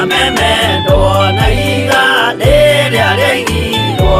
kamemendo na iga rĩrĩa rĩigirwo.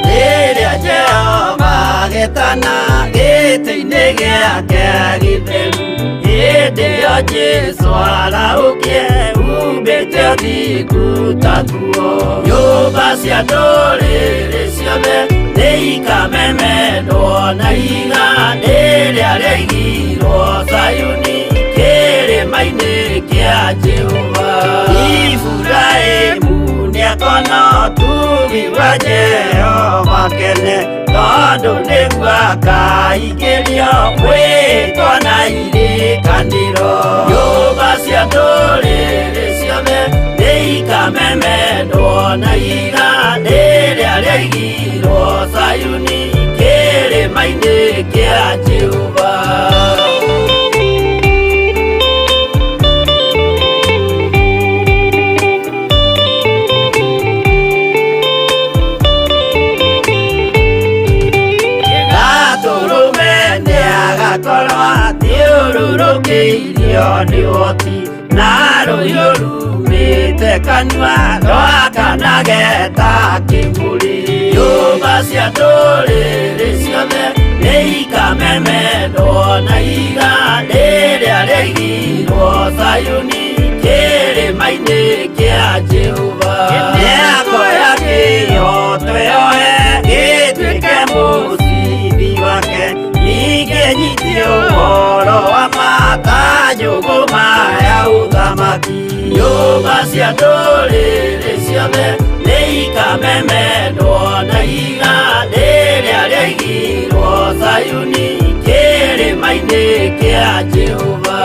Rĩrĩa Jehova agĩtana gĩtĩ-inĩ gĩake gĩtheru, hĩndĩ ĩyo Jesũ araũkie umbĩte ũthingu ta guo. Nyũmba cia ndũrĩrĩ ciothe nĩikamemendwo na iga rĩrĩa rĩigirwo Zayuni kĩrĩma-inĩ kĩa Jehova. Iburahĩmu nĩakona ũtugi wa Jehova kene, tondũ nĩguo akaingĩrio mwĩtwo na irĩkanĩro. Nyũmba cia ndũrĩrĩ ciothe nĩikamemendwo na iga rĩrĩa rĩigirwo Zayuni kĩrĩma-inĩ kĩa Jehova. Thiũrũrũkĩirio nĩ ũhoti na rũhiũ rumĩte kanua rwakanageta kĩmũrĩ. Nyũmba cia ndũrĩrĩ ciothe nĩikamemendwo na iga rĩrĩa rĩigirwo Zayuni kĩrĩma-inĩ kĩa Jehova. Nĩakoya kĩhooto yoe gĩtuĩke mũcibi wake, ningĩ nyitio ũhoro wa makanjũgũ maya ũthamaki. Nyũmba cia ndũrĩrĩ ciothe nĩikamemendwo na iga rĩrĩa rĩigirwo Zayuni kĩrĩma-inĩ kĩa Jehova.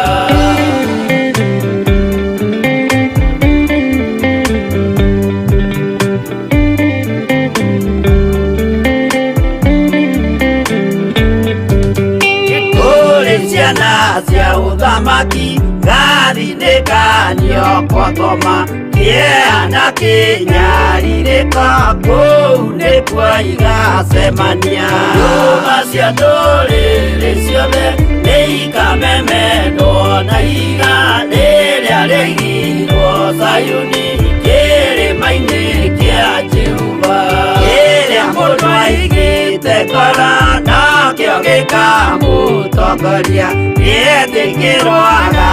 Ciana cia ũthamaki gathinĩkanio kwakoma, kĩeha kĩnyarirĩka kũu nĩkuo igacemania. Nyũmba cia ndũrĩrĩ ciothe nĩikamemendwo na iga rĩrĩa rĩigirwo Zayuni kĩrĩma-inĩ kĩa Jehova. Kĩrĩa mũndũ aigĩte ngoro nakĩo gĩkamũtongoria, gĩetĩkĩrwaga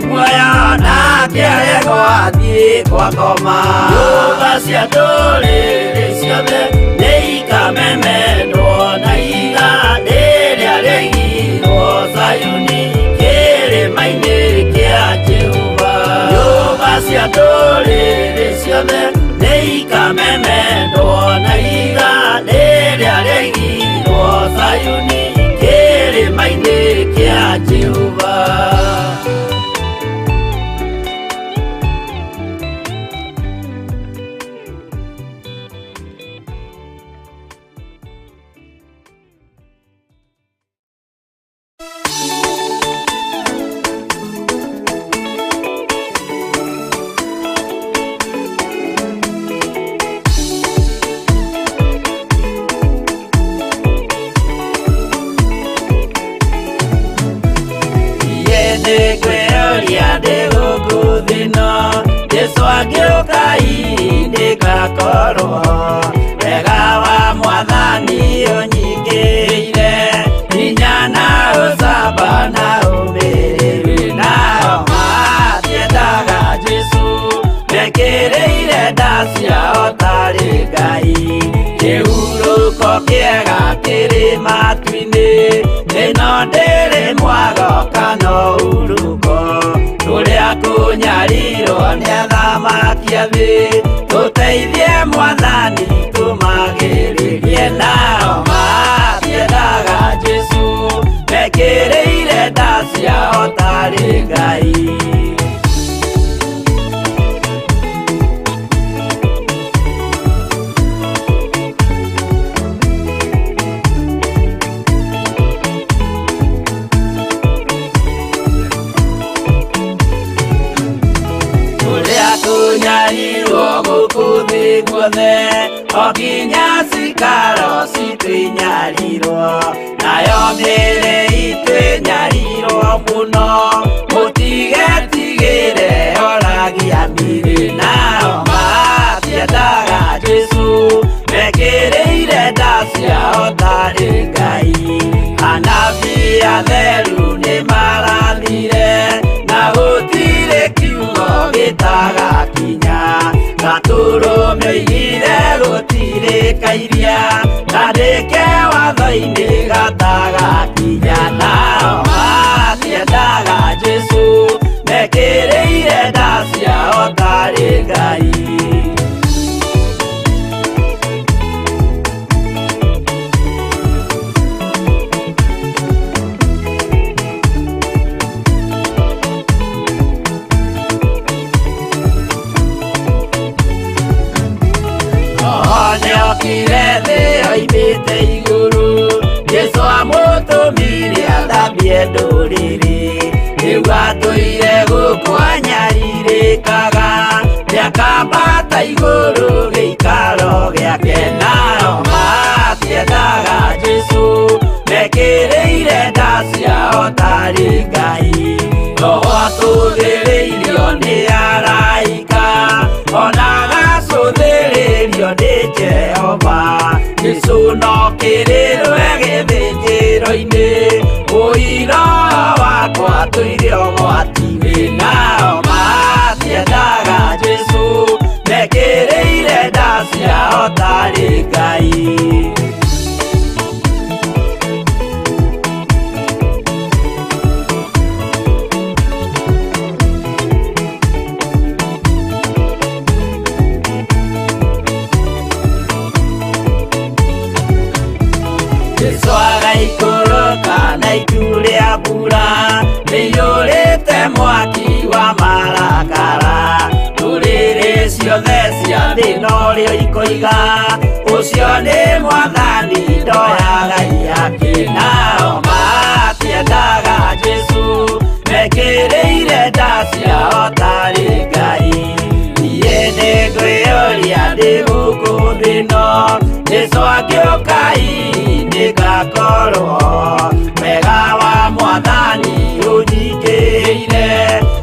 muoyo nake aregwo athiĩ gwakoma. Nyũmba cia ndũrĩrĩ ciothe nĩikamemendwo na iga rĩrĩa rĩigirwo Zayuni kĩrĩma-inĩ kĩa Jehova. Nyũmba cia ndũrĩrĩ ciothe nĩikamemendwo na iga rĩrĩa rĩigirwo Zayuni kĩrĩma-inĩ kĩa Jehova. Jesũ agĩũka ihinda gakorwo wega wa Mwathani ũnyingĩire, hinya na ũcamba na ũmĩrĩru, nao matiendaga Jesũ mekĩrĩire nda ciao tarĩ Ngai. Kĩhurũko kĩega kĩrĩ matu-inĩ, ĩno ndĩrĩ mwago kana ũruko, tũrĩa kũnyarirwo nĩ athamaki a thĩ, tũteithie Mwathani tũmagĩrĩrie. Nao matiendaga Jesũ mekĩrĩire nda ciao tarĩ Ngai. Tũrĩa tũnyarirwo gũkũ thĩ guothe, okinya cikaro citwĩnyarirwo nayo mĩĩrĩ itwĩnyarirwo mũno mũtigetigĩre oragia mĩĩrĩ nao matiendaga Jesũ mekĩrĩire nda ciao tarĩ Ngai anabii atheru nĩmarathire na gũtirĩ kiugo gĩtagakinya gatũrũme oigire gũtirĩ kairia kandĩke watho-inĩ gatagakinya nao matiendaga Jesũ mekĩrĩire nda ciao tarĩ Ngai Nyokire thĩ oimĩte igũrũ Jesũ amũtũmire athambie ndũrĩrĩ rĩu atũire gũkũ anyarirĩkaga nĩakambata igũrũ gĩikaro gĩake nao matiendaga Jesũ mekĩrĩire nda ciao tarĩ Ngai roho atũthĩrĩirio nĩ araika ona gacũthĩrĩrio nĩ Jehova Jesũ no kĩrĩrwe gĩthĩnjĩro-inĩ ũira wakwa tũire ũgwati-inĩ nao matiendaga Jesũ mekĩrĩire nda ciao tarĩ Ngai Jesũ agaikũrũka na itu rĩa mbura rĩiyũrĩte mwaki wa marakara ndũrĩrĩ ciothe cia thĩ norĩo ikoiga ũcio nĩ Mwathani ndoya Ngai yake nao matiendaga Jesũ mekĩrĩire nda ciao tarĩ Ngai niĩ nĩngwĩyũria ndĩ gũkũ thĩ ĩno Jesũ angĩũka ngakorwo wega wa Mwathani ũnyingĩrĩire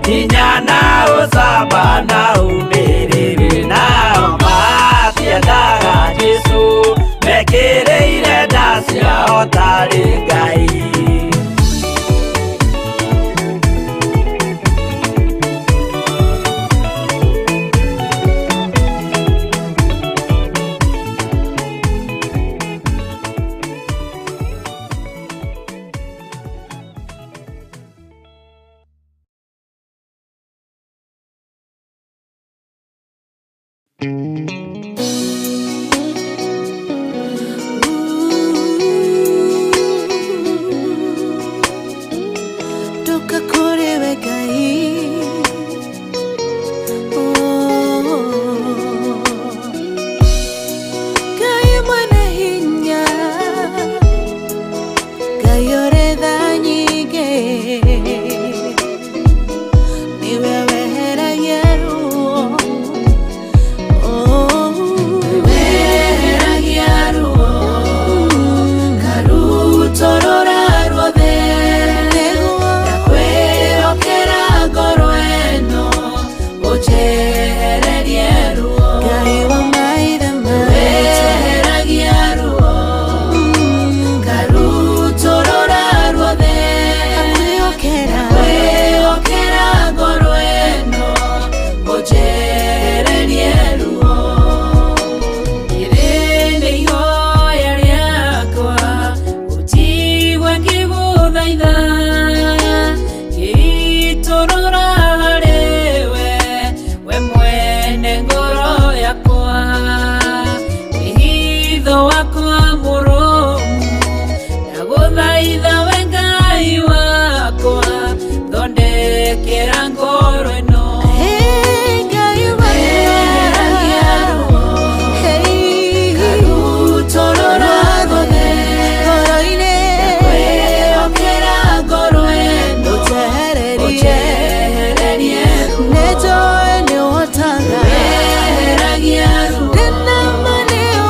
hinya na ũcamba na umĩrĩru nao matiendaga Jesũ mekĩrĩire nda ciao tarĩ Ngai Neto ene otanga, tena maneo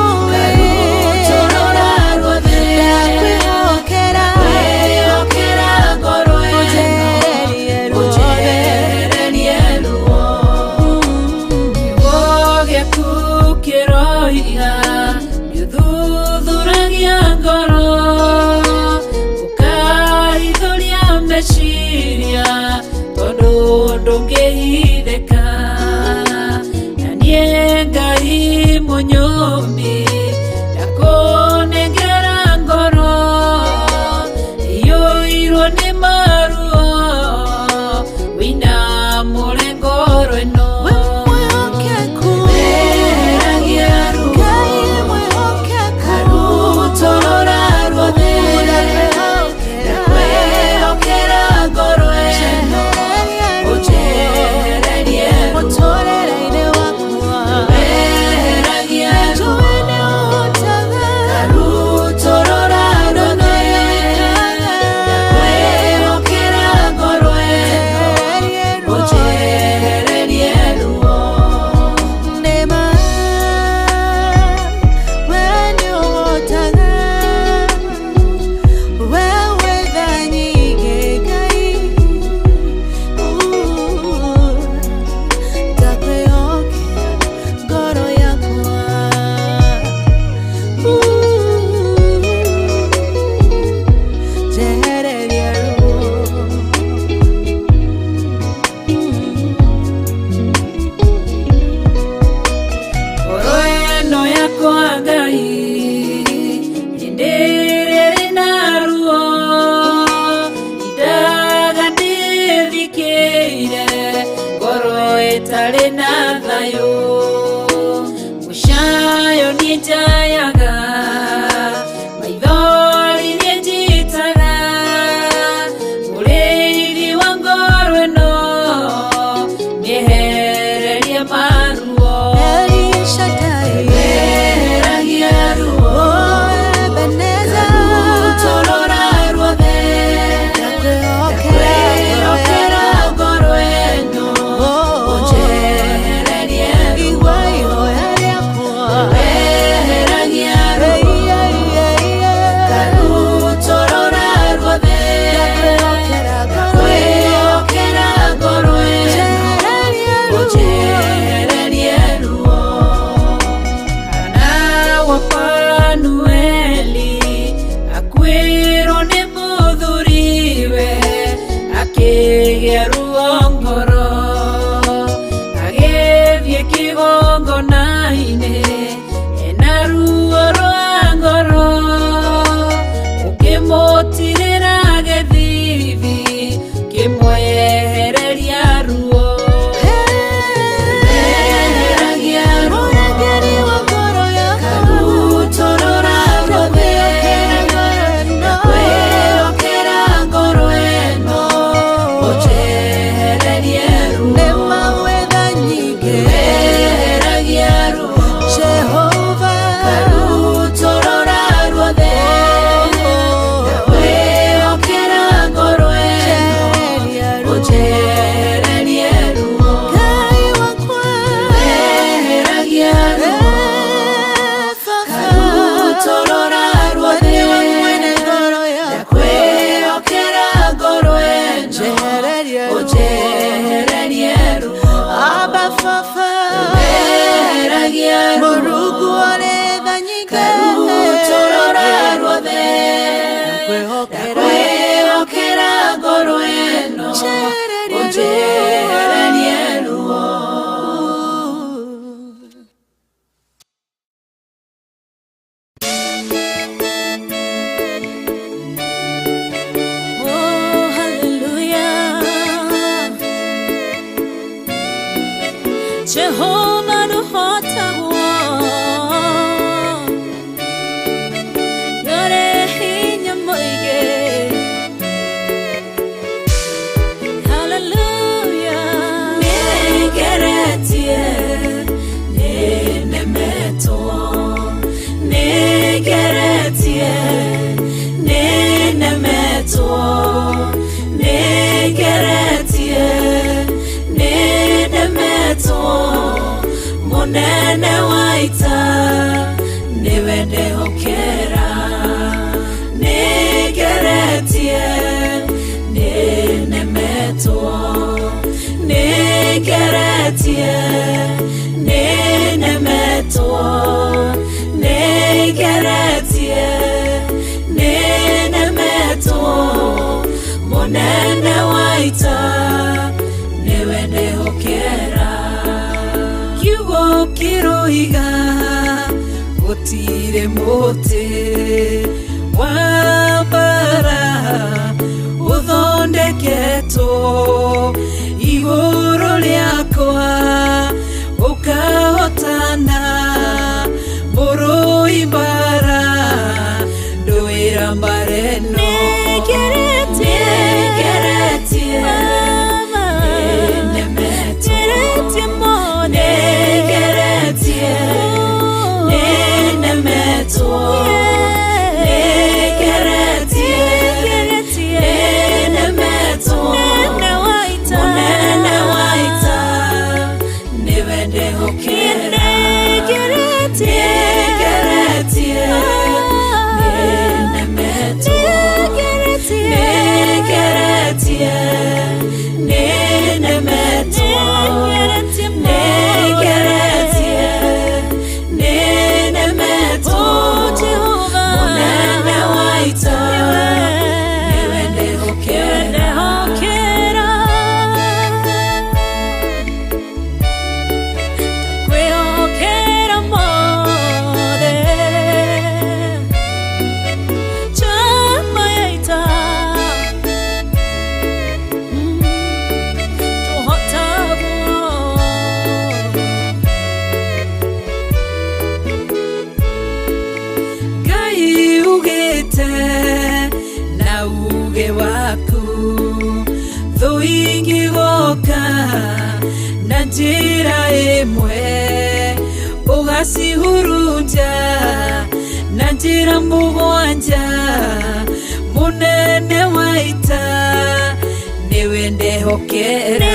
ukiroiga yuthuragia ngoro ukaithuria meciria tondu ndungihithika na nie Ngai munyumbi ndakunengera ngoro iyuirwo ni maruo wina ngoro ino tare na thayo mushayo ni jayaga maithori ni njitaga uriri wa ngoro ino niehereria maruo Eragia ruo Ebeneza Torora ruothe Okera ngoro ino Jehovah no hota yore hinya moige hallelujah negeretie nenemeto negeretie nenemeto negeretie nenemeto Monene waita niwende hokera negeretie nenemeto negeretie nene nenemetwo negeretie nenemetwo munene waita niwe ndihokera kiugo kiroiga gutire muti wa mbara uthondeketwo iguru riakwa ukahotana murui mbara nduira mbareno na uge waku thuingi goka na njira imwe ugacihurunja na njira mugwanja munene waita niwe ndihokera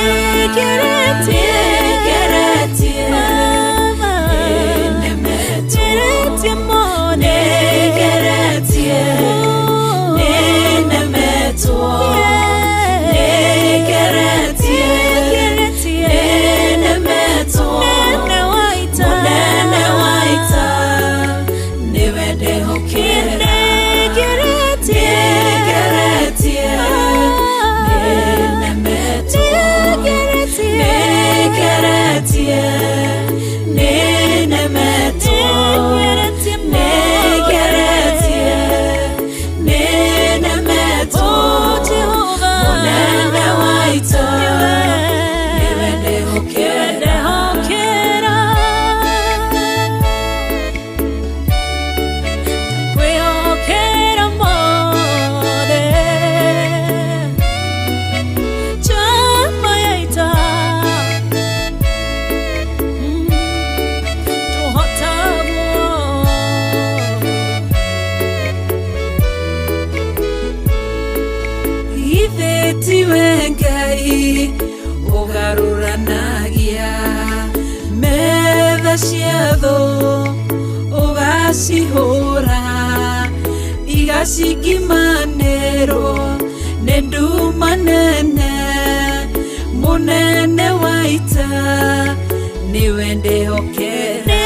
Ngai ugaruranagia metha ciatho ugacihura igacikimanĩrwo nĩ nduma nene munene waita niwe ndihokera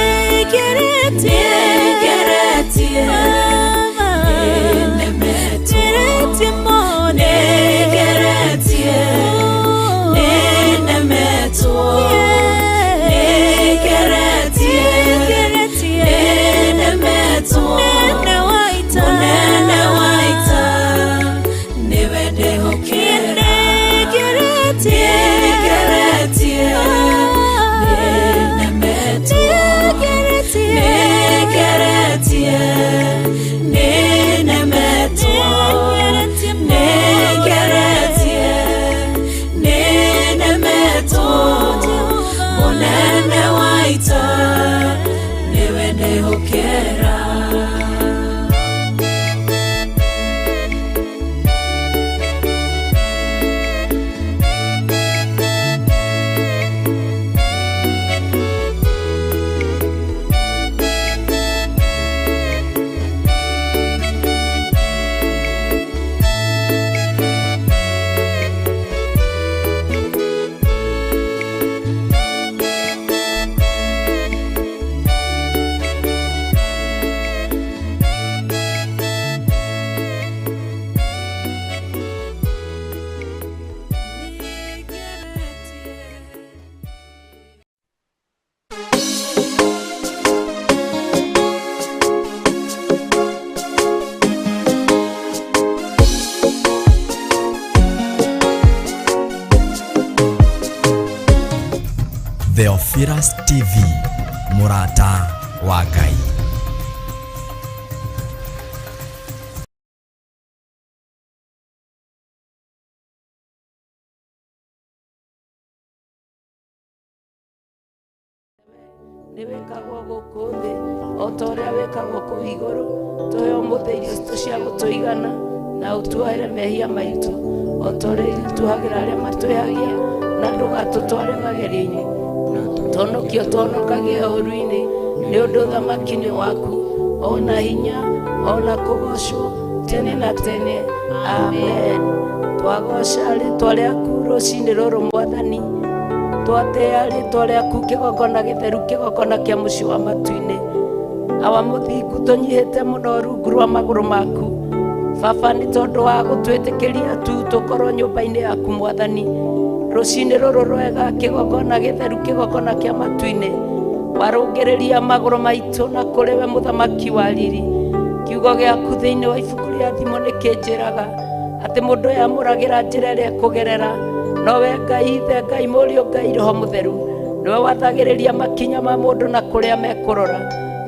Theophilus TV, Murata wa Ngai. Niwekagwo guku thi otoria wekagwo ku iguru tuhe umuthi irio citu cia gutuigana na utuaire mehia maitu otoria tuhagira aria matwihagia na ndugatutware magerio-ini tonokio tonokagie ũru-ini nĩ ũndũ thamaki-inĩ waku ona hinya ona kũgocwo tene na tene, amen. Twagoca rĩtwa rĩaku rũcinĩ rũrũ Mwathani, twatea rĩtwa rĩaku kĩgongona gĩtheru, kĩgongona kĩa mũciĩ wa matu-inĩ. Awa mũthingu tũnyihĩte mũno rungu rwa magũrũ maku Baba, nĩ tondũ wa gũtwĩtĩkĩria tu tũkorwo nyũmba-inĩ yaku Mwathani. Rũcinĩ rũrũ rwega, kĩgongona gĩtheru, kĩgongona kĩa matu-inĩ, warũngĩrĩria magũrũ maitũ na kũrĩ we mũthamaki wa riri. Kiugo gĩaku thĩinĩ wa ibuku rĩa thimo nĩ kĩnjĩraga atĩ mũndũ yamũragĩra njĩra ĩrĩa kũgerera, nowe Ngai Ithe, Ngai Mũriũ, Ngai Roho Mũtheru nĩwe wathagĩrĩria makinya ma mũndũ na kũrĩa mekũrora.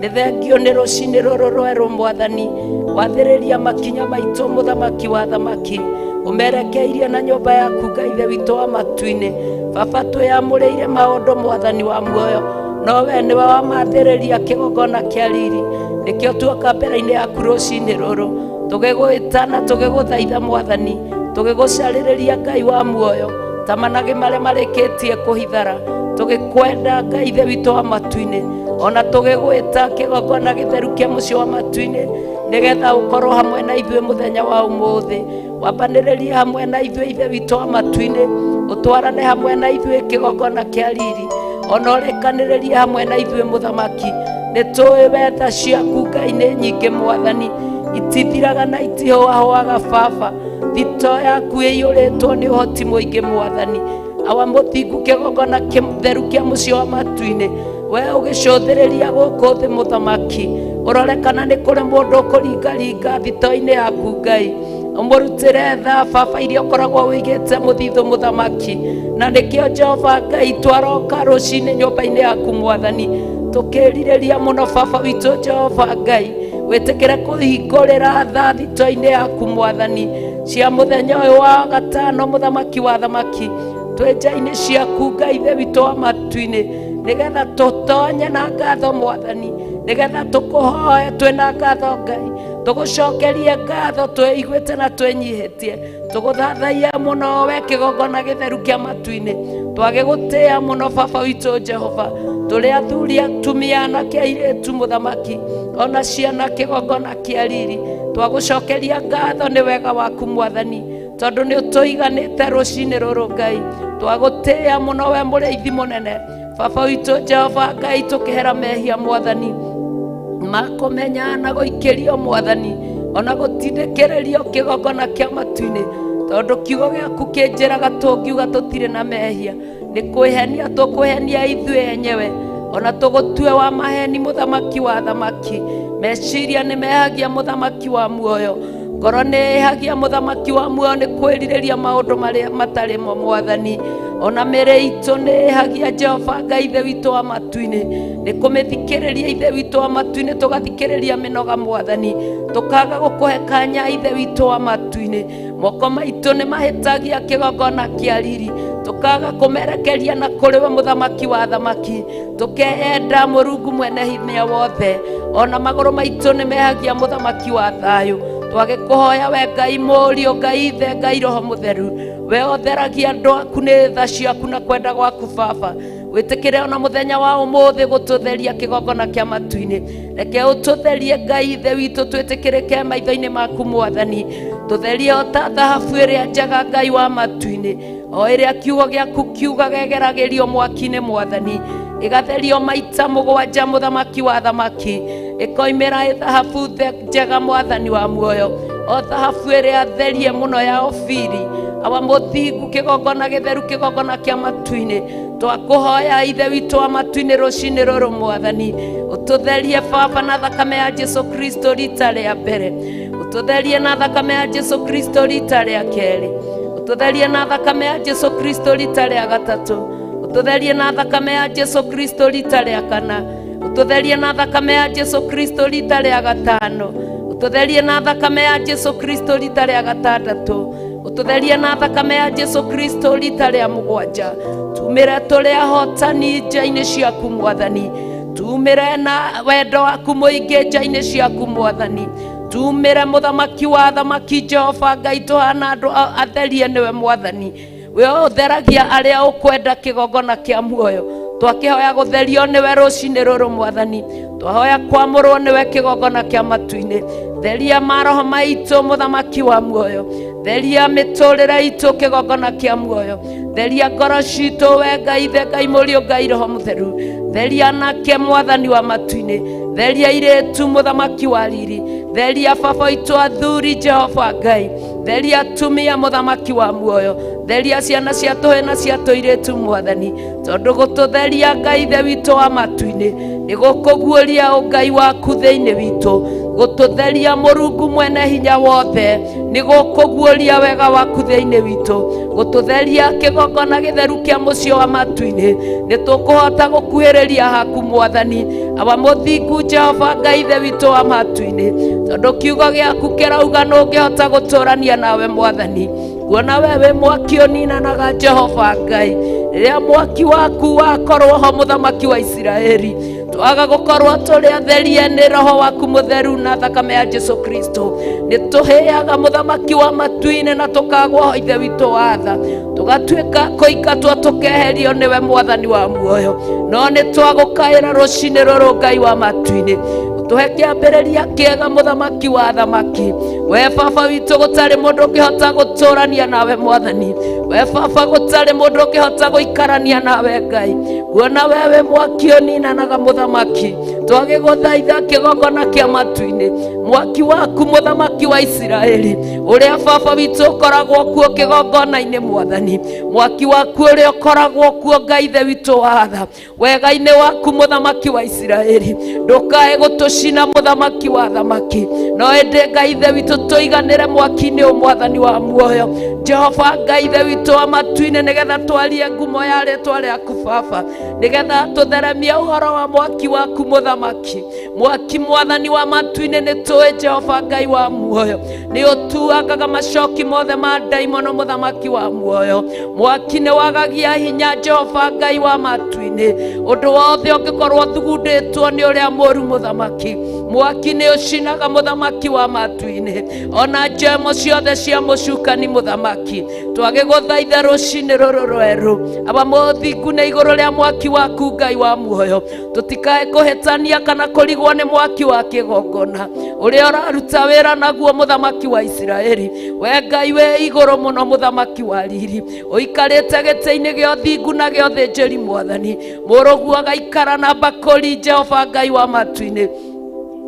Nĩ thengio nĩ rũcinĩ rũrũ rwerũ Mwathani, wathĩrĩria makinya maitũ mũthamaki wa thamaki, ũmerekeirie na nyũmba yaku Ngai Ithe witũ wa matu-inĩ. Baba, twĩamũrĩire maũndũ Mwathani wa muoyo, nowe nĩwe wamathĩrĩria kĩgongona kĩa riri. Nĩkĩo tuoka mbere-inĩ yaku rũcinĩ rũrũ tũgĩgwĩta na tũgĩgũthaitha Mwathani, tũgĩgũcarĩrĩria Ngai wa muoyo ta managĩ marĩa marĩkĩtie kũhithara. Tũgĩkwenda Ngai Ithe witũ wa matu-inĩ, ona tũgĩgwĩta kĩgongona gĩtheru kĩa mũciĩ wa matu-inĩ, nĩgetha ũkorwo hamwe na ithuĩ mũthenya wa ũmũthĩ. Wambanĩrĩrie hamwe na ithuĩ Ithe witũ wa matu-inĩ, ũtwarane hamwe na ithuĩ kĩgongona kĩa riri, ona ũrĩkanĩrĩrie hamwe na ithuĩ mũthamaki. Nĩ tũĩ wetha ciaku Ngai nĩ nyingĩ Mwathani, itithiraga na itihũahũaga Baba. Thito yaku ĩiyũrĩtwo nĩ ũhoti mũingĩ Mwathani. Awa mũthingu, kĩgongona kĩtheru kĩa mũciĩ wa matu-inĩ, we ũgĩcũthĩrĩria gũkũ thĩ mũthamaki, ũrorekana nĩ kũrĩ mũndũ ũkũringaringa thito-inĩ yaku Ngai, ũmũrutĩre tha Baba iria ũkoragwo wĩigĩte mũthithũ mũthamaki. Na nĩkĩo Jehova Ngai twaroka rũcinĩ nyũmba-inĩ yaku Mwathani, tũkĩrirĩria mũno Baba witũ Jehova Ngai, wĩtĩkĩre kũhingũrĩra tha thito-inĩ yaku Mwathani cia mũthenya ũyũ wa gatano mũthamaki wa thamaki, twĩ nja-inĩ ciaku Ngai Ithe witũ wa matu-inĩ, nĩgetha tũtonye na ngatho Mwathani, nĩgetha tũkũhoe twĩna ngatho Ngai, tũgũcokerie ngatho twĩiguĩte na twĩnyihĩtie, tũgũthathaia mũno we kĩgongona gĩtheru kĩa matu-inĩ, twagĩgũtĩĩa mũno Baba witũ Jehova, tũrĩ athuri atumia anake airĩtu mũthamaki, ona ciana kĩgongona kĩa riri, twagũcokeria ngatho nĩ wega waku Mwathani, tondũ nĩ ũtũiganĩte rũcinĩ rũrũ Ngai. Twagũtĩĩa mũno we mũrĩithi mũnene Baba witũ Jehova Ngai, tũkĩhera mehia Mwathani makũmenya na gũikĩrio Mwathani, ona gũtindĩkĩrĩrio kĩgongona kĩa matu-inĩ, tondũ kiugo gĩaku kĩnjĩraga tũngiuga tũtirĩ na mehia, nĩ kwĩhenia tũkwĩhenia ithuĩ enyewe, ona tũgũtue wa maheni mũthamaki wa thamaki. Meciria nĩ mehagia mũthamaki wa muoyo, ngoro nĩ ĩhagia mũthamaki wa muoyo, nĩ kwĩrirĩria maũndũ marĩa matarĩ mo Mwathani. Ona mĩrĩ itũ nĩ ĩhagia Jehova Ngai Ithe witũ wa matu-inĩ, nĩ kũmĩthikĩrĩria Ithe witũ wa matu-inĩ, tũgathikĩrĩria mĩnoga Mwathani, tũkaga gũkũhe kanya Ithe witũ wa matu-inĩ. Moko maitũ nĩ mahĩtagia kĩgongona kĩa riri, tũkaga kũmerekeria na kũrĩ we mũthamaki wa thamaki, tũkeenda Mũrungu mwene hinya wothe. Ona magũrũ maitũ nĩ mehagia mũthamaki wa thayũ, twagĩkũhoya we Ngai Mũriũ, Ngai Ithe, Ngai Roho Mũtheru, we ũtheragia andũ aku nĩ tha ciaku na kwenda gwaku Baba, wĩtĩkĩre ona mũthenya wa ũmũthĩ gũtũtheria kĩgongona kĩa matu-inĩ. Reke ũtũtherie Ngai Ithe witũ, twĩtĩkĩrĩke maitho-inĩ maku Mwathani, tũtherie o ta thahabu ĩrĩa njega Ngai wa matu-inĩ, o ĩrĩa kiugo gĩaku kiugaga ĩgeragĩrio mwaki-inĩ Mwathani, ĩgatherio maita mũgwanja mũthamaki wa thamaki, ĩkoimĩra thahabu njega Mwathani wa muoyo, o thahabu ĩrĩa therie mũno ya Ofiri. Awa mũthingu, kĩgongona gĩtheru, kĩgongona kĩa matu-inĩ, twakũhoya Ithe witũ wa matu-inĩ rũcinĩ rũrũ Mwathani, ũtũtherie Baba na thakame ya Jesu Kristo rita rĩa mbere, ũtũtherie na thakame ya Jesu Kristo rita rĩa kerĩ, ũtũtherie na thakame ya Jesu Kristo rita rĩa gatatũ, ututherie na thakame ya Jesu Kristo rita rĩa kana, ututherie na thakame ya Jesu Kristo rita rĩa gatano, ututherie na thakame ya Jesu Kristo rita rĩa gatandatũ, ututherie na thakame ya Jesu Kristo rita rĩa mũgwanja. Tumire tũrĩ ahotani nja-inĩ ciaku Mwathani, tumire na wendo waku mũingĩ nja-inĩ ciaku Mwathani, tumire mũthamaki wa athamaki Jehova Ngai tũhana andũ atherie nĩwe Mwathani, we ũtheragia arĩa ũkwenda kĩgongona kĩa muoyo. Twakihoya gutherio niwe rucinĩ rũrũ Mwathani, twahoya kwamũrwo niwe kĩgongona kĩa matu-inĩ. Theria maroho maitũ mũthamaki wa muoyo, theria mĩtũrĩre itũ kĩgongona kĩa muoyo, theria ngoro citũ we Ngai ithe Ngai mũriũ Ngai Roho Mũtheru, theria nake Mwathani wa matu-inĩ, theria irĩtu mũthamaki wa riri, theria baba itũ athuri Jehova Ngai, theria atumia mũthamaki wa muoyo, theria ciana cia tũhĩ na cia tũirĩtu Mwathani, tondũ gũtũtheria Ngai ithe witũ wa matu-inĩ nĩ gũkũguũria ũngai waku thĩinĩ witũ, gũtũtheria Mũrungu mwene hinya wothe nĩ gũkũguũria wega waku thĩinĩ witũ, gũtũtheria kĩgongona gĩtheru kĩa mũciĩ wa matu-inĩ nĩ tũkũhota gũkuhĩrĩria haku Mwathani awa mũthingu Jehova Ngai ithe witũ wa matu-inĩ, tondũ kiugo gĩaku kĩrauga ndũngĩhota gũtũrania nawe Mwathani, kuona we wĩ mwaki ũninanaga Jehova Ngai. Rĩrĩa mwaki waku wakorwo ho mũthamaki wa Isiraeli, twaga gũkorwo tũrĩ atherie nĩ Roho waku Mũtheru na thakame ya Jesu Kristo, nĩ tũhĩaga mũthamaki wa matu-inĩ na tũkagwo ithe witũ wa tha, tũgatuĩka kũingatwo tũkeherio nĩwe Mwathani wa muoyo. No nĩ twagũkaĩra rũcinĩ rũrũ Ngai wa matu-inĩ, tuhe kĩambĩrĩria kĩega mũthamaki wa athamaki. We baba witũ gũtarĩ mũndũ ũngĩhota gũtũrania nawe Mwathani, we baba gũtarĩ mũndũ ũngĩhota gũikarania nawe Ngai, kuona we wĩ mwaki ũninanaga mũthamaki. Twagĩgũthaitha kĩgongona kĩa matu-inĩ, mwaki waku mũthamaki wa Isiraeli, ũrĩa baba witũ ũkoragwo kuo kĩgongona-inĩ Mwathani, mwaki waku ũrĩa ũkoragwo kuo Ngai ithe witũ wa tha, wega-inĩ waku mũthamaki wa Isiraeli, ndũkae gũtũcina mũthamaki wa athamaki, no ĩndĩ Ngai ithe witũ tũiganĩre mwaki-inĩ ũyũ Mwathani wa muoyo. Jehova Ngai ithe witũ wa matu-inĩ, nĩgetha twarie ngumo ya rĩtwa rĩaku baba, nĩgetha tũtheremie ũhoro wa mwaki waku mũthamaki. Mwaki Mwathani wa matu-inĩ nĩ tũĩ Jehova Ngai wa muoyo nĩ ũtuangaga macoki mothe ma ndaimono mũthamaki wa muoyo. Mwaki nĩ wagagia hinya Jehova Ngai wa matu-inĩ, ũndũ wothe ũngĩkorwo thugundĩtwo nĩ ũrĩa mũũru mũthamaki. Mwaki nĩ ũcinaga mũthamaki wa matu-inĩ, ona njemo ciothe cia mũcukani mũthamaki. Twagĩgũthaitha rũcinĩ rũrũ rwerũ aba mũthingu nĩ igũrũ rĩa mwaki waku Ngai wa muoyo, tũtikae kũhĩtania kana kũrigwo nĩ mwaki wa kĩgongona ũrĩa ũraruta wĩra naguo mũthamaki wa Isiraeli. We Ngai wĩ igũrũ mũno mũthamaki wa riri, ũikarĩte gĩtĩ-inĩ gĩa ũthingu na gĩa ũthĩnjĩri Mwathani, mũrũguo agaikara na mbakũri Jehova Ngai wa matu-inĩ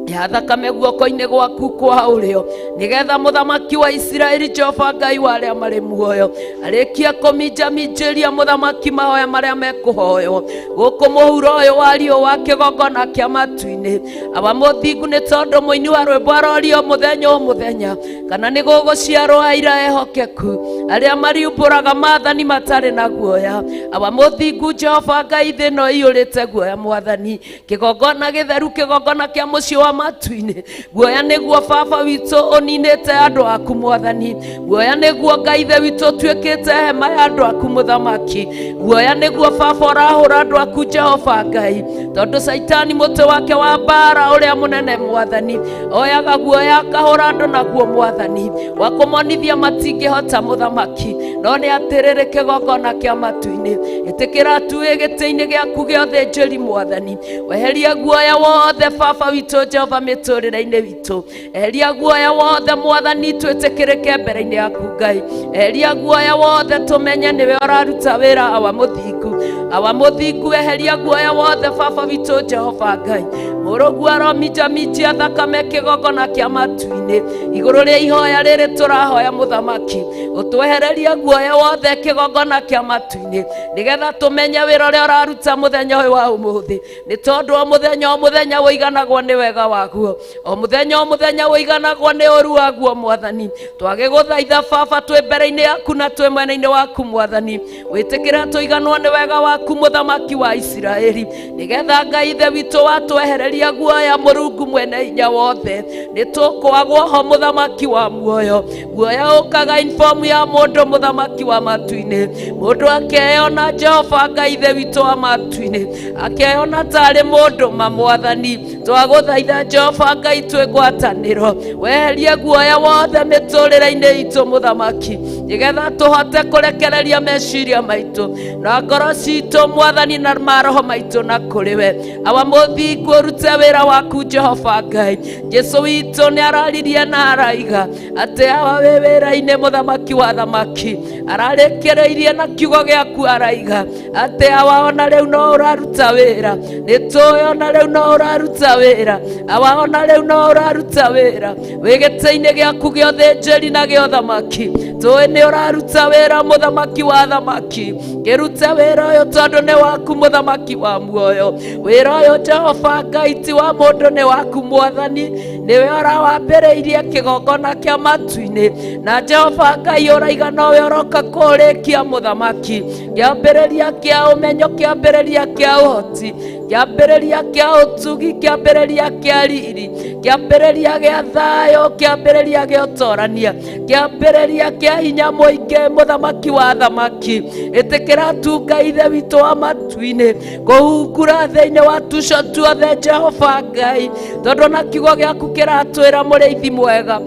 ya thakame guoko-inĩ gwaku kwa ũrĩo, nĩgetha mũthamaki wa Isiraeli Jehova Ngai wa arĩa marĩ muoyo arĩkia kũminjaminjĩria mũthamaki mahoya marĩa mekũhoywo gũkũ mũhuro ũyũ wa riũa kĩgongona kĩa matu-inĩ. Aba mũthingu nĩ tondũ mũini wa rwĩmbo arorio mũthenya o mũthenya kana nĩ gũgũciarwo aira ehokeku arĩa mariumbũraga maathani matarĩ na guoya. Aba mũthingu Jehova Ngai thĩ ĩno ĩiyũrĩte guoya Mwathani, kĩgongona gĩtheru, kĩgongona kĩa mũciĩ wa matu-inĩ. Guoya nĩguo baba witũ ũninĩte andũ aku Mwathani, guoya nĩguo Ngai ithe witũ tuĩkĩte hema ya andũ aku mũthamaki, guoya nĩguo baba ũrahũra andũ aku Jehova Ngai, tondũ Saitani mũtĩ wake wa mbara ũrĩa mũnene Mwathani oyaga guoya akahũra andũ naguo Mwathani, wa kũmonithia matingĩhota mũthamaki. No nĩ atĩrĩrĩ kĩgongona kĩa matu-inĩ, ĩtĩkĩra tuĩ gĩtĩ-inĩ gĩaku gĩa ũthĩnjĩri Mwathani, weheria guoya wothe baba witũ Jehova mĩtũrĩre-inĩ witũ, eheria guoya wothe Mwathani, twĩtĩkĩrĩke mbere-inĩ yaku Ngai, eheria guoya wothe tũmenye nĩwe ũraruta wĩra awa mũthingu, awa mũthingu, eheria guoya wothe baba witũ Jehova Ngai. Mũrũguo arominjaminjia thakame kĩgongona kĩa matu-inĩ, igũrũ rĩa ihoya rĩrĩ tũrahoya mũthamaki, ũtwehererie guoya wothe kĩgongona kĩa matu-inĩ, nĩgetha tũmenye wĩra ũrĩa ũraruta mũthenya ũyũ wa ũmũthĩ, nĩ tondũ o mũthenya wũiganagwo nĩ wega waguo o muthenya wiganagwo ni oru waguo Mwathani twagiguthaitha Baba twi mbere-ini yaku na twi mwena-ini waku Mwathani witikira tuiganwo ni wega waku Muthamaki wa Isiraeli nigetha Ngai ithe witu watwehereria guoya Murungu mwene hinya wothe ni tukwagwo ho Muthamaki wa muoyo guoya ukaga inform ya mundu Muthamaki wa matu-ini mundu akeyona Jehova Ngai ithe witu wa matu-ini akeyona tari mundu Mwathani twaguthaitha Jehova Ngai twi ngwataniro weherie guoya wothe miturire-ini itu Muthamaki nigetha tuhote kurekereria meciria maitu na ngoro citu Mwathani na maroho maitu na kuriwe awa muthingu urute wira waku Jehova Ngai Jesu witu ni araririe na araiga ati awa wi wira-ini Muthamaki wa thamaki ararekereirie na kiugo giaku araiga ati awa ona riu no uraruta wira ni tuyo ona riu no uraruta wira awa ona riu no uraruta wira wi giti-ini giaku giothe njeri na gio thamaki tuwi ni uraruta wira Muthamaki wa thamaki ngirute wira uyu tondu ni waku Muthamaki wa muoyo wira uyu Jehova Ngai ti wa mundu ni waku Mwathani niwe urawambireirie kigongona kia matu-ini na Jehova Ngai uraiga nowe uroka kurikia Muthamaki kiambiriria kia umenyo kiambiriria kia uhoti kiambiriria kia utugi kiambiriria kia riri kiambiriria gia thayo kiambiriria gia utorania kiambiriria kia hinya muingi Muthamaki wa thamaki itikira tu Ngai ithe witu wa matu-ini kuhungura thiini wa tuco tuothe Jehova Ngai tondu na kiugo giaku kiratwira muriithi mwega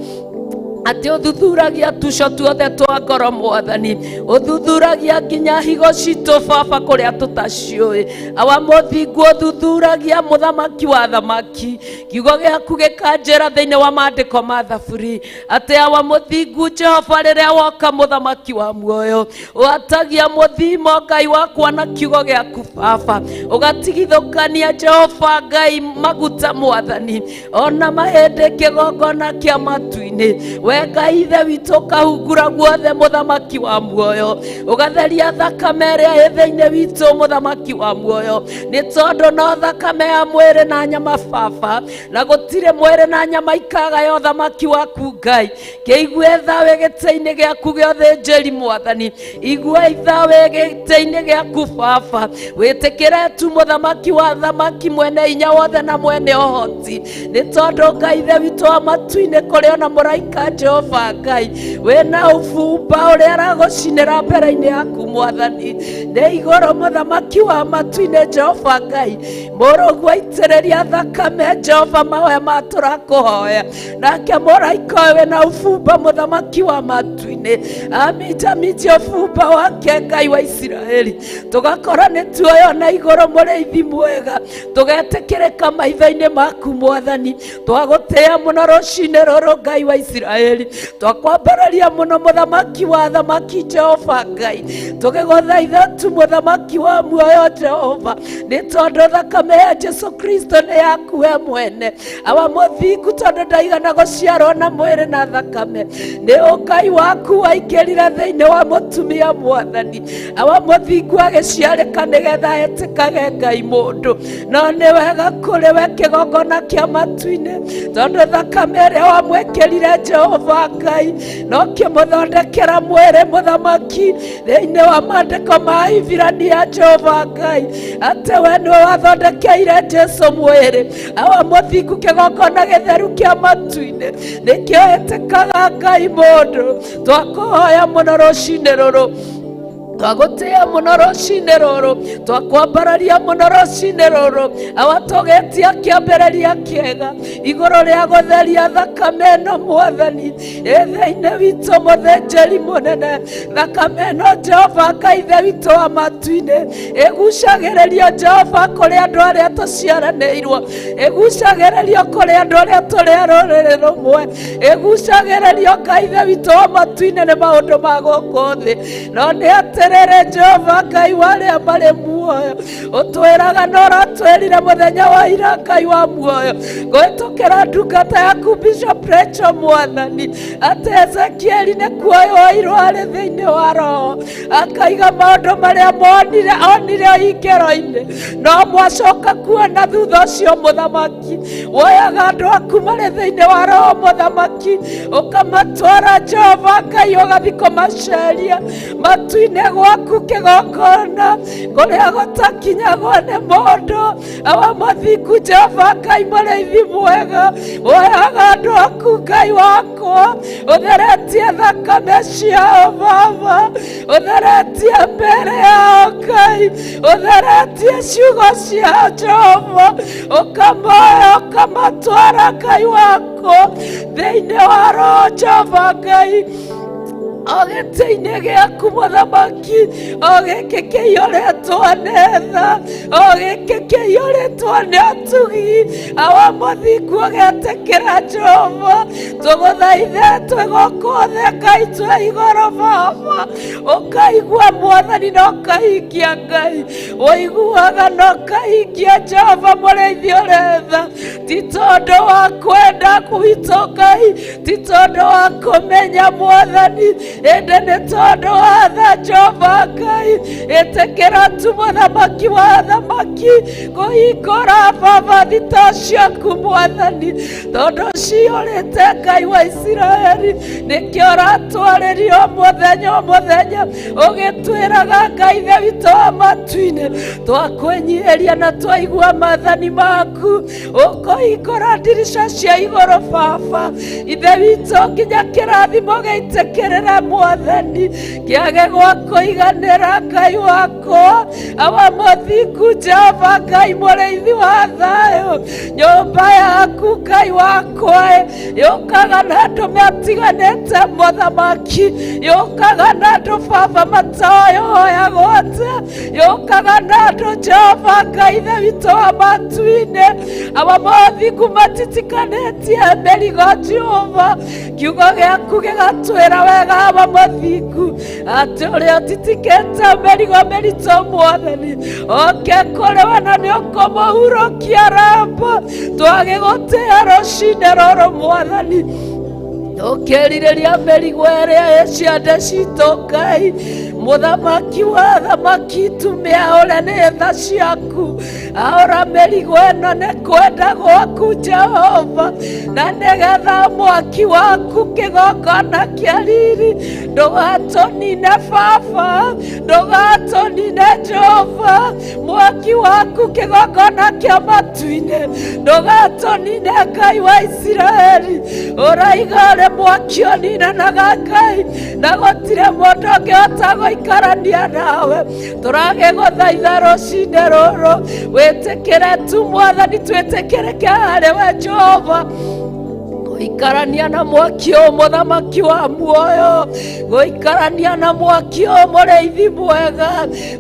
ati uthuthuragia tuco tuothe twa ngoro Mwathani uthuthuragia nginya higo citu Baba kuria tutaciui awa muthingu uthuthuragia Muthamaki wa thamaki kiugo giaku gikanjira thiini wa maandiko ma Thaburi ati awa muthingu Jehova riria woka Muthamaki wa muoyo watagia muthimo Ngai wakwa na kiugo giaku Baba ugatigithukania Jehova Ngai maguta Mwathani ona mahindi kigongona kia matu-ini Ngai ithe witu kahungura guothe Muthamaki wa muoyo ugatheria thakame iria thiini witu Muthamaki wa muoyo ni tondu no thakame ya mwiri na nyama Baba na gutire mwiri na nyama ikaga yo thamaki waku Ngai kiigue thawe giti-ini giaku giothe njeri Mwathani igua ithawe giti-ini giaku Baba witikire tu Muthamaki wa thamaki mwene hinya wothe na mwene uhoti ni tondu Ngai ithe witu wa matu-ini kuri ona muraika Jehova Ngai wena ufumba uria aragucinira mbere-ini yaku Mwathani ni iguru Muthamaki wa matu-ini Jehova Ngai murugu aitiriria thakame Jehova mahoya maturakuhoya nake muraika wena ufumba Muthamaki wa matu-ini amita ufumba wake Ngai wa Isiraeli tugakora ni tuoyo na iguru muriithi mwega tugetikirika maitho-ini maku Mwathani twagutia muno rucini ruru Ngai wa Isiraeli twakwambararia muno Muthamaki wa thamaki Jehova Ngai tugiguthaitha tu Muthamaki wa muoyo Jehova ni tondu thakame ya Jesu Kristo ni yaku we mwene awa muthingu tondu ndaigana guciarwo na mwiri na thakame ni Ngai waku waikirire thiini wa mutumia Mwathani awa muthingu agiciarika nigetha etikage Ngai mundu no ni wega kuri we kigongona kia matu-ini tondu thakame iria wamwikirire Jehova Ngai no kimuthondekera mwiri Muthamaki thiini wa maandiko ma Iburania Jehova Ngai ati we niwe wathondekeire Jesu mwiri awa muthingu kigongona githeru kia matu-ini nikio etikaga Ngai mundu twakuhoya muno rucini ruru twagutia muno rucini ruru twakwambararia muno rucini ruru awatugetia kiambiriria kiega iguru ria gutheria thakame ino Mwathani thiini witu muthinjiri munene thakame ino Jehova Ngai ithe witu wa matu-ini igucagiririo Jehova kuri andu aria tuciaraniirwo igucagiririo kuri andu aria turi a ruriri rumwe igucagiririo Ngai ithe witu wa matu-ini ni maundu ma guku thi no ni ati Jehova Ngai wale ambale muoyo utwiraga nora twerire muthenya wa ira Ngai wa muoyo gwĩtũkĩra ndungata yaku Bishop Rachel Mwathani ati Ezekieli nĩ kuoyoirwo arĩ thĩinĩ wa roho akaiga maũndũ marĩa onire ikero-inĩ no mwacoka kuona thutha ũcio mũthamaki woyaga andũ aku marĩ thĩinĩ wa roho mũthamaki ũkamatwara Jehova Ngai ũgathiĩ kũmaceria matu-inĩ gwaku kĩgongona kũrĩa gũtakinyagwo nĩ mũndũ awa mathingu Jehova Ngai mũrĩithi mwega woyaga andũ aku Ngai wakwa ũtheretie thakame ciao Baba ũtheretie mbere yao Ngai ũtheretie ciugo ciao Jehova ũkamoya ũkamatwara Ngai wakwa thĩinĩ wa roho Jehova Ngai ogĩtĩ-inĩ gĩaku mũthamaki ogĩkĩ kĩiyũrĩtwo nĩ tha ogĩkĩ kĩiyũrĩtwo nĩ ũtugi awa mũthingu ũgetĩkĩra Jehova tũgũthaithe twĩgũkũthe Ngai twĩ igũrũ Baba ũkaigua Mwathani na ũkahingia Ngai ũiguaga na ũkahingia Jehova mũrĩithi ũrĩ tha ti tondũ wa kwenda gwitũ Ngai ti tondũ wa kũmenya Mwathani ĩndĩ nĩ tondũ wa tha Jehova Ngai ĩtĩkĩra tu mũthamaki wa thamaki kũhingũra Baba thita ciaku Mwathani tondũ ciyũrĩte Ngai wa Isiraeli nĩkĩo ũratwarĩrio mũthenya ũgĩtwĩraga Ngai ithe witũ wa matu-inĩ twakwĩnyihĩria na twaigua maathani maku ũkũhingũra ndirica cia igũrũ Baba ithe witũ nginya kĩrathimo gĩitĩkĩrĩre Mwathani kĩage gwa kũiganĩra Ngai wakwa awa mũthingu Jehova Ngai mũrĩithi wa thayũ nyũmba yaku Ngai wakwa yũkaga na andũ matiganĩte mũthamaki yũkaga na andũ Baba mataoyoyagwo te yũkaga na andũ Jehova Ngai ithe witũ wa matu-inĩ awa mũthingu matitikanĩtie mĩrigo Jehova kiugo gĩaku gĩgatwĩra wega awa mũthingu atĩ ũrĩa ũtitikĩte mĩrigo mĩritũ Mwathani oke kũrĩ we na nĩ ũkũmũhurũkia Ramba twagĩgũtĩa rũcinĩ rũrũ Mwathani ũkĩrirĩria mĩrigo ĩrĩa ĩciande citũ Ngai mũthamaki wa thamaki tumĩaũre nĩ tha ciaku aũra mĩrigo ĩno nĩ kwenda gwaku Jehova na nĩgetha mwaki waku kĩgongona kĩa riri ndũgatũnine Baba ndũgatũnine Jehova mwaki waku kĩgongona kĩa matu-inĩ ndũgatũnine Ngai wa Isiraeli ũraiga ũrĩ mwaki ũninanaga Ngai na gũtirĩ mũndũ ũngĩhota gũikarania nawe tũragĩgũthaitha rũcinĩ rũrũ wĩtĩkĩre tu Mwathani twĩtĩkĩrĩke harĩ we Jehova gũikarania na mwaki ũyũ mũthamaki wa muoyo gũikarania na mwaki ũyũ mũrĩithi mwega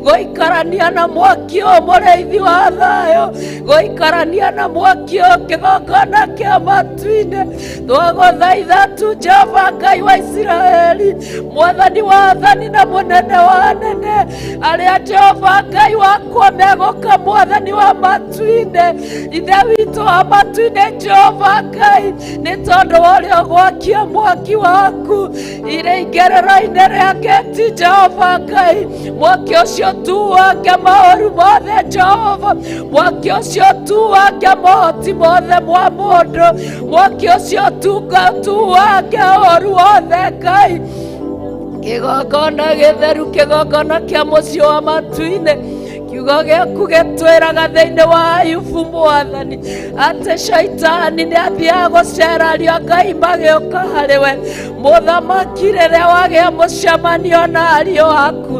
gũikarania na mwaki ũyũ mũrĩithi wa thayũ gũikarania na mwaki ũyũ kĩgongona kĩa matu-inĩ twagũthaitha tu Jehova Ngai wa Isiraeli Mwathani wa thani na mũnene wa anene arĩa Jehova Ngai wakwa megũka Mwathani wa matu-inĩ ithe witũ wa matu-inĩ Jehova Ngai nĩ tondũ wa ũrĩa ũgwakia mwaki waku irĩingĩrĩro-inĩ rĩa gĩti Jehova Ngai mwaki ũcio tuange maũru mothe Jehova mwaki ũcio tuange mahoti mothe mwa mũndũ mwaki ũcio tuange ũru wothe Ngai kĩgongona gĩtheru kĩgongona kĩa mũciĩ wa matu-inĩ kiugo gĩaku gĩtwĩraga thĩinĩ wa Ayubu Mwathani atĩ Shaitani nĩ athiaga gũceraria Ngai magĩũka harĩ we mũthamaki rĩrĩa wagĩa mũcemanio na ariũ aku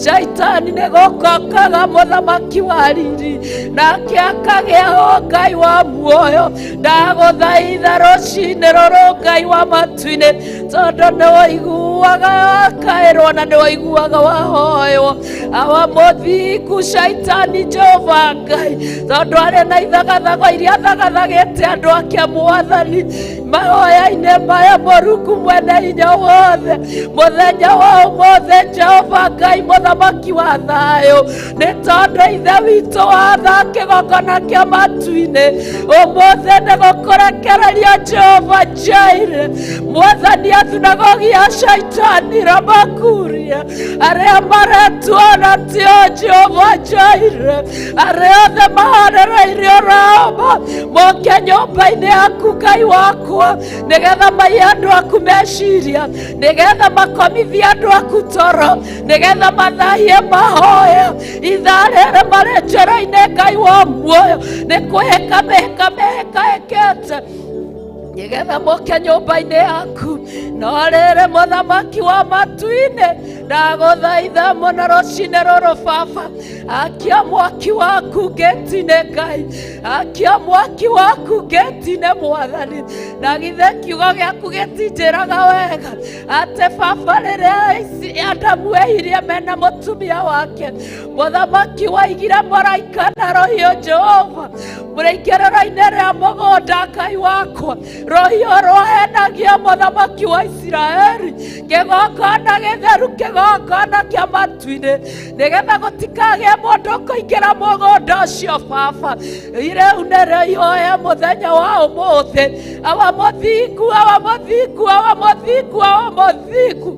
Shaitani nĩ gũkokaga mũthamaki wa riri nake akagĩa Ngai wa muoyo ndagũthaitha rũcinĩ rũrũ Ngai wa matu-inĩ tondũ nĩ ũiguaga waiguaga kaerwo na nĩ waiguaga wahoywo awa mũthingu shaitani Jehova Ngai tondũ arĩ na ithagathago iria thagathagĩte andũ ake Mwathani mahoya-inĩ maya Mũrungu mwene hinya wothe mũthenya wa ũmũthĩ Jehova Ngai mũthamaki wa thayũ nĩ tondũ ithe witũ watha kĩgongona kĩa matu-inĩ ũmũthĩ nĩ gũkũrekereria Jehova Jireh Mwathani thunagogi ya shaitani Ramakuria arĩa maretuona tio Jehova Jireh arĩa othe mahorereirio rama moke nyũmba-inĩ yaku Ngai wakwa nĩgetha maiye andũ aku meciria nĩgetha makomithie andũ aku toro nĩgetha mathahie mahoya ithaa rĩrĩ marĩ njĩra-inĩ Ngai wa muoyo nĩ kwĩhĩka mehĩkĩte nĩgetha moke nyũmba-inĩ yaku no rĩrĩ mũthamaki wa matu-inĩ ndagũthaitha mũno rũcinĩ rũrũ Baba akia mwaki waku ngĩti-inĩ Ngai akia mwaki waku ngĩti-inĩ Mwathani na githĩ kiugo gĩaku gĩtinjĩraga wega atĩ Baba rĩrĩa Adamu ehirie mena mũtumia wake mũthamaki waigire mũraika na rũhiũ Jehova mũrĩingĩrĩro-inĩ rĩa mũgũnda Ngai wakwa rũhiũ rwahenagia mũthamaki wa Isiraeli kĩgongona gĩtheru kĩgongona kĩa matu-inĩ nĩgetha gũtikagĩe mũndũ kũingĩra mũgũnda ũcio Baba rĩu nĩrĩo ihoya mũthenya wa ũmũthĩ awa mũthingu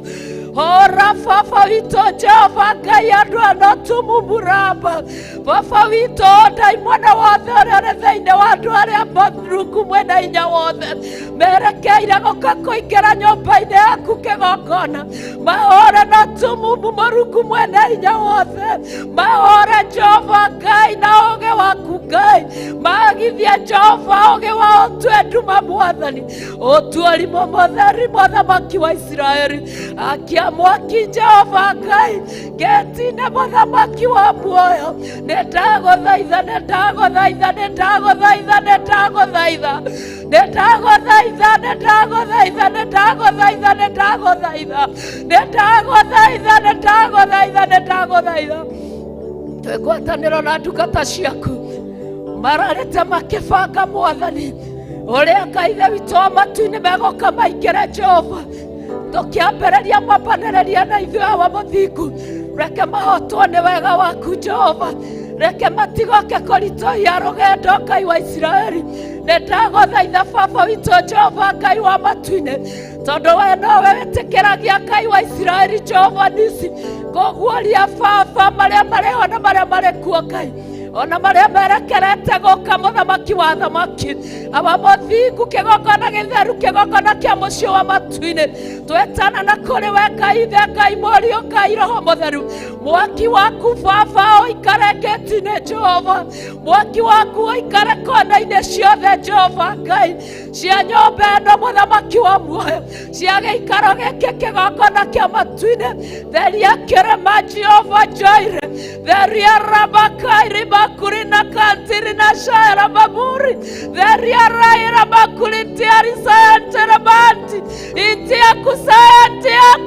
Ora Baba witũ Jehova Ngai andũ ano tumumuramba Baba witũ daimona wothe ũrĩa ũrĩ thĩinĩ wa andũ arĩa Mũrungu mwene hinya wothe merekeire gũka kũingĩra nyũmba-inĩ yaku kĩgongona mahore na tumumu Mũrungu mwene hinya wothe mahore Jehova Ngai na ũũgĩ waku Ngai magithie Jehova ũũgĩ wa ũtwendu Mwathani ũtuĩri mũtheri mũthamaki wa Isiraeli akia mwaki Jehova Ngai ngĩti-inĩ mũthamaki wa muoyo nĩndagũthaitha twĩgwatanĩro na ndungata ciaku mararĩte makĩbanga Mwathani ũrĩa Ngai ithe witũ wa matu-inĩ megũka maingĩre Jehova tũkĩambĩrĩria mwambanĩrĩria na ithuĩ awa mũthingu reke mahotwo nĩ wega waku Jehova reke matigoke kũritũhia rũgendo Ngai wa Isiraeli nĩndagũthaitha Baba witũ Jehova Ngai wa matu-inĩ tondũ we nowe wĩtĩkĩragia Ngai wa Isiraeli Jehova Nisi kũguũria Baba marĩa marĩho na marĩa marĩ kuo Ngai ona marĩa merekerete gũka mũthamaki wa thamaki awa mũthingu kĩgongona gĩtheru kĩgongona kĩa mũciĩ wa matu-inĩ twetana na kũrĩ we Ngai ithe Ngai mũriũ Ngai roho mũtheru mwaki waku Baba ũikare ngĩti-inĩ Jehova mwaki waku ũikare kona-inĩ ciothe Jehova Ngai cia nyũmba ĩno mũthamaki wa muoyo cia gĩikaro gĩkĩ kĩgongona kĩa matu-inĩ theria kĩrĩma Jehova Jireh theria Rabakai Kurina kantiri na shara baburi theria raira bakuli tiari sayantera banti itia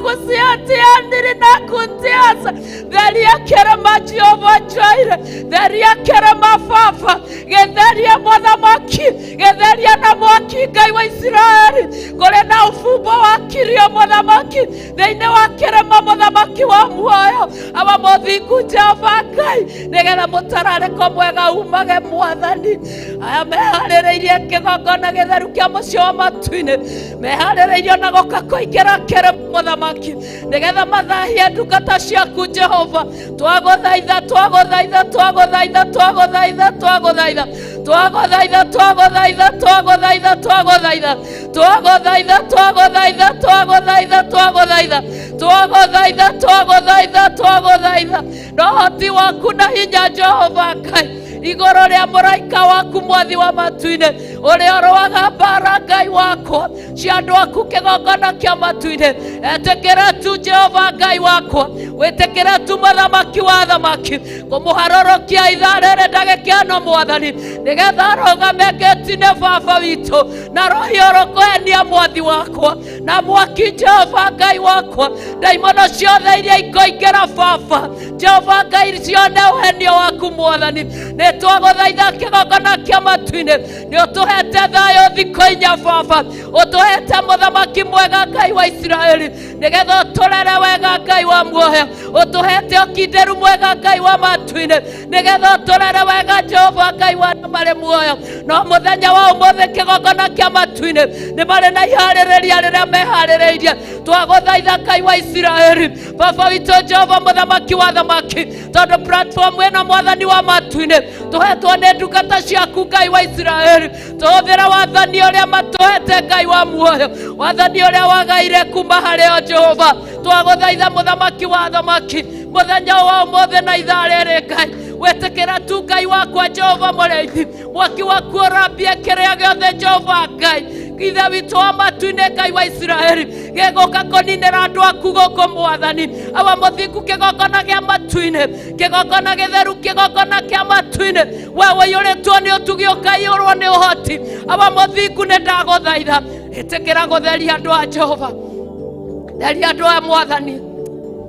kusiati andiri na kuntiasa theria kerema Jehova Jireh theria kerema Baba getheria mothamaki getheria na mwaki Ngai wa Isiraeli kore na ufumbo wa kirio mothamaki thĩinĩ wa kerema mothamaki wa muoyo awa mũthingu Jehova Ngai nĩgetha mũtararĩko mwega umage Mwathani aya meharĩrĩirie kĩgongona gĩtheru kĩa mũciĩ wa matu-inĩ meharĩrĩirio na gũka kũingĩra kerema mũthamaki nĩgetha mathahie ndungata ciaku Jehova twagũthaitha rohoti waku na hinya Jehova Ngai igoro rĩa mũraika waku mwathi wa matu-inĩ uri oroaga mbara Ngai wakwa cia andu aku kigongona kia matu-ini. Etekera tu Jehova Ngai wakwa, wetekera tu muthamaki wa athamaki kumuharorokia ithaa riri ndagikiano Mwathani, nigetha arugame gĩtĩ-inĩ Baba witũ na roho orokoenia Mwathi wakwa na mwaki Jehova Ngai wakwa. Ndaimono ciothe iria ikoingĩra Baba Jehova Ngai cione ũhenio waku Mwathani. Nĩtwagũthaitha kĩgongona kia matu-ini, nĩũtũhete thayũ thikũ inya Baba, ũtũhete mũthamaki mwega Ngai wa Isiraeli, nigetha ũtũrere wega Ngai wa muoyo, ũtũhete ũkindĩru mwega Ngai wa matu-ini, nigetha ũtũrere wega Jehova Ngai wa marĩ muoyo. No mũthenya wa ũmũthĩ kĩgongona kia matu-ini nĩ marĩ na iharĩrĩria rĩrĩa meharĩrĩirie. Twagũthaitha Ngai wa Isiraeli Baba witũ Jehova mũthamaki wa athamaki, tondũ platform ĩno Mwathani wa matu-ini tũhetwo nĩ ndungata ciaku Ngai wa Isiraeli, tũhũthĩre wathani ũrĩa matũhete Ngai wa muoyo, wathani ũrĩa wagaire kuma harĩo Jehova. Twagũthaitha mũthamaki wa athamaki mũthenya wa ũmũthĩ na ithaa rĩrĩ Ngai, wetekera tu Ngai wakwa Jehova mũrĩithi, mwaki waku ũrambie kĩrĩa gĩothe Jehova Ngai ithe witũ wa matu-ini Ngai wa Isiraeli gĩgũka kũninĩra andũ aku gũkũ Mwathani. Awa mũthingu kĩgongona gĩa matu-ini, kĩgongona gĩtheru, kĩgongona kĩa matu-ini, we ũiyũrĩtwo nĩ ũtugi ũkaiyũrwo nĩ ũhoti. Awa mũthingu nĩ ndagũthaitha ĩtĩkĩra gũtheria andũ a Jehova, theria andũ aya Mwathani,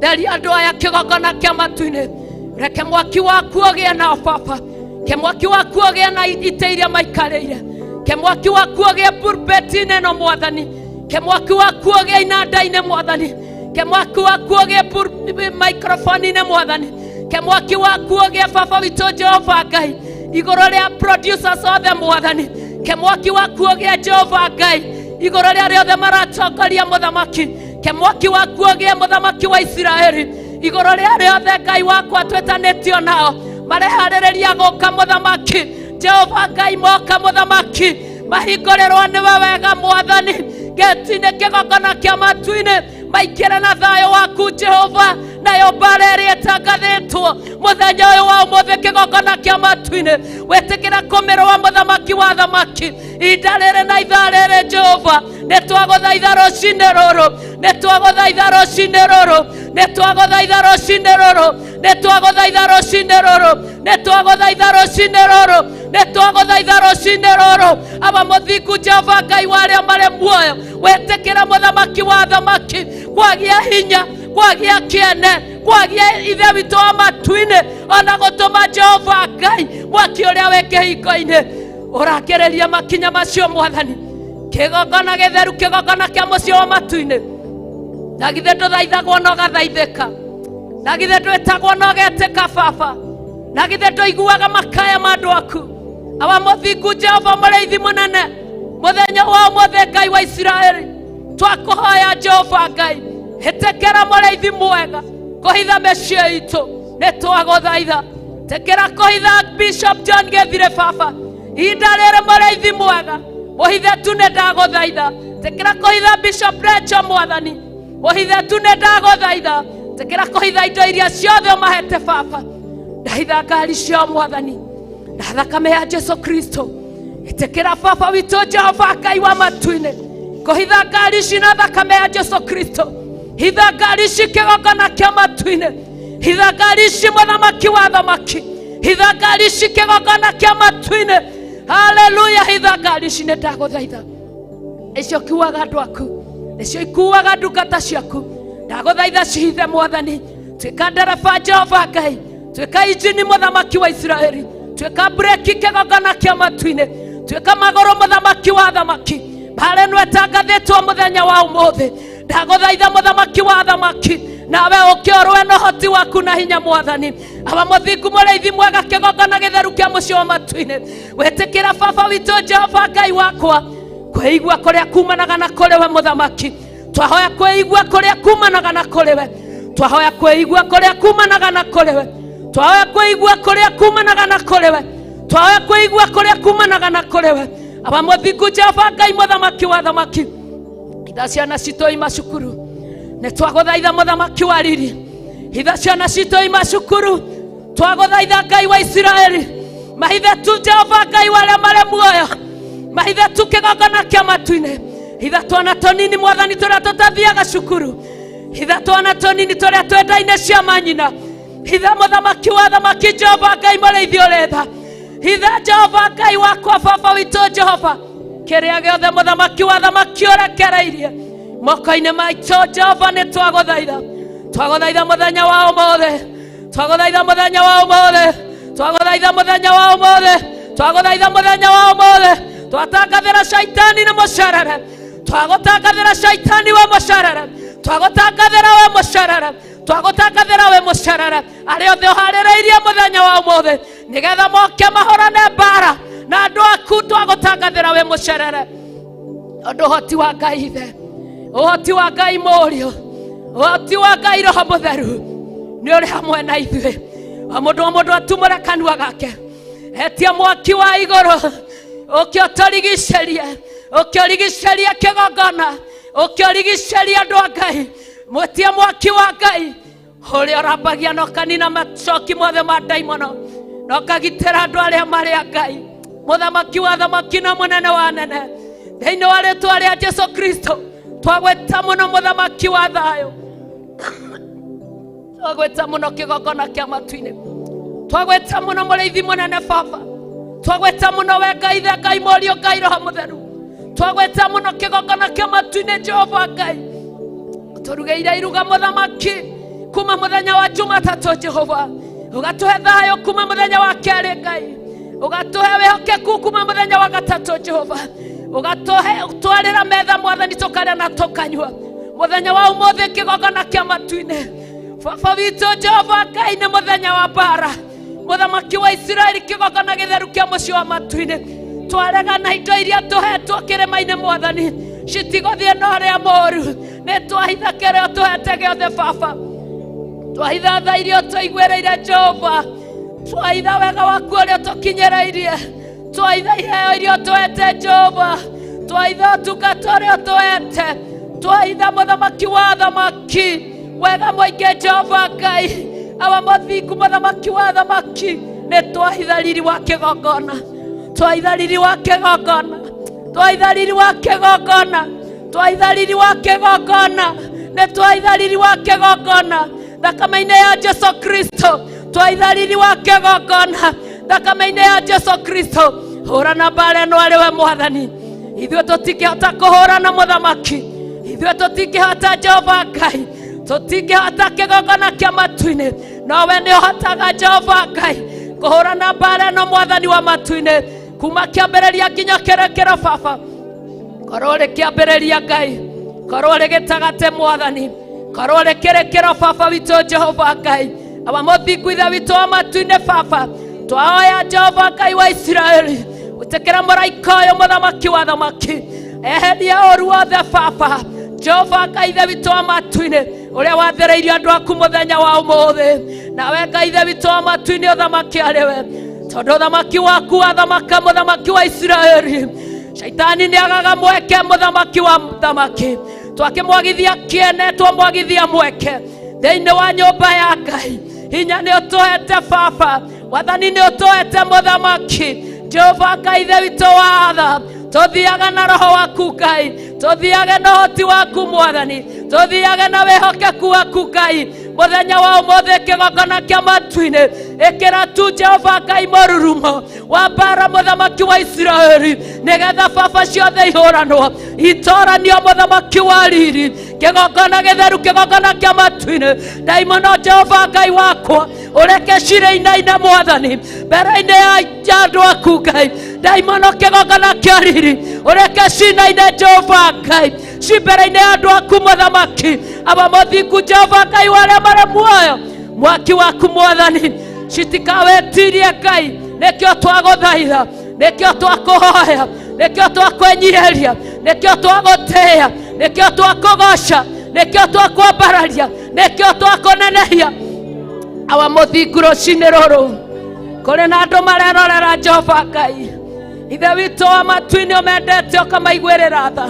theria andũ aya kĩgongona kĩa matu-ini. Reke mwaki waku ũgĩe nao Baba, ke mwaki waku ũgĩe na itĩ iria maikarĩire, ke mwaki waku ũgĩe pulpit-inĩ ĩno Mwathani, ke mwaki waku ũgĩe inanda-inĩ Mwathani, ke mwaki waku ũgĩe microphone-inĩ Mwathani, ke mwaki waku ũgĩe Baba witũ Jehova Ngai igũrũ rĩa producers othe Mwathani, ke mwaki waku ũgĩe Jehova Ngai igũrũ rĩa arĩa othe maratongoria mũthamaki, ke mwaki waku ũgĩe mũthamaki wa Isiraeli igũrũ rĩa arĩa othe Ngai wakwa twĩtanĩtio nao mareharĩrĩria gũka mũthamaki Jehova Ngai moka mũthamaki mahingũrĩrwo nĩwe wega Mwathani gĩtĩ-inĩ kĩgongona kĩa matu-ini, maikĩre na thayũ waku Jehova, nayo mbara ĩrĩa ĩtangathĩtwo mũthenya ũyũ wa ũmũthĩ kĩgongona kĩa matu-ini, wĩtĩkĩra kũmĩrũa mũthamaki wa athamaki ihinda rĩrĩ na ithaa rĩrĩ Jehova. Nĩtwagũthaitha rũcinĩ rũrũ, nĩtwagũthaitha rũcinĩ rũrũ, nĩtwagũthaitha rũcinĩ rũrũ, nĩtwagũthaitha rũcinĩ rũrũ, nĩtwagũthaitha rũcinĩ rũrũ, nĩtwagũthaitha rũcinĩ rũrũ. Aba mũthingu Jehova Ngai wa arĩa marĩ muoyo, wĩtĩkĩra mũthamaki wa athamaki kwagĩa hinya, kwagĩa kĩene, kwagĩa ithe witũ wa matu-ini, ona gũtũma Jehova Ngai mwaki ũrĩa wĩ kĩhingo-inĩ ũrakĩrĩria makinya macio Mwathani. Kĩgongona gĩtheru, kĩgongona kĩa mũciĩ wa matu-ini, na githĩ ndũthaithagwo na ũgathaithĩka, na githĩ ndwĩtagwo na ũgetĩka Baba, na githĩ ndũiguaga makaya ma andũ aku. Awa mũthingu Jehova mũrĩithi mũnene mũthenya wa ũmũthĩ Ngai wa Isiraeli twakũhoya Jehova Ngai, ĩtĩkĩra mũrĩithi mwega kũhitha mĩciĩ itũ, nĩtwagũthaitha tĩkĩra kũhitha Bishop John Gĩthire Baba ihinda rĩrĩ mũrĩithi mwega, mũhithe tu nĩ ndagũthaitha, tĩkĩra kũhitha Bishop Rachel Mwathani, mũhithe tu nĩ ndagũthaitha, tĩkĩra kũhitha indo iria ciothe ũmahete Baba, ndahitha ngari cio Mwathani na thakame ya Jesu Kristo, ĩtĩkĩra Baba witũ Jehova Ngai wa matu-ini kũhitha ngari ici na thakame ya Jesu Kristo, hitha ngari ici kĩgongona kĩa matu-ini, hitha ngari ici mũthamaki wa athamaki, hitha ngari ici kĩgongona kĩa matu-ini. Haleluya, hitha ngari ici nĩ ndagũthaitha, nĩcio ikuaga andũ aku, nĩcio ikuaga ndungata ciaku, ndagũthaitha cihithe Mwathani. Tuĩka ndereba Jehova Ngai, tuĩka injini mũthamaki wa Isiraeli, tuĩka breki kĩgongona kĩa matu-ini, tuĩka magũrũ mũthamaki wa athamaki, harĩ nĩ tangathĩtwo mũthenya wa ũmũthĩ. Ndagũthaitha mũthamaki wa athamaki, nawe ũkĩorwe na ũhoti waku na hinya Mwathani. Aba mũthingu mũrĩithi mwega, kĩgongona gĩtheru kĩa mũciĩ wa matu-ini, wĩtĩkĩra Baba witũ Jehova Ngai wakwa kwĩigua kũrĩa kumanaga na kũrĩ we mũthamaki. Twahoya kwĩigua kũrĩa kumanaga na kũrĩ we, twahoya kwĩigua kũrĩa kumanaga na kũrĩ we, twahoya kwĩigua kũrĩa kumanaga na kũrĩ we, twahoya kwĩigua kũrĩa kumanaga na kũrĩ we. Aba mũthingu Jehova Ngai mũthamaki wa athamaki, hitha ciana citũ ima cukuru, nĩtwagũthaitha mũthamaki wa riri, hitha ciana citũ ima cukuru, twagũthaitha Ngai wa Isiraeli, mahithe tu Jehova Ngai wa arĩa marĩ muoyo, mahithe tu kigongona kia matu-ini. Hitha twana tonini mwathani turia tutathiaga cukuru. Hitha twana tonini turia twendaine cia manyina. Hitha muthamaki wa thamaki Jehova Ngai mũrĩithi ũrĩ tha. Hitha Jehova Ngai wakwa baba witũ Jehova kĩrĩa gĩothe muthamaki wa thamaki ũrekereirie moko-inĩ maitũ Jehova nĩ twagũthaitha. Twagũthaitha mũthenya wa ũmũthĩ. Twagũthaitha mũthenya wa ũmũthĩ. Twagũthaitha mũthenya wa ũmũthĩ. Twagũthaitha mũthenya wa ũmũthĩ. Twatangathĩra shaitani nĩ mũcerere. Twagutangathĩra shaitani we mũcerere. Twagutangathĩra we mũcerere. Twagutangathĩra we mũcerere. Arĩa othe ũharĩrĩirie mũthenya wa ũmũthĩ nĩgetha moke mahũrane mbara na andũ aku twagutangathĩra we mũcerere. Ũndũ ũhoti wa Ngai Ithe, ũhoti wa Ngai Mũriũ, ũhoti wa Ngai Roho Mũtheru nĩ ũrĩ hamwe na ithuĩ. O mũndũ atumũre kanua gake. Etia mwaki wa igũrũ ũkĩũtũrigicĩrie, ũkĩũrigicĩrie kĩgongona, ũkĩũrigicĩrie andũ a Ngai. Mwĩtie mwaki wa Ngai ũrĩa ũrambagia na ũkanina macoki mothe ma ndaimono na ũkagitĩra andũ arĩa marĩ a Ngai. Mũthamaki wa thamaki na mũnene wa anene, thĩinĩ wa rĩĩtwa rĩa Jesũ Kristo twagwĩta mũno mũthamaki wa thayũ. Twagwĩta mũno kĩgongona kĩa matu-inĩ. Twagwĩta mũno mũrĩithi mũnene baba. Twagwĩta mũno we Ngai Ithe, Ngai Mũriũ, Ngai Roho Mũtheru. Twagwĩta mũno kĩgongona kĩa matu-inĩ Jehova Ngai. Tũrugĩire iruga mũthamaki kuma mũthenya wa Jumatatũ Jehova. Ũgatũhe thayũ kuma mũthenya wa kerĩ Ngai. Ũgatũhe wĩhokeku kuma mũthenya wa gatatũ Jehova. Ũgatũhe ũtwarĩra metha mwathani tũkarĩa na tũkanyua. Mũthenya wa ũmũthĩ kĩgongona kĩa matu-inĩ. Baba witũ Jehova Ngai nĩ mũthenya wa mbara. Mũthamaki wa Isiraeli kĩgongona gĩtheru kĩa mũciĩ wa matu-inĩ. Twaregana indo iria tũhetwo kĩrĩma-inĩ mwathani citigũthiĩ na ũrĩa mũũru. Nĩ twahitha kĩrĩa ũtũhete gĩothe baba. Twahitha tha iria ũtũiguĩrĩire Jehova. Twahitha wega waku ũrĩa ũtũkinyĩrĩirie. Twahitha iheo iria ũtũhete Jehova. Twahitha ũtungata ũrĩa ũtũhete. Twahitha mũthamaki wa thamaki wega mũingĩ Jehova Ngai. Awa mũthingu mũthamaki wa thamaki nĩ twahitha riri wa kĩgongona. Twahitha riri wa kĩgongona. Twahitha riri wa kĩgongona. Twahitha riri wa kĩgongona. Nĩ twahitha riri wa kĩgongona. Thakame-inĩ ya Jesũ Kristo. Twahitha riri wa kĩgongona. Thakame-inĩ ya Jesũ Kristo. Hũrana mbara ĩno arĩ we mwathani. Ithuĩ tũtingĩhota kũhũrana mũthamaki. Ithuĩ tũtingĩhota Jehova Ngai. Tũtingĩhota kĩgongona kĩa matu-inĩ. Nowe nĩ ũhotaga Jehova Ngai kũhũrana mbara ĩno mwathani wa matu-inĩ. Kuma kĩambĩrĩria nginya kĩrĩkĩro baba. Korwo ũrĩ kĩambĩrĩria Ngai. Korwo ũrĩ gĩtagatĩ mwathani. Korwo ũrĩ kĩrĩkĩro baba witũ Jehova Ngai. Awa mũthingu Ithe witũ wa matu-inĩ baba. Twahoya Jehova Ngai wa Isiraeli. Ũtĩkĩra mũraika ũyũ mũthamaki wa thamaki. Eheria ũru wothe baba. Jehova Ngai Ithe witũ wa matu-inĩ ũrĩa wathereirie andũ aku mũthenya wa ũmũthĩ. Nawe Ngai Ithe witũ wa matu-inĩ ũthamaki arĩ we. Tondũ ũthamaki waku wathamaka mũthamaki wa Isiraeli. Shaitani nĩ agaga mweke mũthamaki wa thamaki. Twakĩmwagithia kĩene twamwagithia mweke thĩinĩ wa nyũmba ya Ngai. Hinya nĩ ũtũhete baba. Wathani nĩ ũtũhete mũthamaki. Jehova Ngai Ithe witũ wa tha. Tũthiaga na roho waku Ngai. Tũthiage na ũhoti waku mwathani. Tũthiage na wĩhokeku waku Ngai. Mũthenya wa ũmũthĩ kĩgongona kĩa matu-inĩ. Ĩkĩra tu Jehova Ngai mũrurumo wa mbara mũthamaki wa Isiraeli. Nĩgetha baba ciothe ihũranwo. Itoranio mũthamaki wa riri. Kĩgongona gĩtheru kĩgongona kĩa matu-inĩ. Ndaimono Jehova Ngai wakwa. Ũreke cirĩ-inaine mwathani. Mbere-inĩ ya andũ aku Ngai. Ndaimono kĩgongona kĩa riri. Ũreke cinaine Jehova Ngai. Cimbere-inĩ ya andũ aku mũthamaki. Aba mũthingu Jehova Ngai warĩa marĩ muoyo. Mwaki waku mwathani. Citikawetirie Ngai. Nĩkĩo twagũthaitha. Nĩkĩo twakũhoya. Nĩkĩo twakwenyiheria. Nĩkĩo twagũtĩĩa. Nĩkĩo twakũgoca. Nĩkĩo twakwambararia. Nĩkĩo twakũnenehia. Awa mũthingu rũcinĩ rũrũ. Kũrĩ na andũ marerorera Jehova Ngai. Ithe witũ wa matu-inĩ ũmendete ũkamaiguĩrĩra tha.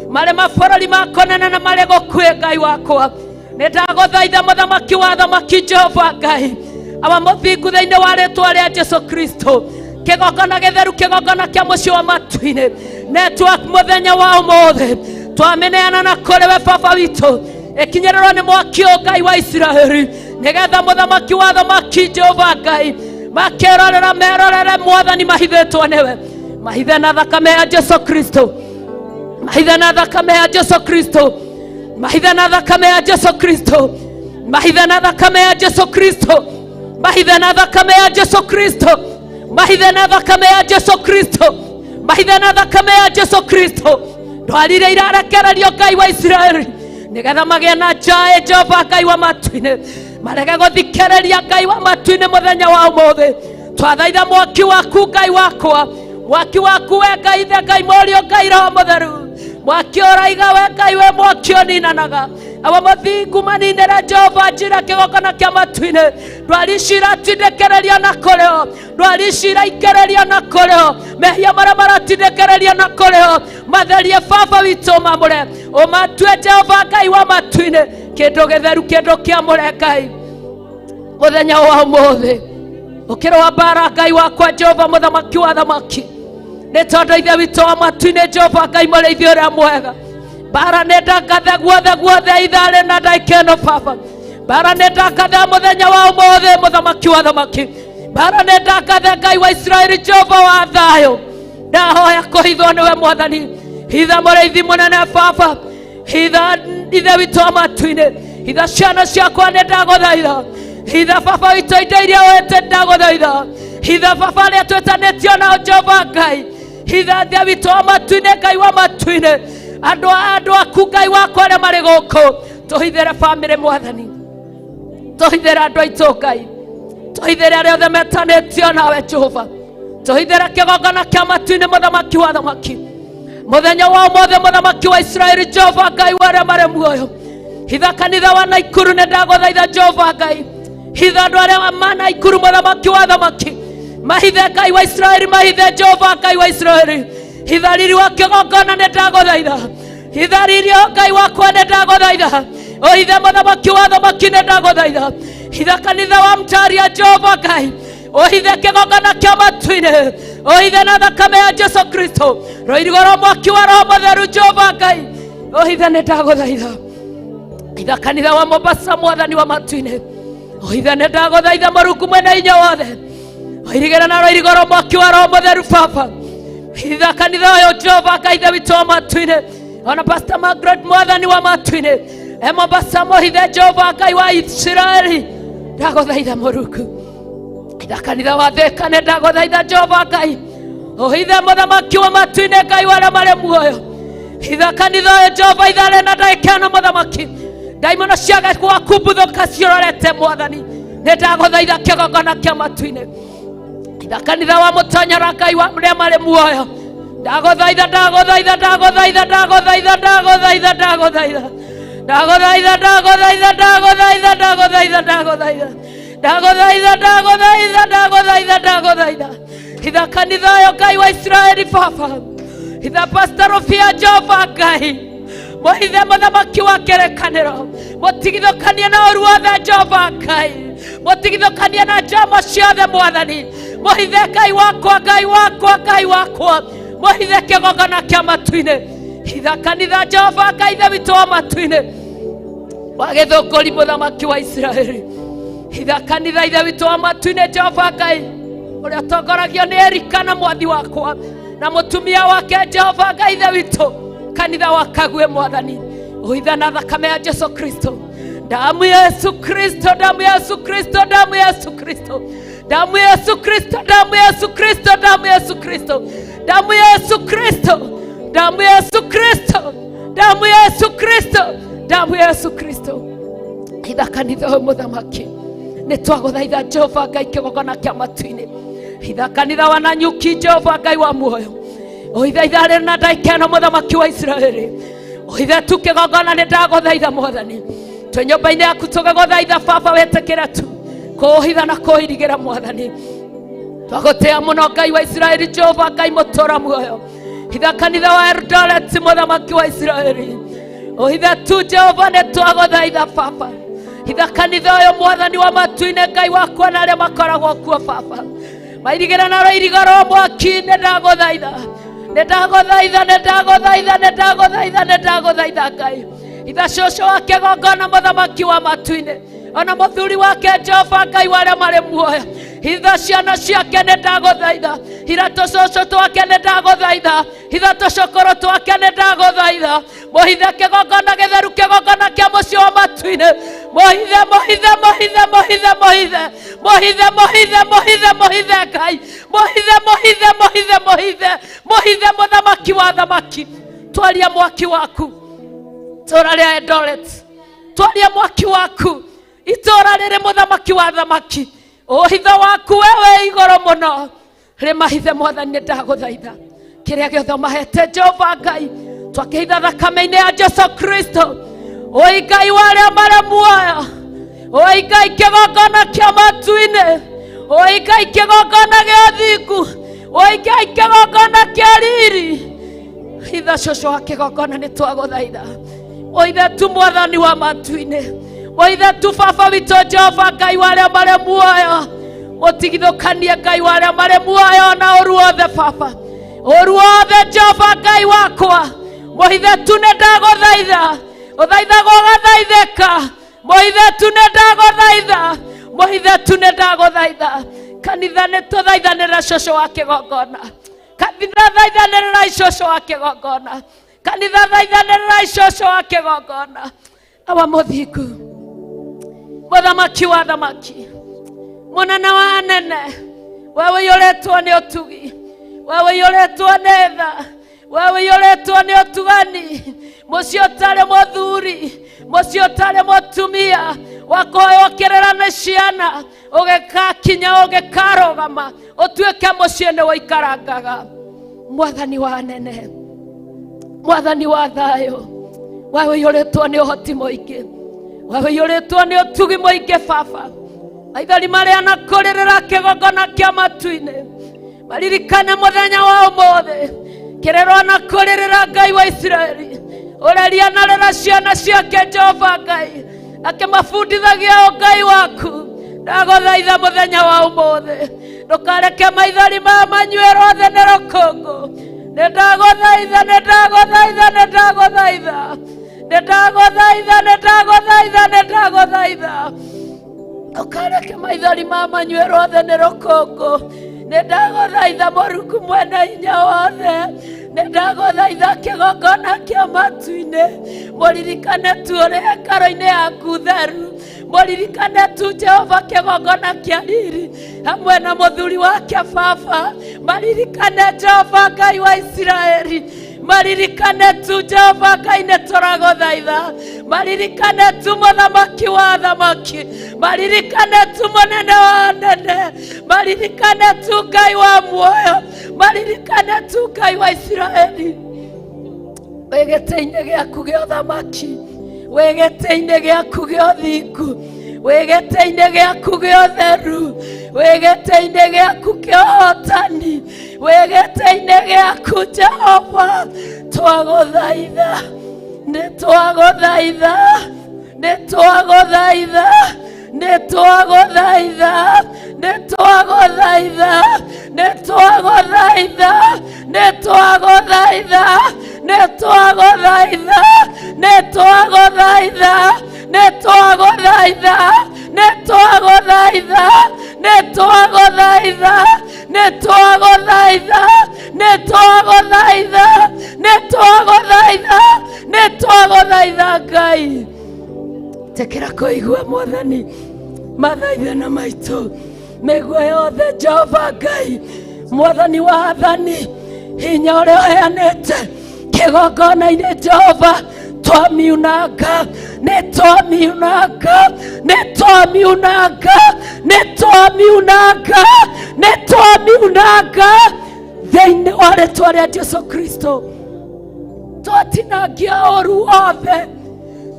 Marĩ mabũrũri makonene na marĩ gũkuĩ Ngai wakwa. Nĩndagũthaitha mũthamaki wa thamaki Jehova Ngai. Awa mũthingu thĩinĩ wa rĩĩtwa rĩa Jesũ Kristo. kigongona githeru kigongona kia mucio wa matu-ini network muthenya wa umothe twameneana na kuri we baba witu ikinyererwo ni mwaki Ngai wa Israeli nigetha muthamaki wa thamaki Jehova Ngai makerorera merorere mwathani mahithitwo niwe mahithe na thakame ya Jesu Kristo mahithe na thakame ya Jesu Kristo mahithe na thakame ya Jesu Kristo mahithe na thakame ya Jesu Kristo mahithe na thakame ya Jesu Kristo mahithe na thakame ya Jesu Kristo mahithe na thakame ya Jesu Kristo ndwarire irarekererio Ngai wa Israeli nigetha magie na njae Jehova Ngai wa matu-ini marege guthikereria Ngai wa matu-ini muthenya wa umothe twathaitha mwaki waku Ngai wakwa mwaki waku we Ngai the Ngai morio Ngai Roho Mutheru mwaki uraiga we Ngai we mwaki uninanaga aba mathingu maninere Jehova njira kigongona kia matu-ini ndwaricira tindekereria na kureo ndwaricira ikereria na kureo mehia maria maratindekereria na kureo matherie baba witu mamure umatue Jehova Ngai wa matu-ini kindu githeru kindu kiamure Ngai muthenya wa umothe ukirwa bara Ngai wakwa Jehova muthamaki wa thamaki ni tondu ithe witu wa matu-ini Jehova Ngai murithio uria mwega bara nenda ngathe guothe ithare na ndaikeno baba bara nenda ngathe muthenya wa umothe muthamaki wa thamaki bara nenda ngathe Ngai wa Israeli Jehova wa thayo ndahoya kuhithwo niwe mwathani hitha muriithi munene baba hitha ithe witu wa matu-ini hitha ciana ciakwa nenda guthaitha hitha baba witu indo iria wete ndaguthaitha hitha baba aria twitanitio nao Jehova Ngai hitha ithe witu wa matu-ini Ngai wa matu-ini andu aku Ngai wakwa aria mari guku tuhithere family mwathani tuhithere andu aitu Ngai tuhithere aria othe metanitio nawe Jehova tuhithere kigongona kia matu-ini muthamaki wa thamaki muthenya wa umothe muthamaki wa Israeli Jehova Ngai aria mari muoyo hitha kanitha wa Naikuru nindaguthaitha Jehova Ngai hitha andu aria ma Naikuru muthamaki wa thamaki mahithe Ngai wa Israeli mahithe Jehova Ngai wa Israeli hitha riri wa kigongona nindaguthaitha hitha riri Ngai wakwa nindaguthaitha o hithe muthamaki wa thamaki nindaguthaitha hitha kanitha wa Mtaria Jehova Ngai o hithe kigongona kia matu-ini o hithe na thakame ya Jesu Kristo roirigoro mwaki wa Roho Mutheru Jehova Ngai o hithe nindaguthaitha hitha kanitha wa Mombasa mwathani wa matu-ini o hithe nindaguthaitha Murungu mwene hinya wothe oirigera na roirigoro mwaki wa Roho Mutheru baba hitha kanitha uyu Jehova Ngai ithe witu wa matu-ini ona Pastor Margaret mwathani wa matu-ini Mombasa mohithe Jehova Ngai wa Israeli ndaguthaitha Murungu hitha kanitha wa Thika ndaguthaitha Jehova Ngai o hithe muthamaki wa matu-ini Ngai aria mari muoyo hitha kanitha uyu Jehova ithare na ndaikeno muthamaki ndaimono ciaga gwakumbuthuka ciororete mwathani nindaguthaitha kigongona kia matu-ini hitha kanitha wa Mutonyora Ngai wa aria mari muoyo ndaguthaitha ndaguthaitha ndaguthaitha ndaguthaitha ndaguthaitha ndaguthaitha ndaguthaitha ndaguthaitha ndaguthaitha ndaguthaitha ndaguthaitha ndaguthaitha ndaguthaitha ndaguthaitha ndaguthaitha hitha kanitha uyu Ngai wa Israeli baba hitha Pastor Rufia Jehova Ngai mohithe muthamaki wa kerekaniro mutigithukanie na ũru wothe Jehova Ngai mutigithukanie na njama ciothe mwathani mohithe Ngai wakwa Ngai wakwa Ngai wakwa mohithe kigongona kia matu-ini hitha kanitha Jehova Ngai ithe witu wa matu-ini wa githunguri muthamaki wa Israeli hitha kanitha ithe witu wa matu-ini Jehova Ngai uria tongoragio ni Erika na mwathi wakwa na mutumia wake Jehova Ngai ithe witu kanitha wa Kagwe mwathani hitha na thakame ya Jesu Kristo damu ya Yesu Kristo damu ya Yesu Kristo damu ya Yesu Kristo damu ya Yesu Kristo damu ya Yesu Kristo damu ya Yesu Kristo damu ya Yesu Kristo damu ya Yesu Kristo damu ya Yesu Kristo damu ya Yesu Kristo hitha kanitha muthamaki nitwaguthaitha Jehova Ngai kigongona kia matu-ini hitha kanitha wa Nanyuki Jehova Ngai wa muoyo o hitha ithare na ndaikeno muthamaki wa Israeli o hitha tu kigongona nindaguthaitha mwathani twi nyumba-ini yaku tugiguthaitha baba wetekera tu kuhitha na kuhirigira mwathani twagutea muno Ngai wa Israeli Jehova Ngai mutura muoyo hitha kanitha wa Eldoret muthamaki wa Israeli o hitha tu Jehova nitwaguthaitha baba hitha kanitha uyu mwathani wa matu-ini Ngai wakwa na aria makoragwo kuo baba mairigera naro irigaro mwaki ndagothaitha Ngai itha coco wake gongona muthamaki wa matu-inĩ ona muthuri wake Jehova Ngai waria mari muoyo hitha ciana ciake ndagothaitha hira tucoco twake ndagothaitha hitha tucokoro twake ndagothaitha mohithe kigongona githeru kigongona kia muciĩ wa matu-inĩ mohithe Ngai mohithe muthamaki wa thamaki twaria mwaki waku itora ria Eldoret twaria mwaki waku itora riri muthamaki wa thamaki hitho waku wewe igoro muno rimahithe mwathani ndaguthaitha kiria giothe mahete Jehova Ngai twakihitha thakame-inĩ ya Jesu Kristo oi Ngai waria mari muoyo oi Ngai kigongona kia matu-inĩ oi Ngai kigongona gia thingu oi Ngai kigongona kia riri hitha coco wa kigongona nĩ twaguthaitha oithe tu mwathani wa matu-inĩ oithe tu baba witũ Jehova Ngai waria mari muoyo mutigithũkanie Ngai waria mari muoyo na ũru wothe baba ũru wothe Jehova Ngai wakwa mohithe tu nĩ ndagũthaitha ũthaithagwo ũgathaithĩka mohithe tu nĩ ndagũthaitha mohithe tu nĩ ndagũthaitha kanitha nĩ tũthaithanĩra coco wa kĩgongona kanitha thaithanĩra coco wa kĩgongona kanitha thaithanĩra coco wa kĩgongona awa mũthingu muthamaki wa thamaki munene wa anene wewe ũiyũrĩtwo nĩ ũtugi wewe ũiyũrĩtwo nĩ tha wewe ũiyũrĩtwo nĩ ũtugani mũciĩ ũtarĩ mũthuri mũciĩ ũtarĩ mũtumia wakoheo kĩrĩra nĩ ciana ũgĩkakinya ũgĩkarũgama ũtuĩke mũciĩ nĩ ũikarangaga mwathani wa anene mwathani wa thayũ wewe ũiyũrĩtwo nĩ ũhoti mũingĩ wewe ũiyũrĩtwo nĩ ũtugi mũingĩ baba aithari marĩa na kũrĩrĩra kĩgongona kĩa matu-inĩ maririkane mũthenya wa ũmũthĩ kĩrĩro na kũrĩrĩra Ngai wa Isiraeli ũreria na rĩra ciana ciake Jehova Ngai akĩmabundithagia Ngai waku ndagũthaitha mũthenya wa ũmũthĩ ndũkareke maithori maya manyuĩrwo thĩ nĩ rũkũngũ ndagũthaitha ndũkareke maithori maya manyuĩrwo thĩ nĩ rũkũngũ ndagũthaitha Mũrungu mwene hinya wothe ndagũthaitha kĩgongona kĩa matu-inĩ mũririkane tu ũrĩ hekarũ-inĩ yaku theru mũririkane tu Jehova kĩgongona kĩa riri hamwe na mũthuri wake baba maririkane Jehova Ngai wa Isiraeli maririkane tu Jehova Ngai nĩ tũragũthaitha maririkane tu mũthamaki wa thamaki maririkane tu mũnene wa anene maririkane tu Ngai wa muoyo maririkane tu Ngai wa Isiraeli wĩgĩtĩ-inĩ gĩaku gĩa ũthamaki wĩgĩtĩ-inĩ gĩaku gĩa ũthingu wĩgĩtĩ-inĩ gĩaku gĩa ũtheru wĩgĩtĩ-inĩ gĩaku kĩa ũhotani wĩgĩtĩ-inĩ gĩaku Jehova twagũthaitha nĩtwagũthaitha nĩtwagũthaitha nĩtwagũthaitha nĩtwagũthaitha nĩtwagũthaitha nĩtwagũthaitha nĩtwagũthaitha nĩtwagũthaitha nĩtwagũthaitha nĩtwagũthaitha nĩtwagũthaitha nĩtwagũthaitha nĩtwagũthaitha nĩtwagũthaitha nĩtwagũthaitha Ngai tekera kũigua mwathani mathaithana maitũ mĩguo yothe Jehova Ngai mwathani wa athani hinya ũrĩa ũheanĩte kĩgongona-inĩ Jehova twamiunanga nĩtwamiunanga nĩtwamiunanga nĩtwamiunanga nĩtwamiunanga thĩinĩ wa rĩtwa rĩa Jesu Kristo twatinangia ũru wothe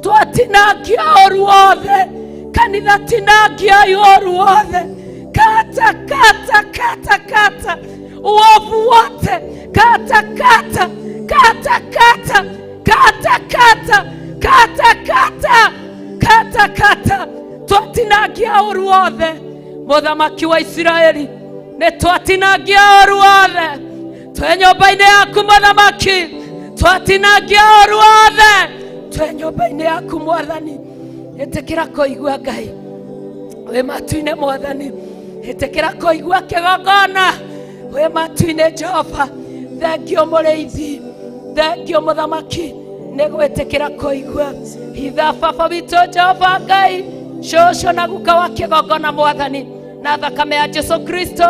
twatinangia ũru wothe kanitha tinangia ũru wothe kata kata kata kata uovu wote kata kata kata kata kata kata kata kata kata kata twatinangia ũru wothe mũthamaki wa Isiraeli nĩ twatinangia ũru wothe twĩ nyũmba-inĩ yaku Mũthamaki, twatinangia ũru wothe twĩ nyũmba-inĩ yaku Mwathani. Ĩtĩkĩra kũigua Ngai wĩ matu-inĩ Mwathani, ĩtĩkĩra kũigua kĩgongona wĩ matu-inĩ Jehova. Thengio Mũrĩithi, thengio Mũthamaki nĩ gwĩtĩkĩra kũigua hitha baba witũ Jehova Ngai, cũcũ na guka wa kĩgongona Mwathani, na thakame ya Jesu Kristo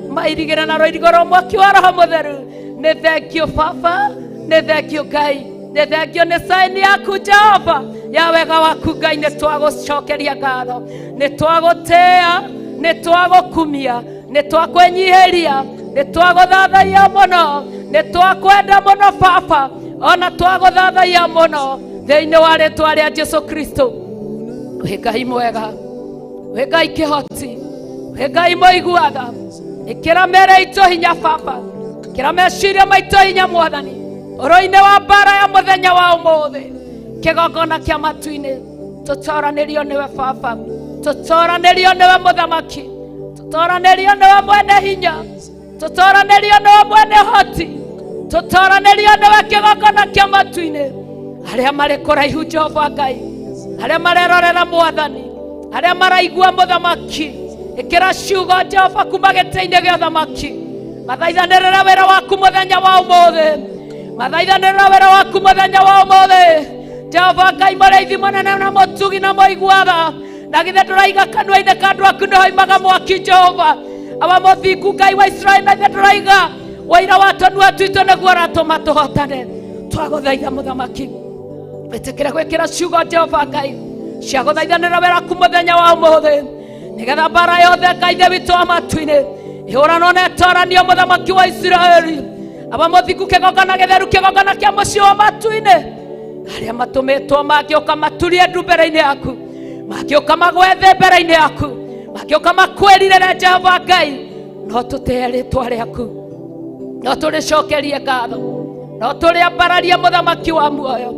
mairigĩre na rũirigo rwa mwaki wa Roho Mũtheru. Nĩ thengio Baba, nĩ thengio Ngai, nĩ thengio nĩ saini yaku Jehova ya wega waku Ngai. Nĩ twagũcokeria ngatho, nĩ twagũtĩa, nĩ twagũkumia, nĩ twakwĩnyihĩria, nĩ twagũthathaia mũno, nĩ twakwenda mũno Baba, ona twagũthathaia mũno thĩinĩ wa rĩĩtwa rĩa Jesu Kristo. Wĩ Ngai mwega, wĩ Ngai kĩhoti, wĩ Ngai mũiguaga. Ĩkĩra mĩĩrĩ itũ hinya Baba, ĩkĩra meciria maitũ hinya Mwathani, ũhoro-inĩ wa mbara ya mũthenya wa ũmũthĩ. Kĩgongona kĩa matu-inĩ tũtoranĩrio nĩwe Baba, tũtoranĩrio nĩwe Mũthamaki, tũtoranĩrio nĩwe mwene hinya, tũtoranĩrio nĩwe mwene hoti, tũtoranĩrio nĩwe kĩgongona kĩa matu-inĩ. Arĩa marĩ kũraihu Jehova Ngai, arĩa marerorera Mwathani, arĩa maraigua Mũthamaki, ĩkĩra ciugo Jehova kuma gĩtĩ-inĩ gĩa ũthamaki. Mathaithanĩrĩra wĩra waku mũthenya wa ũmũthĩ, mathaithanĩrĩra wĩra waku mũthenya wa ũmũthĩ Jehova Ngai Mũrĩithi mũnene na mũtugi na mũiguaga. Na githĩ ndũraiga kanua-inĩ ka andũ aku nĩ hoimaga mwaki Jehova awa mũthingu Ngai wa Israeli. Na githĩ ndũraiga waira wa tũnua twitũ nĩguo ũratũma tũhotane. Twagũthaitha Mũthamaki, wĩtĩkĩre gwĩkĩra ciugo Jehova Ngai cia gũthaithanĩra wĩra waku mũthenya wa ũmũthĩ, nĩgetha mbara yothe Ngai thĩ witũ wa matu-inĩ ĩhũranwo na ĩtoranio Mũthamaki wa Isiraeli. Aba mũthingu kĩgongona gĩtheru, kĩgongona kĩa mũciĩ wa matu-inĩ, arĩa matũmĩtwo mangĩũka maturie ndu mbere-inĩ yaku, mangĩũka magwethe mbere-inĩ yaku, mangĩũka makwĩrirĩre Jehova Ngai, no tũtĩe rĩĩtwa rĩaku, no tũrĩcokerie ngatho, no tũrĩambararie Mũthamaki wa muoyo,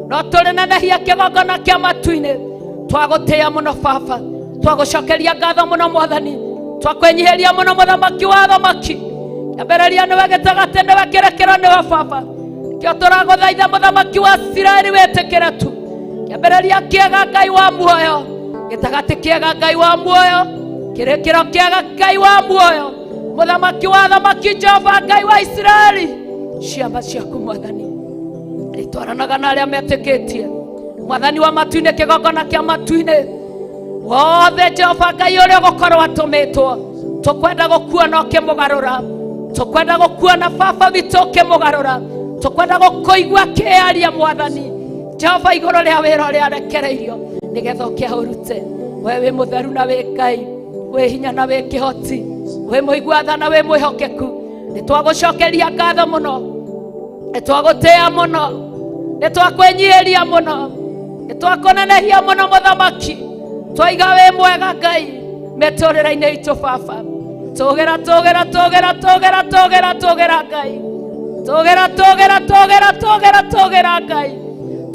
no tũrĩnenehia kĩgongona kĩa matu-inĩ. Twagũtĩĩa mũno Baba, twagũcokeria ngatho mũno Mwathani, twakwĩnyihĩria mũno Mũthamaki wa athamaki. Kĩambĩrĩria nĩwe gĩtagatĩ, nĩwe kĩrekero, nĩwe Baba, kĩo tũragũthaitha Mũthamaki wa Isiraeli wĩtĩkĩre tu. Kĩambĩrĩria kĩega Ngai wa muoyo, gĩtagatĩ kĩega Ngai wa muoyo, kĩrĩkĩro kĩega Ngai wa muoyo, Mũthamaki wa athamaki Jehova Ngai wa Isiraeli. Ciama ciaku Mwathani itwaranaga na arĩa metĩkĩtie Mwathani wa matu-inĩ, kĩgongona kĩa matu-inĩ wothe Jehova Ngai ũrĩa ũgũkorwo atũmĩtwo. Tũkwenda gũkuona ũkĩmũgarũra, tũkwenda gũkuona Baba witũ ũkĩmũgarũra, tũkwenda gũkũigua kĩaria Mwathani Jehova igũrũ rĩa wĩra ũrĩa arekereirio, nĩgetha ũkĩaũrute. We wĩ mũtheru na wĩ Ngai, wĩ hinya na wĩ kĩhoti, wĩ mũigua-tha na wĩ mwĩhokeku. Nĩ twagũcokeria ngatho mũno, nĩ twagũtĩĩa mũno, nĩ twakwĩnyihĩria mũno, nĩ twakũnenehia mũno Mũthamaki. Twaiga wĩ mwega Ngai mĩtũrĩre-inĩ itũ Baba. Tũgĩra tũgĩra tũgĩra tũgĩra tũgĩra tũgĩra Ngai, tũgĩra tũgĩra tũgĩra tũgĩra tũgĩra Ngai,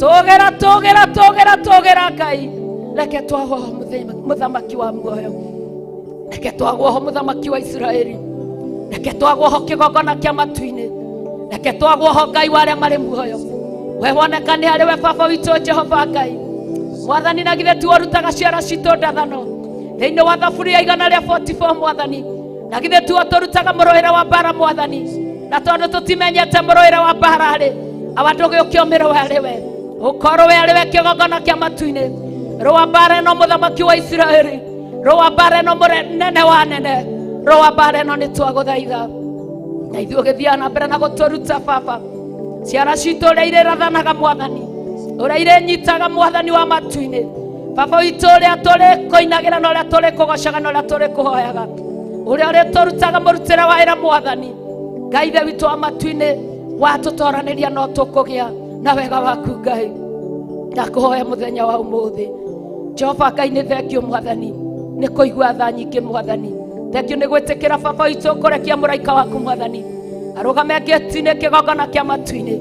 tũgĩra tũgĩra tũgĩra tũgĩra Ngai. Reke twaguoho Mũthamaki wa muoyo, reke twaguoho Mũthamaki wa Isiraeli, reke twaguoho kĩgongona kĩa matu-inĩ, reke twaguoho Ngai wa arĩa marĩ muoyo. We wonekane harĩ we Baba witũ Jehova Ngai Mwathani. Na githĩ tu ũrutaga ciara citũ ndathano thĩinĩ wa thaburia igana rĩa 44 Mwathani. Na githĩ tu tũrutaga mũrũĩre wa mbara Mwathani, na tondũ tũtimenyete mũrũĩre wa mbara rĩ, awa ndũgĩũkio mĩrũwe arĩ we, ũkorwo we arĩ we kĩgongona kĩa matu-inĩ. Rũa mbara ĩno Mũthamaki wa Isiraeli, rũa mbara ĩno mũnene wa nene, rũa mbara ĩno nĩ twagũthaitha. Na ithuĩ ũgĩthiaga na mbere na gũtũruta Baba, ciara citũ ũrĩa irĩrathanaga Mwathani, ũrĩa irĩnyitaga Mwathani wa matu-inĩ. Baba witũ ũrĩa tũrĩ kũinagĩra na ũrĩa tũrĩ kũgocaga na ũrĩa tũrĩ kũhoyaga, ũrĩa ũrĩtũrutaga mũrutĩre wa wĩra Mwathani. Ngai thĩ witũ wa matu-inĩ watũtoranĩria no tũkũgĩa na wega waku Ngai. Ndakũhoya mũthenya wa ũmũthĩ Jehova Ngai, nĩ thengio Mwathani nĩ kũigua tha nyingĩ Mwathani. Thengio nĩ gwĩtĩkĩra Baba witũ kũrekia mũraika waku Mwathani arũgame ngĩti-inĩ kĩgongona kĩa matu-inĩ.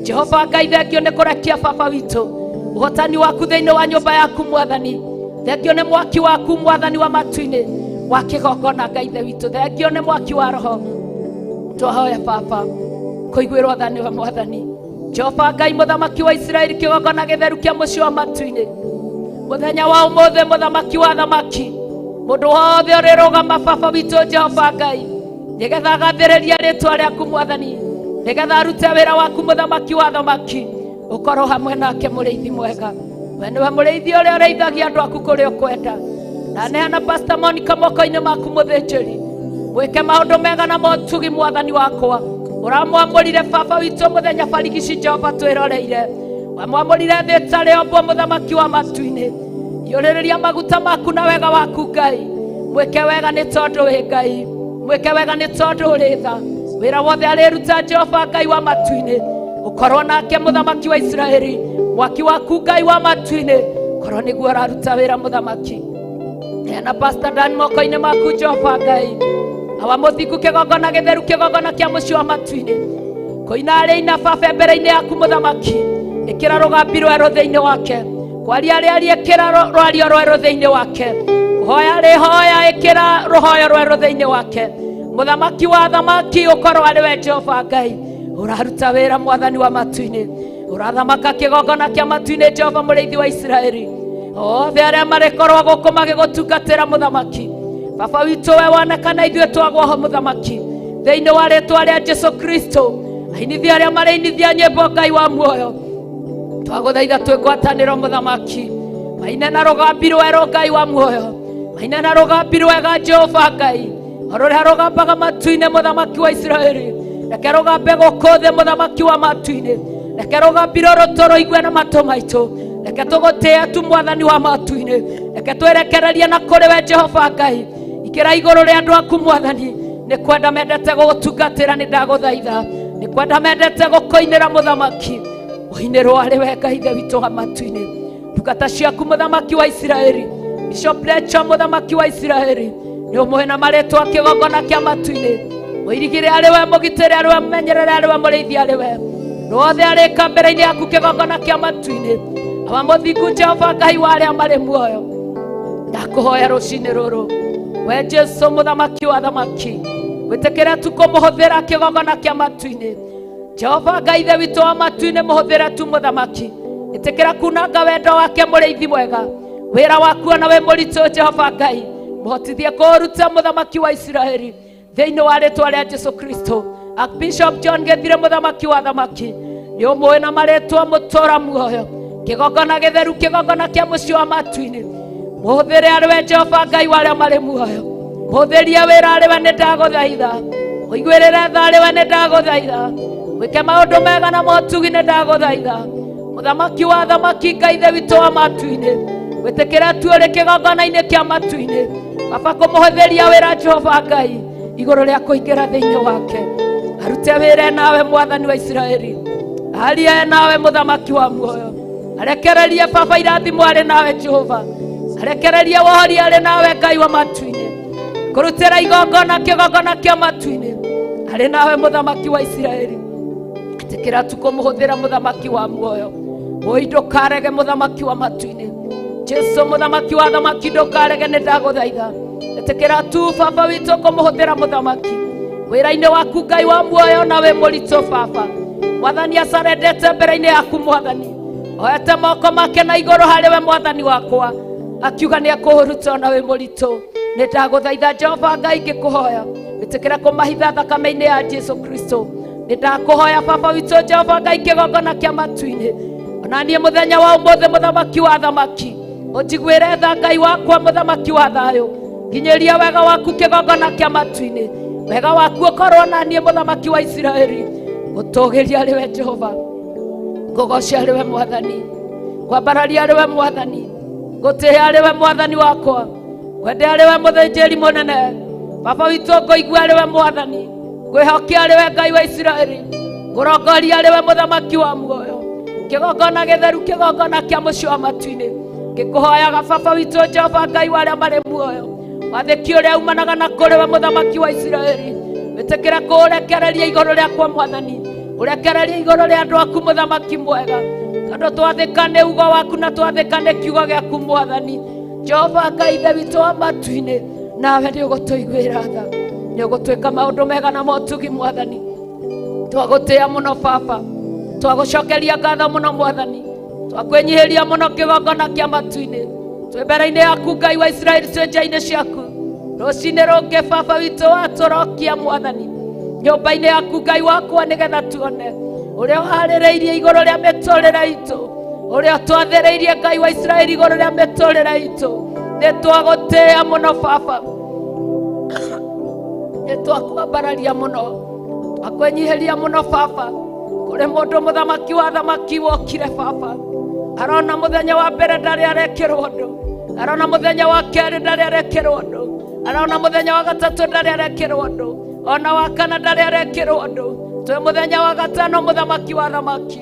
Jehova Ngai, thengio nĩ kũrekia Baba witũ ũhotani waku thĩinĩ wa nyũmba yaku Mwathani. Thengio nĩ mwaki waku Mwathani wa matu-inĩ wa kĩgongona Ngai ithe witũ. Thengio nĩ mwaki wa roho twahoya Baba kũiguĩrwo tha nĩwe Mwathani. Jehova Ngai mũthamaki wa Isiraeli, kĩgongona gĩtheru kĩa mũciĩ wa matu-inĩ mũthenya wa ũmũthĩ, mũthamaki wa thamaki, mũndũ wothe ũrĩrũgama Baba witũ Jehova Ngai nĩgetha agathĩrĩria rĩtwa rĩaku Mwathani, nĩgetha arute wĩra waku mũthamaki wa thamaki, ũkorwo hamwe nake mũrĩithi mwega. We nĩwe mũrĩithi ũrĩa ũrĩithagia andũ aku kũrĩa ũkwenda. Na neana Pastor Monica moko-inĩ maku mũthĩnjĩri, mwĩke maũndũ mega na motugi Mwathani wakwa. Ũramwamũrire Baba witũ mũthenya barigici Jehova twĩroreire, wamwamũrire thĩ ĩtarĩ ombwo mũthamaki wa matu-inĩ. Yũrĩrĩria maguta maku na wega waku Ngai, mwĩke wega nĩ tondũ wĩ Ngai, mwĩke wega nĩ tondũ ũrĩ tha. Wĩra wothe arĩruta Jehova Ngai wa matu-inĩ, ũkorwo nake mũthamaki wa Isiraeli. Mwaki waku Ngai wa matu-inĩ, korwo nĩguo ũraruta wĩra mũthamaki. Neana Pastor Dan moko-inĩ maku Jehova Ngai, awa mũthingu kĩgongona gĩtheru, kĩgongona kĩa mũciĩ wa matu-inĩ, kũina arĩina Baba mbere-inĩ yaku mũthamaki. Ĩkĩra rũgambi rwerũ thĩinĩ wake, kwaria rĩaria ĩkĩra rwario rwerũ thĩinĩ wake, kũhoya rĩhoya ĩkĩra rũhoyo rwerũ thĩinĩ wake. Mũthamaki wa thamaki, ũkorwo arĩ we Jehova Ngai ũraruta wĩra Mwathani wa matu-inĩ, ũrathamaka kĩgongona kĩa matu-inĩ Jehova mũrĩithi wa Isiraeli. Othe arĩa marĩkorwo gũkũ magĩgũtungatĩra mũthamaki, Baba witũ we wonekana ithuĩ twagwo ho mũthamaki, thĩinĩ wa rĩtwa rĩa Jesu Kristo. Ainithia arĩa marĩinithia nyĩmbo Ngai wa muoyo, twagũthaitha twĩgwatanĩro mũthamaki, maine na rũgambi rwerũ Ngai wa muoyo, maine na rũgambi rwega Jehova Ngai rũrĩa rũgambaga matu-inĩ mũthamaki wa Isiraeli. Reke rũgambe gũkũ thĩ mũthamaki wa matu-inĩ, reke rũgambi rũrũ tũrũigue na matũ maitũ, reke tũgũtĩe tu Mwathani wa matu-inĩ, reke twĩrekererie na kũrĩ we Jehova Ngai. Ikĩra igũrũ rĩa andũ aku Mwathani, nĩ kwenda mendete gũgũtungatĩra, nĩ ndagũthaitha, nĩ kwenda mendete gũkũinĩra mũthamaki. Ũinĩrwo arĩ we Ngai ithe witũ wa matu-inĩ. Ndungata ciaku mũthamaki wa Isiraeli, Bishop Lecha mũthamaki wa Isiraeli, nĩ ũmũhe na marĩtwa kĩgongona kĩa matu-inĩ. Mũirigĩre arĩ we mũgitĩre, arĩ we mũmenyerere, arĩ we mũrĩithi, arĩ we rothe arĩka mbere-inĩ yaku kĩgongona kĩa matu-inĩ. Awa mũthingu Jehova Ngai wa arĩa marĩ muoyo, ndakũhoya rũcinĩ rũrũ we Jesu mũthamaki wa thamaki, wĩtĩkĩre tu kũmũhũthĩra kĩgongona kĩa matu-inĩ. Jehova Ngai ithe witũ wa matu-inĩ, mũhũthĩre tu mũthamaki. Ĩtĩkĩra kunanga wendo wake mũrĩithi mwega, wĩra waku ona wĩ mũritũ Jehova Ngai, mũhotithie kũũruta mũthamaki wa Isiraeli thĩinĩ wa rĩtwa rĩa Jesu Kristo. Archbishop John Gĩthire mũthamaki wa thamaki, nĩ ũmũĩ na marĩtwa mũtũra muoyo, kĩgongona gĩtheru, kĩgongona kĩa mũciĩ wa matu-inĩ. Mũhũthĩre arĩ we Jehova Ngai wa arĩa marĩ muoyo, mũhũthĩrie wĩra arĩ we, nĩ ndagũthaitha. Mũiguĩrĩre tha arĩ we, nĩ ndagũthaitha. Mwĩke maũndũ mega na motugi, nĩ ndagũthaitha. Mũthamaki wa thamaki Ngai ithe witũ wa matu-inĩ, wĩtĩkĩre tu ũrĩ kĩgongona-inĩ kĩa matu-inĩ. Baba kũmũhũthĩria wĩra Jehova Ngai igũrũ rĩa kũingĩra thĩinĩ wake, arute wĩra nawe Mwathani wa Isiraeli, arie nawe mũthamaki wa muoyo. Arekererie Baba irathimo arĩ nawe Jehova, arekererie wohori arĩ nawe Ngai wa matu-inĩ, kũrutĩra igongona kĩgongona kĩa matu-inĩ arĩ nawe mũthamaki wa Isiraeli. Ĩtĩkĩra tu kũmũhũthĩra mũthamaki wa muoyo. Oi ndũkarege mũthamaki wa matu-inĩ, Jesu mũthamaki wa thamaki, ndũkarege, nĩ ndagũthaitha. Ĩtĩkĩra tu Baba witũ kũmũhũthĩra mũthamaki wĩra-inĩ waku Ngai wa muoyo, na wĩ mũritũ Baba. Mwathani acarendete mbere-inĩ yaku Mwathani, oete moko make na igũrũ harĩ we Mwathani wakwa, akiuga nĩ ekũũruta na wĩ mũritũ. Nĩ ndagũthaitha Jehova Ngai ngĩkũhoya, ĩtĩkĩra kũmahitha thakame-inĩ ya Jesu Kristo. Nĩ ndakũhoya Baba witũ Jehova Ngai kĩgongona kĩa matu-inĩ, ona niĩ mũthenya wa ũmũthĩ mũthamaki wa thamaki, ũnjiguĩre tha Ngai wakwa mũthamaki wa thayũ. Nginyĩria wega waku kĩgongona kĩa matu-inĩ, wega waku ũkorwo na niĩ mũthamaki wa Isiraeli. Gũtũũgĩria arĩ we Jehova, ngũgocia arĩ we Mwathani, kwambararia arĩ we Mwathani, gũtĩĩa arĩ we Mwathani wakwa, wende arĩ we mũthĩnjĩri mũnene. Baba witũ ngũigua arĩ we Mwathani, ngwĩhokia arĩ we Ngai wa Isiraeli, ngũrongoria arĩ we mũthamaki wa muoyo. Kĩgongona gĩtheru, kĩgongona kĩa mũciĩ wa matu-inĩ, ngĩkũhoyaga Baba witũ Jehova Ngai wa arĩa marĩ muoyo, wathĩki ũrĩa umanaga na kũrĩ we mũthamaki wa Isiraeli. Wĩtĩkĩra kũũrekereria igũrũ rĩakwa Mwathani, ũrekererie igũrũ rĩa andũ aku mũthamaki mwega, tondũ twathĩka nĩ ugo waku na twathĩka nĩ kiugo gĩaku Mwathani. Jehova Ngai ithe witũ wa matu-inĩ, nawe nĩ ũgũtũiguĩra tha, nĩ ũgũtwĩka maũndũ mega na motugi Mwathani. Twagũtĩĩa mũno Baba, twagũcokeria ngatho mũno Mwathani, twakwĩnyihĩria mũno kĩgongona kĩa matu-inĩ, twĩ mbere-inĩ yaku Ngai wa Isiraeli, twĩ nja-inĩ ciaku. Rũcinĩ rũngĩ Baba witũ watũrokia Mwathani nyũmba-inĩ yaku Ngai wakwa, nĩgetha tuone ũrĩa ũharĩrĩirie igũrũ rĩa mĩtũrĩre itũ, ũrĩa twathĩrĩirie Ngai wa Isiraeli igũrũ rĩa mĩtũrĩre itũ. Nĩ twagũtĩĩa mũno Baba, nĩ twakwambararia mũno, twakwĩnyihĩria mũno Baba. Kũrĩ mũndũ mũthamaki wa thamaki wokire Baba, arona mũthenya wa mbere ndarĩ arekĩrwo ũndũ, arona mũthenya wa kerĩ ndarĩ arekĩrwo ũndũ, arona mũthenya wa gatatũ ndarĩ arekĩrwo ũndũ, ona wa kana ndarĩ arekĩrwo ũndũ. Twĩ mũthenya wa gatano mũthamaki wa thamaki,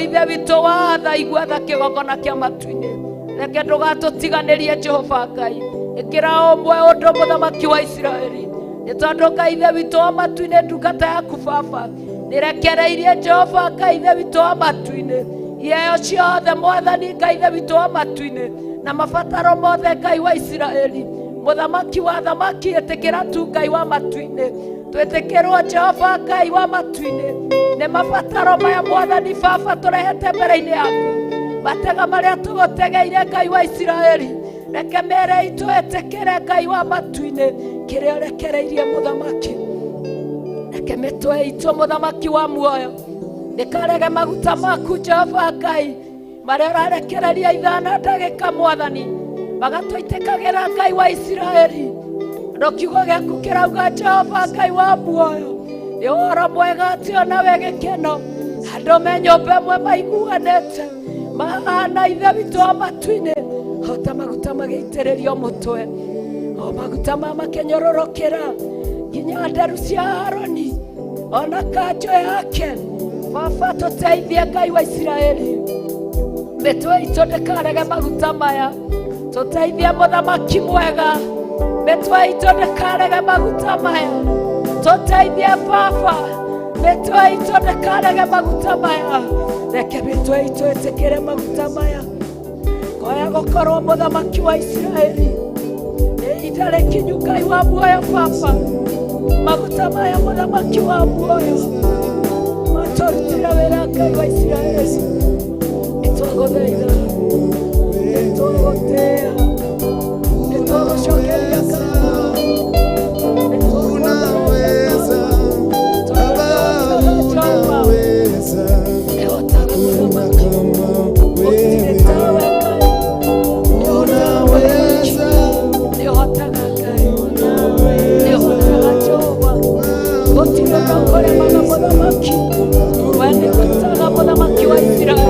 Ithe witũ watha igwetha kĩgongona kĩa matu-inĩ, reke ndũgatũtiganĩrie Jehova Ngai, ĩkĩra ũmwe ũndũ mũthamaki wa Isiraeli, nĩ tondũ Ngai Ithe witũ wa matu-inĩ ndungata yaku Baba nĩrekereirie Jehova Ngai Ithe witũ wa matu-inĩ iheo ciothe Mwathani Ngai Ithe witũ wa matu-inĩ na mabataro mothe Ngai wa Isiraeli. Mũthamaki wa thamaki ĩtĩkĩra tu Ngai wa matu-inĩ, twĩtĩkĩrwo Jehova Ngai wa matu-inĩ nĩ mabataro maya Mwathani Baba tũrehete mbere-inĩ yaku, matega marĩa tũgũtegeire Ngai wa Isiraeli, reke mĩĩrĩ itũ ĩtĩkĩre Ngai wa matu-inĩ kĩrĩa ũrekereirie mũthamaki. Reke mĩtwe itũ mũthamaki wa muoyo ndĩkarege maguta maku Jehova Ngai marĩa ũrarekereria ithana ndagĩka Mwathani, magatũitĩkagĩra Ngai wa Isiraeli. No kiugo gĩaku kĩrauga Jehova Ngai wa muoyo nĩ ũhoro mwega atĩ onawe gĩkeno, andũ me nyũmba ĩmwe maiguanĩte mahana Ithe witũ wa matu-inĩ, hota maguta magĩitĩrĩrio mũtwe, o maguta ma makenyororokera nginya nderu cia Haroni ona kanjũ yake. Baba tũteithie Ngai wa Isiraeli, mĩtwe itũ ndĩkarege maguta maya, tũteithie mũthamaki mwega, mĩtwe itũ ndĩkarege maguta maya, tũteithie Baba, mĩtwe itũ ndĩkarege maguta maya, reke mĩtwe itũ ĩtĩkĩre maguta maya. Ngoya gũkorwo mũthamaki wa Isiraeli, nĩ ihinda rĩkinyu Ngai wa muoyo Baba, maguta maya mũthamaki wa muoyo matũrutĩra wĩra Ngai wa Isiraeli. Nĩtwagũthaitha, nĩtwagũtĩĩa, nĩtwagũcokeria ngatho, unaweza Baba, unaweza, hakuna kama wewe, unaweza, nĩũhotaga Ngai, nĩũhotaga Jehova, gũtirĩ ũrĩa ũkoremaga mũthamaki, we nĩũhotaga mũthamaki wa Isiraeli.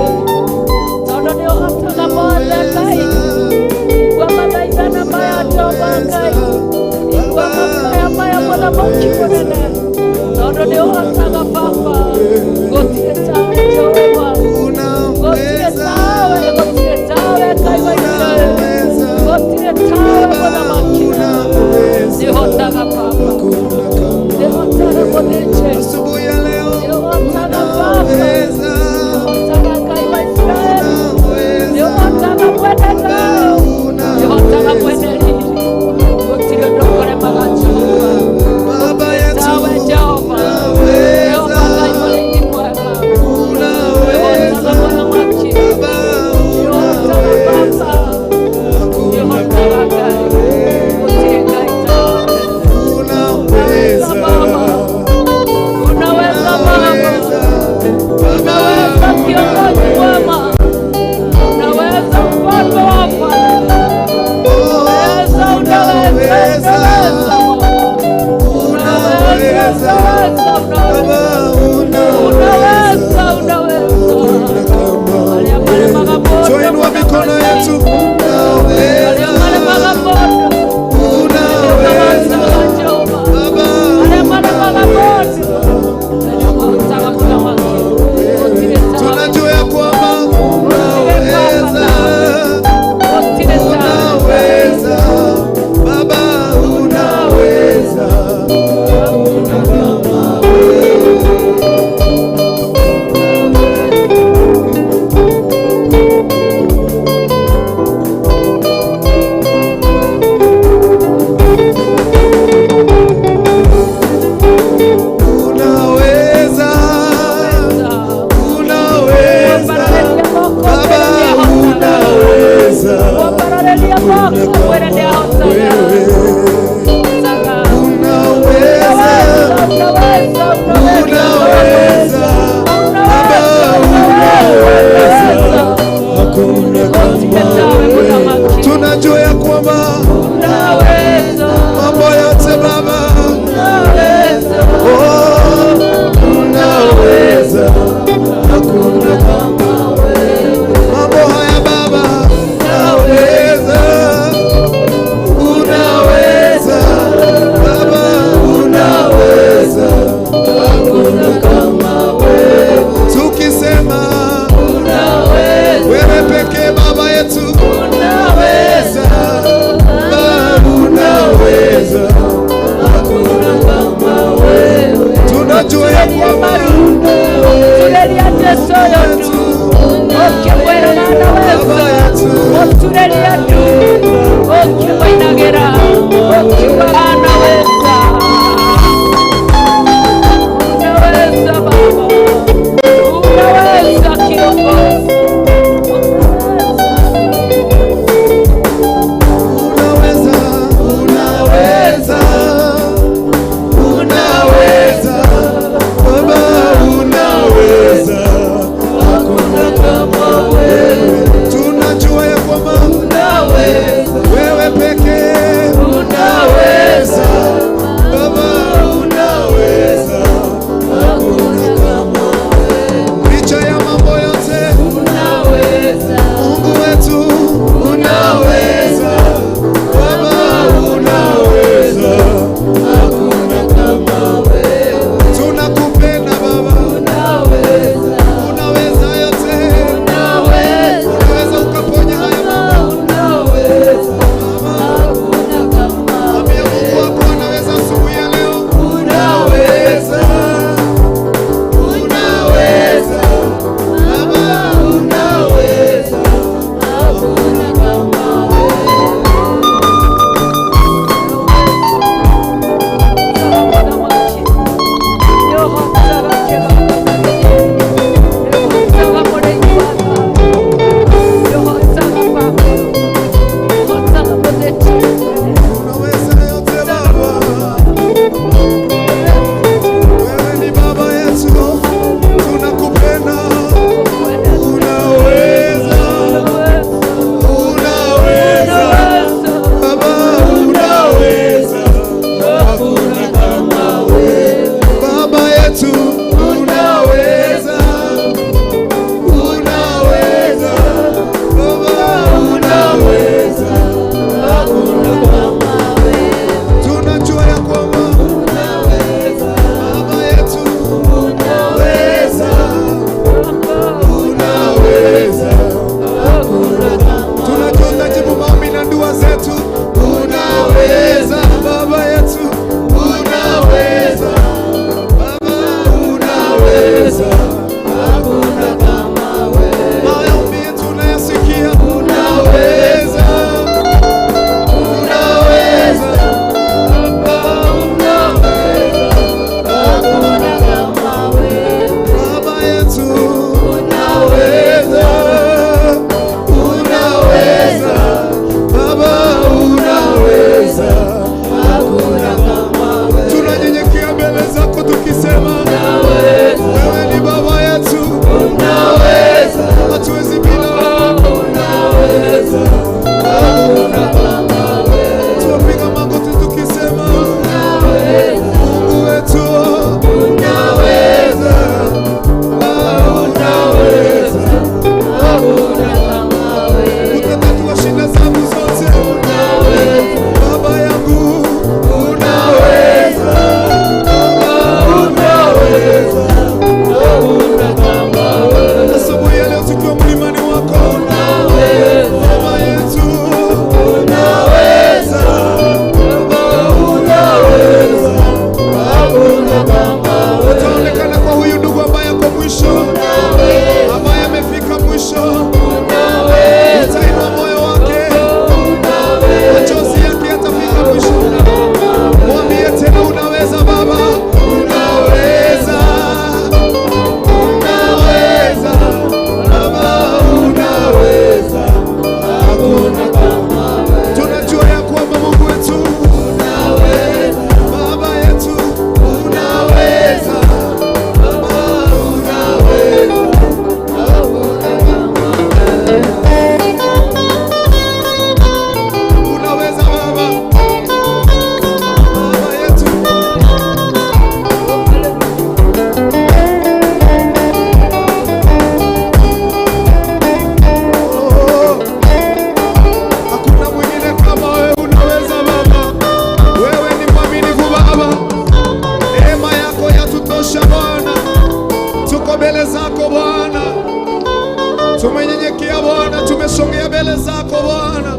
tumenyenyekea Bwana, tumesongea mbele zako Bwana.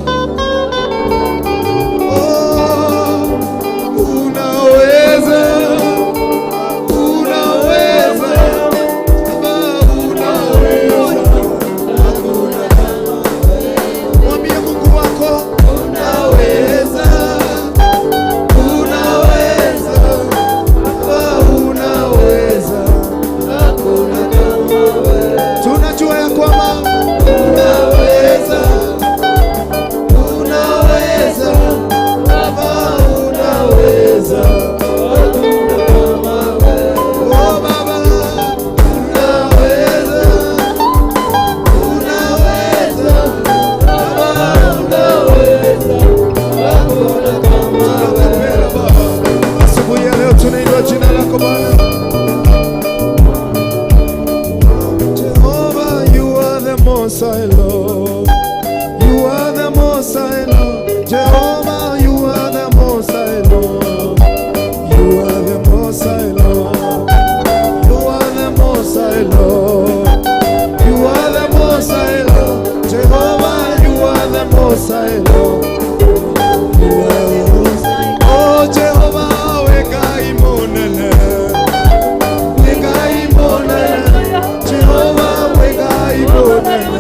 Oh, unaweza, unaweza, Baba unaweza. Hakuna kama wewe. Mwambie Mungu wako unaweza, unaweza, Baba unaweza. Hakuna kama wewe. Tunajua ya kwamba unaweza, unaweza, Baba unaweza. Hakuna kama wewe. Oh Baba unaweza, unaweza, Baba unaweza. Hakuna kama wewe. Baba, asubuhi ya leo tunainua jina lako Bwana. Jehovah, you are the Most High Lord. You are the Most High Lord. Jehovah, you are the Most High Lord. You are the Most High Lord. You are the Most High Lord. You are the Most High Lord. Jehovah, you are the Most High Lord. You are the Most High. Oh Jehovah, weka imonene, weka imonene. Jehovah, weka imonene.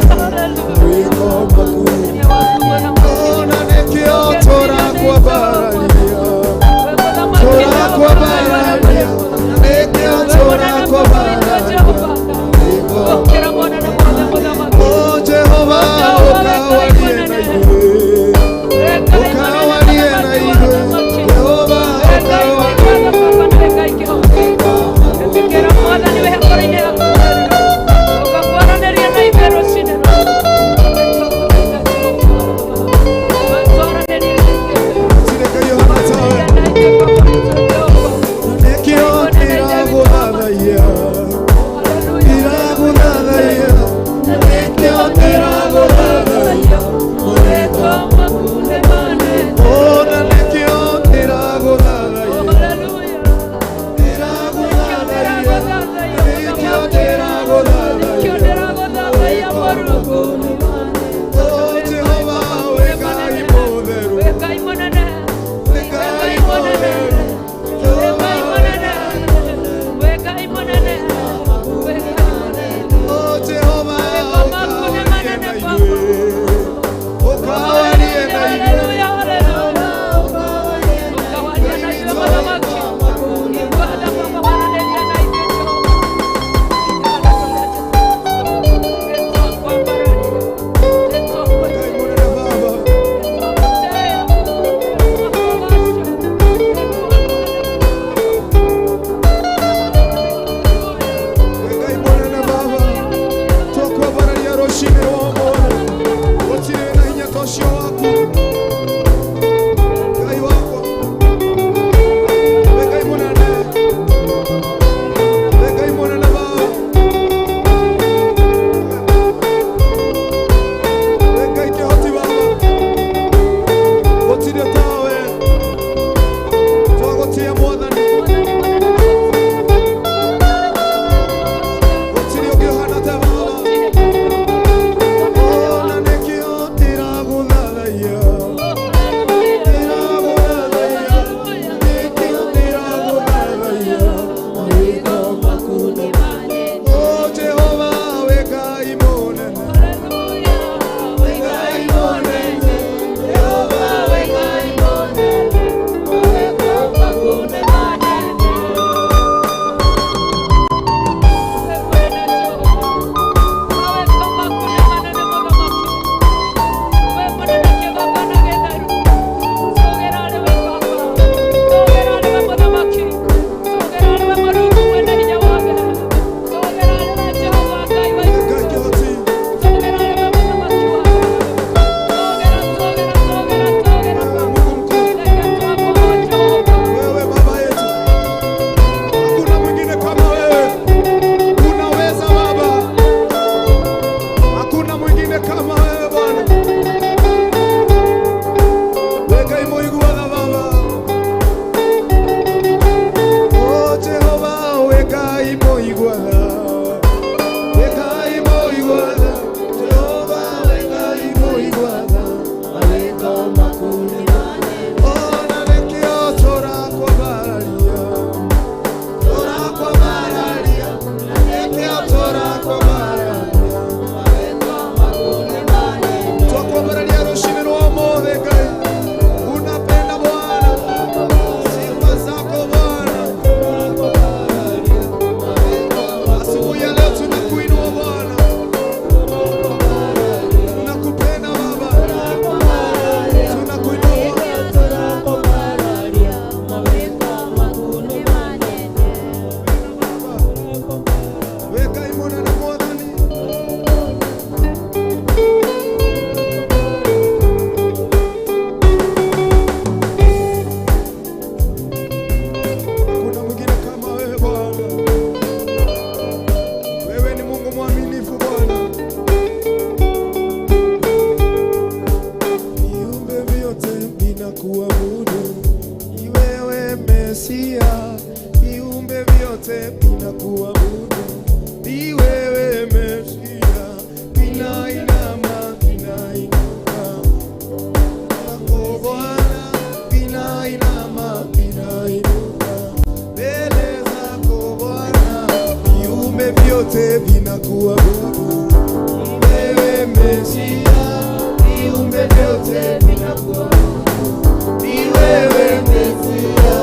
viumbe vyote vinakuabudu, ni wewe Mesia.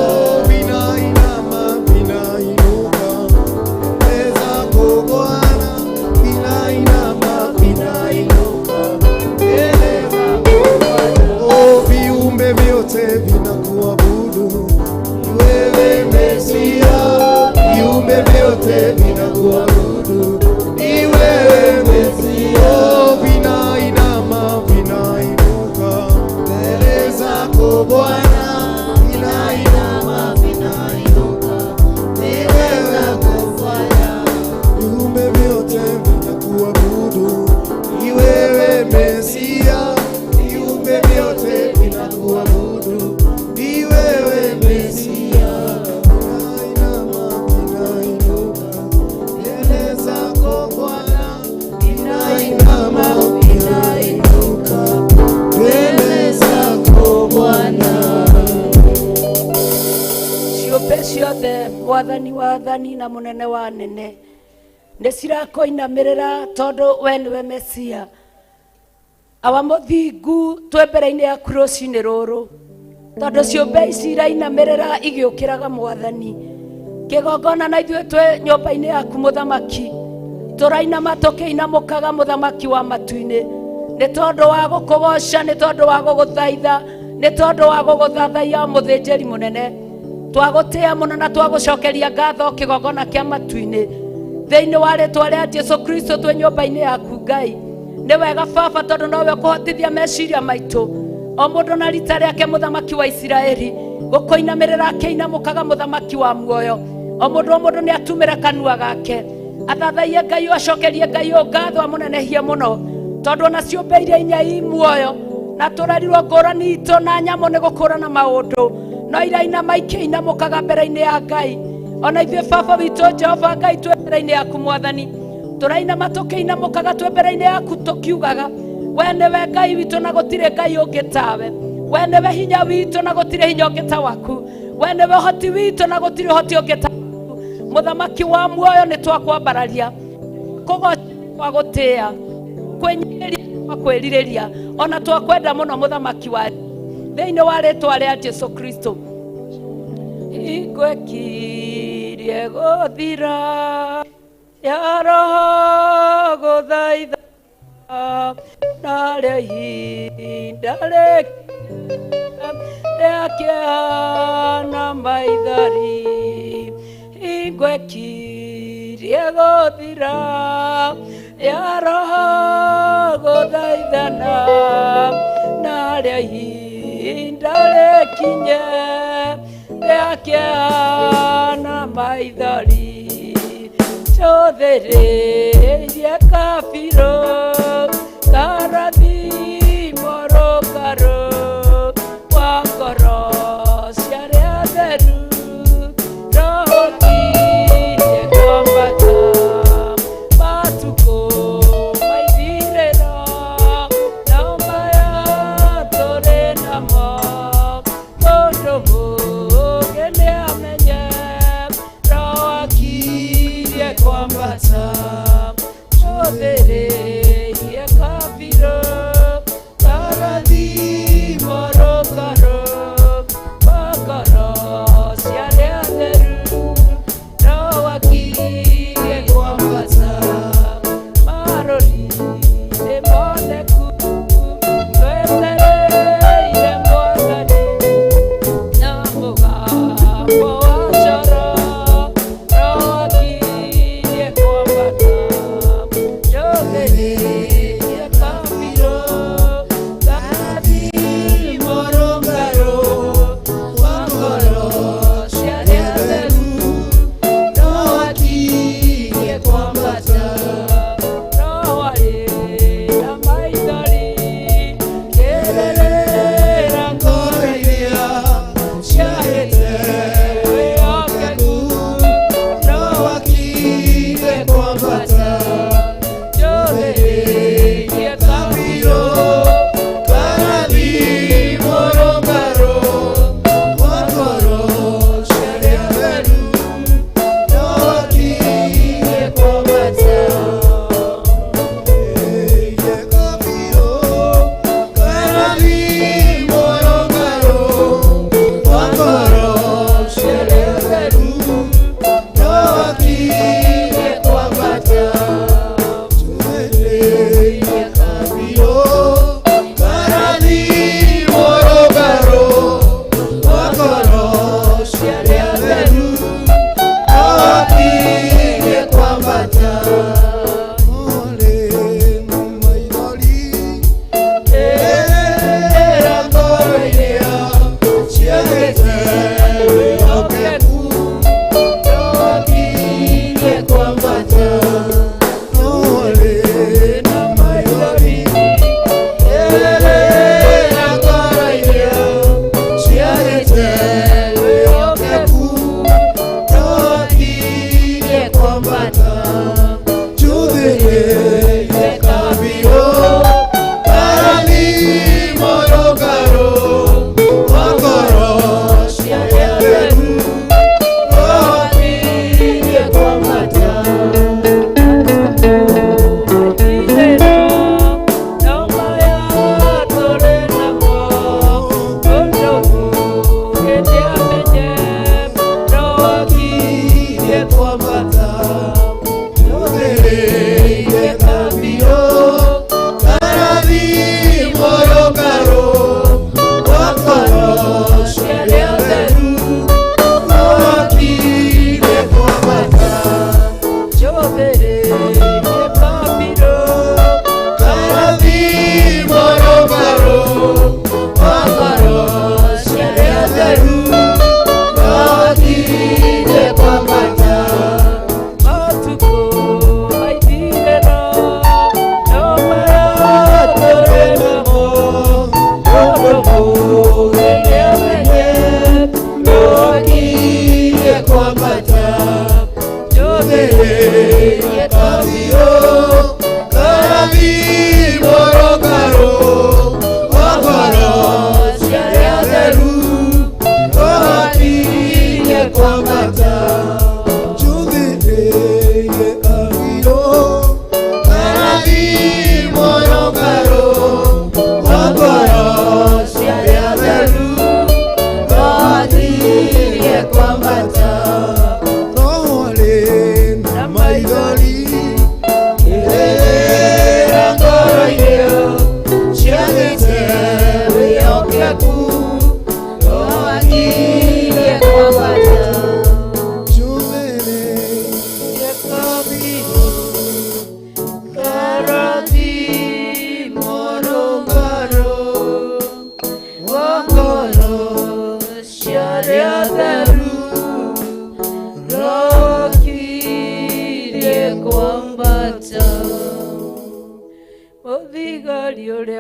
Vinainama, vinainuka mbele zako Bwana, vinainama, vinainuka mbele zako Bwana. Oh, viumbe vyote vinakuabudu, ni wewe Mesia. Viumbe vyote vinakuabudu, ni wewe Mesia. Oh, vinainama, vinainuka mbele zako Bwana, vinainama, vinainuka ni wewe Bwana. Viumbe vyote vinakuabudu, ni wewe Mesia. Viumbe vyote vinakuabudu, ni wewe Mesia. Vinainama, vinainuka mbele zako Bwana, vinainama, vinainuka mbele zako Bwana. Ciũmbe ciothe wathani na mũnene wa nene nĩ cirakoinamĩrĩra tondũ we nĩwe Mesia. Awa mũthingu twĩ mbere-inĩ yaku rũcinĩ rũrũ tondũ ciũmbe ici irainamĩrĩra igĩũkĩraga Mwathani. Kĩgongona na ithuĩ twĩ nyũmba-inĩ yaku Mũthamaki tũrainama tũkĩinamũkaga Mũthamaki wa matu-inĩ, nĩ tondũ wa gũkũgoca, nĩ tondũ wa gũgũthaitha, nĩ tondũ wa gũgũthathaiya mũthĩnjĩri mũnene. Twagũtĩĩa mũno na twagũcokeria ngatho kĩgongona kĩa matu-inĩ thĩinĩ wa rĩĩtwa rĩa Jesũ Kristo twĩ nyũmba-inĩ yaku Ngai. Nĩ wega Baba tondũ nowe ũkũhotithia meciria maitũ o mũndũ na rita rĩake Mũthamaki wa Isiraeli gũkũinamĩrĩra akĩinamũkaga Mũthamaki wa muoyo. O mũndũ nĩ atumĩre kanua gake athathaiye Ngai, acokerie Ngai ngatho, amũnenehie mũno tondũ ona ciũmbe iria inya i muoyo na tũrerirwo ngũrani itũ na nyamũ nĩ gũkũrana maũndũ no irainama ikĩinamũkaga mbere-inĩ ya Ngai. Ona ithuĩ Baba witũ Jehova Ngai twĩ mbere-inĩ yaku Mwathani tũrainama tũkĩinamũkaga twĩ mbere-inĩ yaku tũkiugaga we nĩwe Ngai witũ na gũtirĩ Ngai ũngĩ tawe. We nĩwe hinya witũ na gũtirĩ hinya ũngĩ ta waku. We nĩwe ũhoti witũ na gũtirĩ ũhoti ũngĩ ta waku. Mũthamaki wa muoyo nĩ twakwambararia kũgoca, twagũtĩĩa, kwĩnyihĩria, twakwĩrirĩria, ona twakwenda mũno Mũthamaki wa thĩinĩ wa rĩĩtwa rĩa Jesũ Kristo. Ingwekirie gũthira ya roho gũthaitha narĩo ihinda rĩakĩhana maithori. Ingwekirie gũthira ya roho gũthaithana narĩo ihinda rĩkinye rĩakĩhana maithori. Cũthĩrĩirie kabirũ karathimo rũkarũ wa ngoro ciarĩa theru rohotirie kwambata matukũ maithirĩro na maya tũrĩ namo. Mũndũ mũũgĩ nĩamenye roho akirie kwambata cũthĩrĩirie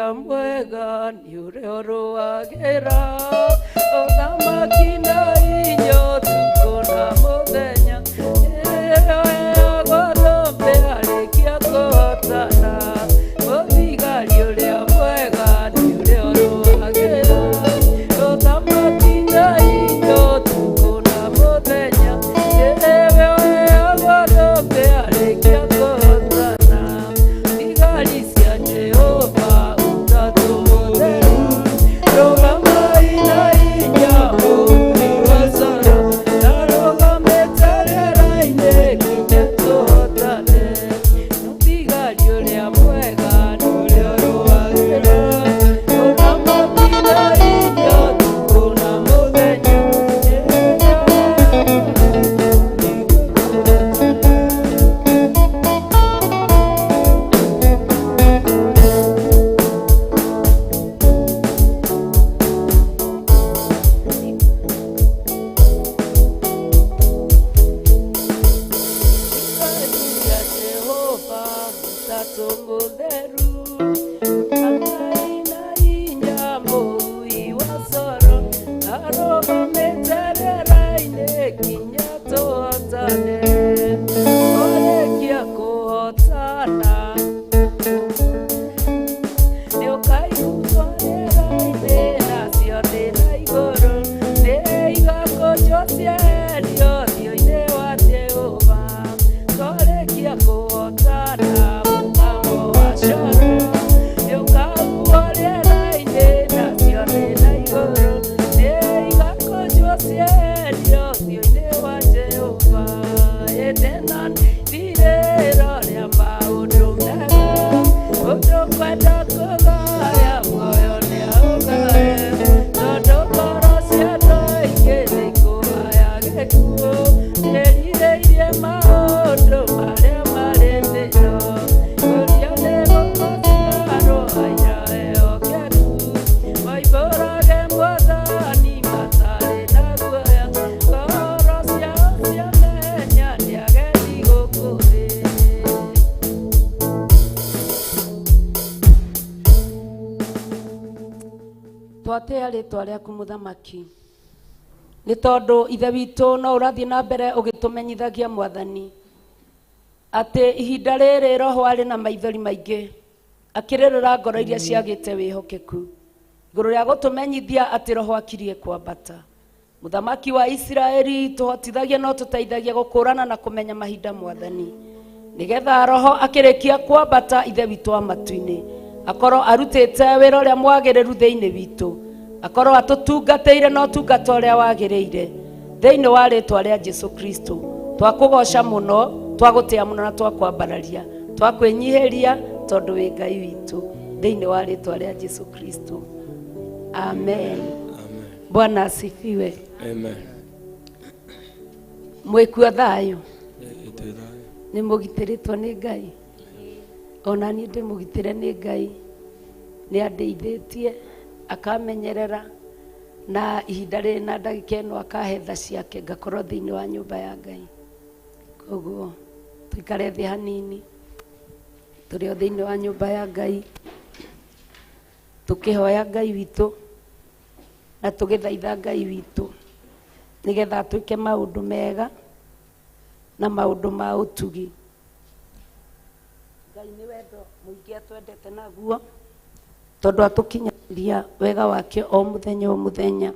uria mwega ni uria uruagira uthamaki na inyo tuko na muthenya agothe arikia kuhotana uthigari uria mwega ni uria uruagira uthamaki na inyo tuko na muthenya agothe arikia kuhotana thigari cia Jehova utatu mutheru rugama ina inya uwasara narugame terera-ini nginya tuhotane thigari uria mwega ni uria uruagira uthamaki na inya tuko na muthenya ya Jehova utatu mutheru rugama ina inya uwasara narugame terera-ini nginya tuhotane orekia kuhotana nĩ ũkaigua rĩera-inĩ nacio thĩ na igũrũ nĩ igakũnjwo cieherio ũthiũ-inĩ wa Jehova twarĩkia kũhotana mũgambo wa coro nĩ ũkaigua rĩera-inĩ nacio thĩ na igũrũ nĩ igakũnjwo cieherio ũthiũ-inĩ wa Jehova ĩtena thirĩro rĩa maũndũ mega ũndũ kwenda kũgaya muoyo nĩ aũgaye tondũ ngoro cia andũ aingĩ nĩikũhaya gĩkuũ nĩrirĩirie maũndũ marĩa marĩ thĩno kũrio nĩ gũkũciarwo aira ehokeku moimbũrage Mwathani matarĩ na guoya ngoro ciao ciamenya nĩ ageni gũkũ thĩ twatea rĩtwa rĩaku mũthamaki nĩ tondũ ithe witũ no ũrathiĩ na mbere ũgĩtũmenyithagia Mwathani atĩ ihinda rĩrĩ roho arĩ na maithori maingĩ akĩrĩrĩra ngoro iria ciagĩte wĩhokeku igũrũ rĩa gũtũmenyithia atĩ roho akirie kwambata mũthamaki wa Isiraeli tũhotithagie no tũteithagie gũkũrana na kũmenya mahinda Mwathani nĩgetha roho akĩrĩkia kwambata ithe witũ wa matu-inĩ akorwo arutĩte wĩra ũrĩa mwagĩrĩru thĩinĩ witũ akorwo atũtungatĩire na ũtungata ũrĩa wagĩrĩire thĩinĩ wa rĩtwa rĩa Jesũ Kristo twakũgoca mũno twagũtĩa mũno na twakwambararia twakwĩnyihĩria tondũ wĩ Ngai witũ thĩinĩ wa rĩtwa rĩa Jesũ Kristo amen. Bwana asifiwe. Amen. Mwĩkua thayũ nĩ mũgitĩrĩtwo nĩ Ngai ona niĩ ndĩmũgitĩre nĩ Ngai nĩ andeithĩtie akamenyerera na ihinda rĩrĩ na ndagĩka ĩno akahe tha ciake ngakorwo thĩinĩ wa nyũmba ya Ngai koguo tũikare thĩ hanini tũrĩ o thĩinĩ wa nyũmba ya Ngai tũkĩhoya Ngai witũ na tũgĩthaitha Ngai witũ nĩgetha twĩke maũndũ mega na maũndũ ma ũtugi. Ngai nĩ wendo mũingĩ atwendete naguo tondũ atũkinyagĩria wega wake o mũthenya o mũthenya.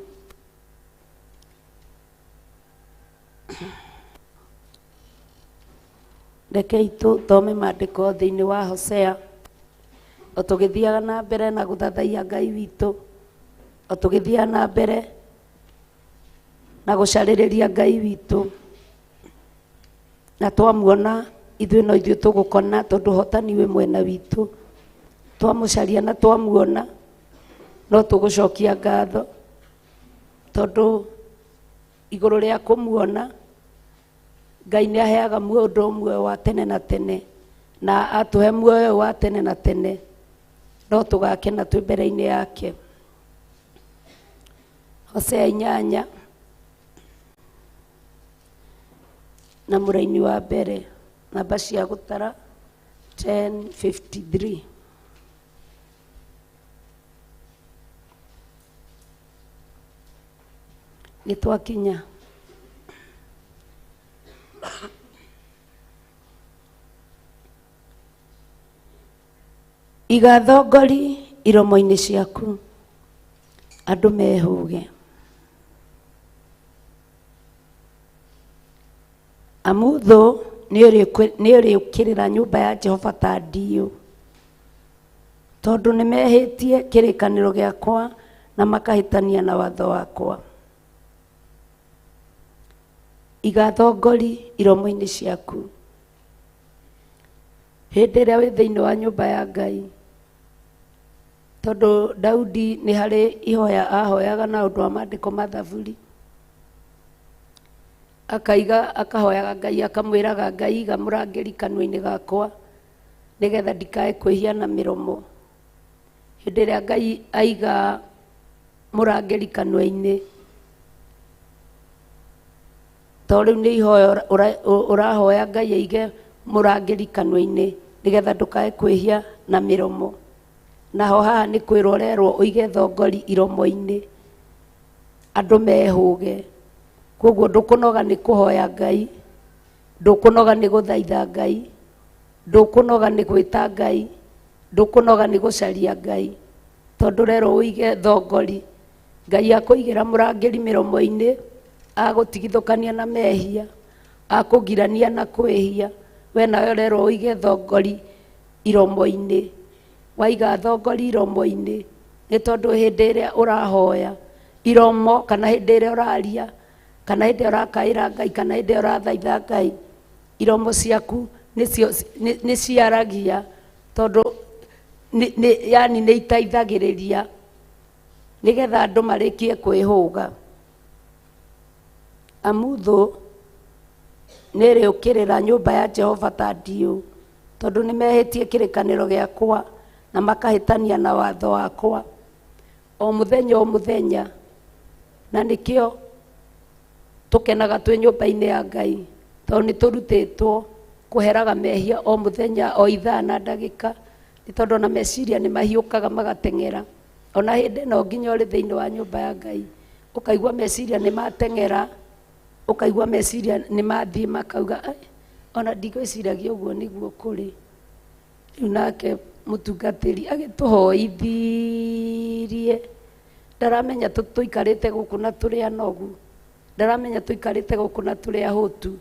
Rekei tũthome maandĩko thĩinĩ wa Hosea o tũgĩthiaga na mbere na gũthathaiya Ngai witũ o tũgĩthiaga na mbere na gũcarĩrĩria Ngai witũ na twamuona ithuĩ no ithuĩ tũgũkona tondũ hotani wĩ mwena witũ twamũcaria na twamuona no tũgũcokia ngatho tondũ igũrũ rĩa kũmuona Ngai nĩ aheaga mũndũ ũmwe wa tene na tene na atũhe muoyo wa tene na tene no tũgakena twĩ mbere-inĩ yake. Hosea 8 na mũraini wa mbere namba cia gũtara 10:53 nitwakinya iga thongori iromo-inĩ ciaku andũ mehũge amu thũ nĩ ũrĩũkĩrĩra nyũmba ya Jehova ta ndiũ tondũ nĩmehĩtie kĩrĩkanĩro gĩakwa na makahĩtania na watho wakwa. Iga thongori iromo-inĩ ciaku hĩndĩ ĩrĩa wĩ thĩinĩ wa nyũmba ya Ngai, tondũ Daudi nĩ harĩ ihoya ahoyaga na ũndũ wa maandĩko ma Thaburi, akahoyaga Ngai akamwĩraga, Ngai iga mũrangĩri kanua-inĩ gakwa nĩgetha ndikae kwĩhia na mĩromo. Hĩndĩ ĩrĩa Ngai aiga mũrangĩri kanua-inĩ, tondũ rĩu nĩ ihoya ũrahoya Ngai aige mũrangĩri kanua-inĩ nĩgetha ndũkae kwĩhia na mĩromo. Naho haha nĩ kwĩrwo ũrerwo ũige thongori iromo-inĩ andũ mehũge. Koguo ndũkũnoga nĩ kũhoya Ngai, ndũkũnoga nĩ gũthaitha Ngai, ndũkũnoga nĩ gwĩta Ngai, ndũkũnoga nĩ gũcaria Ngai, tondũ ũrerwo ũige thongori. Ngai akũigĩra mũrangĩri mĩromo-inĩ, agũtigithũkania na mehia, akũgirania na kwĩhia. We nawe ũrerwo ũige thongori iromo-inĩ. Waiga thongori iromo-inĩ nĩ tondũ hĩndĩ ĩrĩa ũrahoya iromo, kana hĩndĩ ĩrĩa ũraria, kana hĩndĩ ĩrĩa ũrakaĩra Ngai, kana hĩndĩ ĩrĩa ũrathaitha Ngai, iromo ciaku nĩ ciaragia, tondũ yani nĩ iteithagĩrĩria nĩgetha andũ marĩkie kwĩhũga. Amu thũ nĩ ĩrĩũkĩrĩra nyũmba ya Jehova ta ndiũ, tondũ nĩ mehĩtie kĩrĩkanĩro gĩakwa na makahĩtania na watho wakwa o mũthenya, na nĩkĩo tũkenaga twĩ nyũmba-inĩ ya Ngai, tondũ nĩ tũrutĩtwo kũheraga mehia o mũthenya, o ithaa na ndagĩka, nĩ tondũ na meciria nĩ mahiũkaga magateng'era. Ona hĩndĩ ĩno nginya ũrĩ thĩinĩ wa nyũmba ya Ngai, ũkaigua meciria nĩ mateng'era, ũkaigua meciria nĩ mathiĩ makauga, ona ndigwĩciragia ũguo nĩguo kũrĩ. Rĩu nake mũtungatĩri agĩtũhoithirie, ndaramenya tũikarĩte gũkũ na tũrĩ anogu, ndaramenya tũikarĩte gũkũ na tũrĩ ahũtu,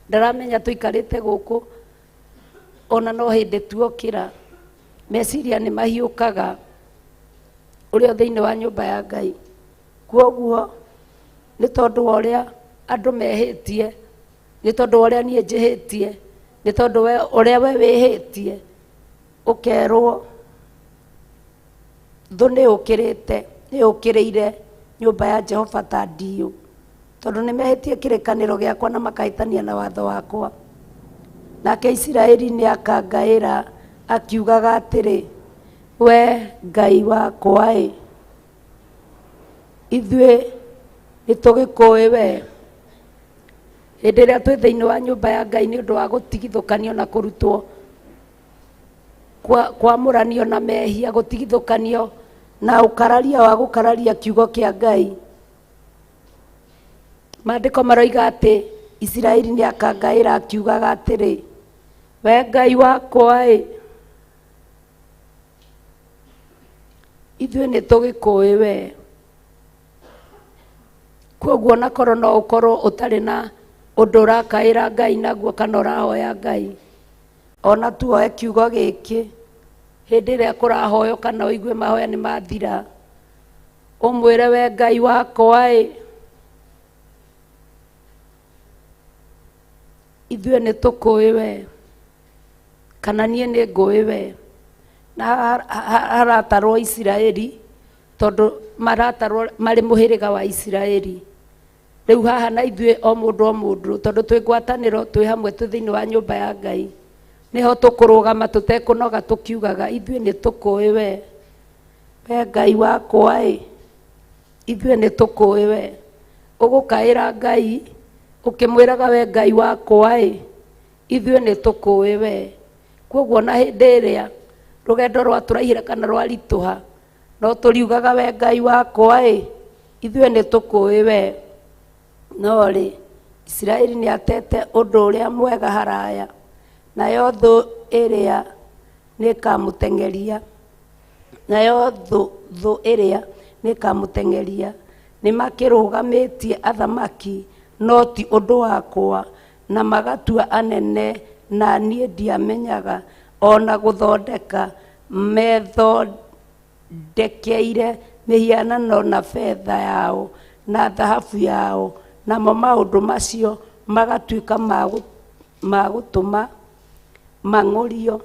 ndaramenya tũikarĩte gũkũ ona no hĩndĩ tuokĩra. Meciria nĩ mahiũkaga ũrĩa thĩinĩ wa nyũmba ya Ngai. Kwoguo nĩ tondũ wa ũrĩa andũ mehĩtie, nĩ tondũ wa ũrĩa niĩ njĩhĩtie, nĩ tondũ ũrĩa we wĩhĩtie, ũkerwo thũ nĩ yũkĩrĩire nyũmba ya Jehova ta ndiũ, tondũ nĩ mehĩtie kĩrĩkanĩro gĩakwa na makahĩtania na watho wakwa. Nake Isiraeli nĩ akangaĩra akiugaga atĩrĩ, we Ngai wakwa ithuĩ nĩ tũgĩkũĩ we. Hĩndĩ ĩrĩa twĩ thĩinĩ wa nyũmba ya Ngai nĩ ũndũ wa gũtigithũkanio na kũrutwo, kwamũranio na mehia, gũtigithũkanio na ũkararia wa gũkararia kiugo kĩa Ngai. Maandĩko maroiga atĩ Isiraeli nĩ akangaĩra akiugaga atĩrĩ, we Ngai wakwa ithuĩ nĩ tũgĩkũĩ we. Kwoguo na korwo no ũkorwo ũtarĩ na ũndũ ũrakaĩra Ngai naguo kana ũrahoya Ngai, ona tuoe kiugo gĩkĩ hĩndĩ ĩrĩa kũrahoyo kana ũigue mahoya nĩ mathira, ũmwĩre we Ngai wakwa ithuĩ nĩ tũkũĩ we, kana niĩ nĩ ngũĩ we. Na haratarwo Isiraeli, tondũ maratarwo marĩ mũhĩrĩga wa Isiraeli. Rĩu haha na ithuĩ o mũndũ, tondũ twĩ ngwatanĩro, twĩ hamwe twĩ thĩinĩ wa nyũmba ya Ngai, nĩho tũkũrũgama tũtekũnoga tũkiugaga, ithuĩ nĩ tũkũĩ we, we Ngai wakwa ithuĩ nĩ tũkũĩ we. Ũgũkaĩra Ngai ũkĩmwĩraga we Ngai wakwa ithuĩ nĩ tũkũĩ we. Kwoguo na hĩndĩ ĩrĩa rũgendo rwatũraihĩra kana rwaritũha, no tũriugaga we Ngai wakwa ithuĩ nĩ tũkũĩ we. no rĩ Israeli nĩ atete ũndũ ũrĩa mwega haraya, nayo thũ ĩrĩa nĩkamũteng'eria, nayo thũ ĩrĩa nĩkamũteng'eria. Nĩmakĩrũgamĩtie athamaki no ti ũndũ wakwa, na magatua anene na niĩ ndiamenyaga, ona gũthondeka methondekeire mĩhianano na betha yao na thahabu yao, namo maũndũ macio magatuĩka ma gũtũma mang'ũrio.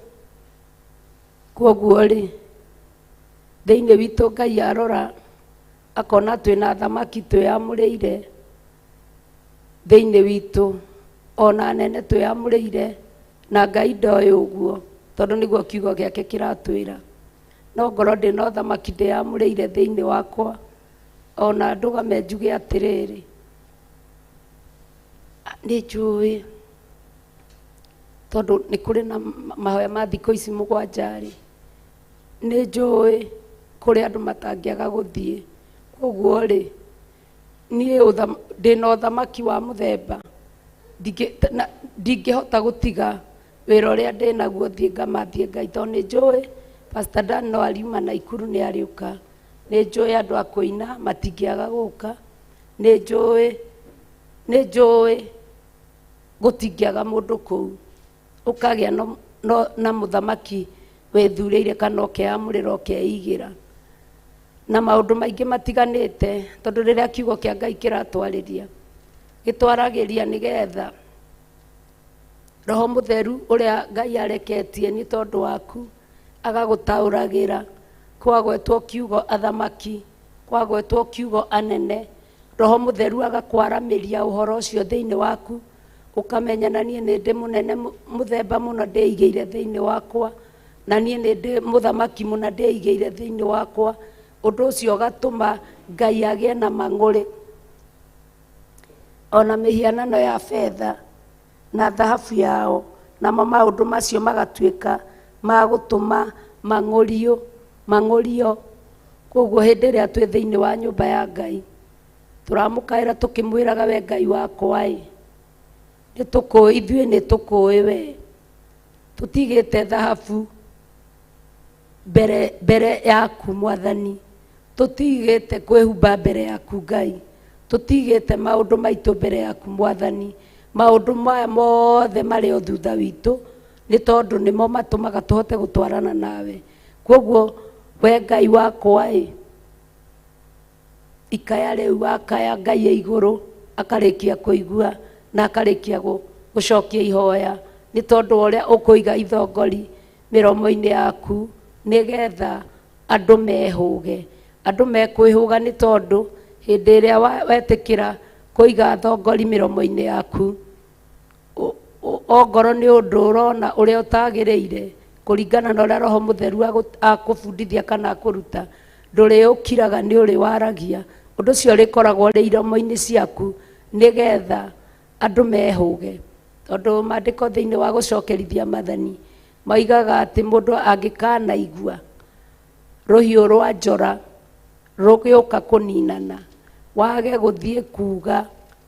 Kwoguo rĩ thĩinĩ witũ Ngai arora akona twĩna thamaki twĩamũrĩire thĩinĩ witũ, ona nene twĩamũrĩire, na Ngai ndoĩ ũguo tondũ nĩguo kiugo gĩake kĩratwĩra. No ngorwo ndĩna thamaki ndĩamũrĩire thĩinĩ wakwa, ona ndũgame njuge atĩrĩrĩ nĩ njũĩ tondũ nĩ kũrĩ na mahoya ma thikũ ici mũgwanja rĩ, nĩ njũĩ kũrĩ andũ matangĩaga gũthiĩ. Kwoguo rĩ niĩ ndĩna ũthamaki wa mũthemba ndingĩhota gũtiga wĩra ũrĩa ndĩnaguo thiĩ ngamathie Ngai, tondũ nĩ njũĩ Pastor Dan no ariuma Naikuru nĩ arĩũka, nĩ njũĩ andũ a kũina matingĩaga gũka, nĩ njũĩ gũtingĩaga mũndũ kũu, ũkagĩa na mũthamaki wethurĩire kana ũkeamũrĩra ũkeigĩra na maũndũ maingĩ matiganĩte, tondũ rĩrĩa kiugo kĩa Ngai kĩratwarĩria gĩtwaragĩria nĩgetha Roho Mũtheru ũrĩa Ngai areketie nĩ tondũ waku agagũtaũragĩra, kwagwetwo kiugo athamaki, kwagwetwo kiugo anene, Roho Mũtheru agakwaramĩria ũhoro ũcio thĩinĩ waku, ũkamenya na niĩ nĩ ndĩ mũnene mũthemba mũno ndĩigĩire thĩinĩ wakwa, na niĩ nĩ ndĩ mũthamaki mũno ndĩigĩire thĩinĩ wakwa. Ũndũ ũcio ũgatũma Ngai agĩe na mang'ũrĩ, ona mĩhianano ya betha na thahabu yao, namo maũndũ macio magatuĩka ma gũtũma mang'ũrio. Kwoguo hĩndĩ ĩrĩa twĩ thĩinĩ wa nyũmba ya Ngai tũramũkaĩra tũkĩmwĩraga we Ngai wakwa ĩ, ithuĩ nĩ tũkũĩ we, tũtigĩte thahabu mbere yaku Mwathani, tũtigĩte kwĩhumba mbere yaku Ngai, tũtigĩte maũndũ maitũ mbere yaku Mwathani. Maũndũ maya mothe marĩ o thutha witũ nĩ tondũ nĩmo matũmaga tũhote gũtwarana nawe. Kwoguo we Ngai wakwa ĩ, ikaya rĩu wakaya Ngai ya igũrũ akarĩkia kũigua na akarĩkia gũcokia ihoya, nĩ tondũ ũrĩa ũkũiga ithongori mĩromo-inĩ yaku nĩgetha andũ mehũge. Andũ mekwĩhũga nĩ tondũ hĩndĩ ĩrĩa wetĩkĩra kũiga thongori mĩromo-inĩ yaku, ongorwo nĩ ũndũ ũrona ũrĩa ũtagĩrĩire kũringana na ũrĩa Roho Mũtheru akũbundithia kana akũruta, ndũrĩũkiraga nĩ ũrĩ waragia, ũndũ ũcio rĩkoragwo rĩ iromo-inĩ ciaku nĩgetha andũ mehũge. Tondũ maandĩko thĩinĩ wa gũcokerithia mathani maigaga atĩ mũndũ angĩkanaigua rũhiũ rwa njora rũgĩũka kũninana, wage gũthiĩ kuuga,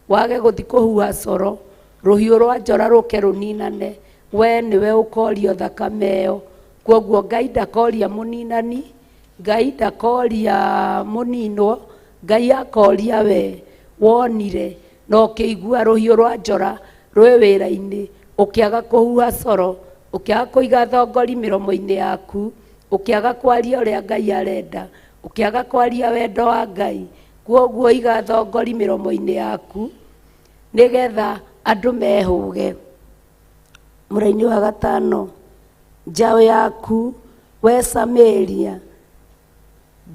wage gũthiĩ kũhuha coro, rũhiũ rwa njora rũke rũninane, we nĩwe ũkorio thakame ĩyo. Kwoguo Ngai ndakoria mũninani, Ngai ndakoria mũninwo, Ngai akoria we wonire na ũkĩigua rũhiũ rwa njora rwĩ wĩra-inĩ, ũkĩaga kũhuha coro, ũkĩaga kũiga thongori mĩromo-inĩ yaku, ũkĩaga kwaria ũrĩa Ngai arenda, ũkĩaga kwaria wendo wa Ngai. Kwoguo iga thongori mĩromo-inĩ yaku nĩgetha andũ mehũge. Mũraini wa gatano, njaũ yaku we Samaria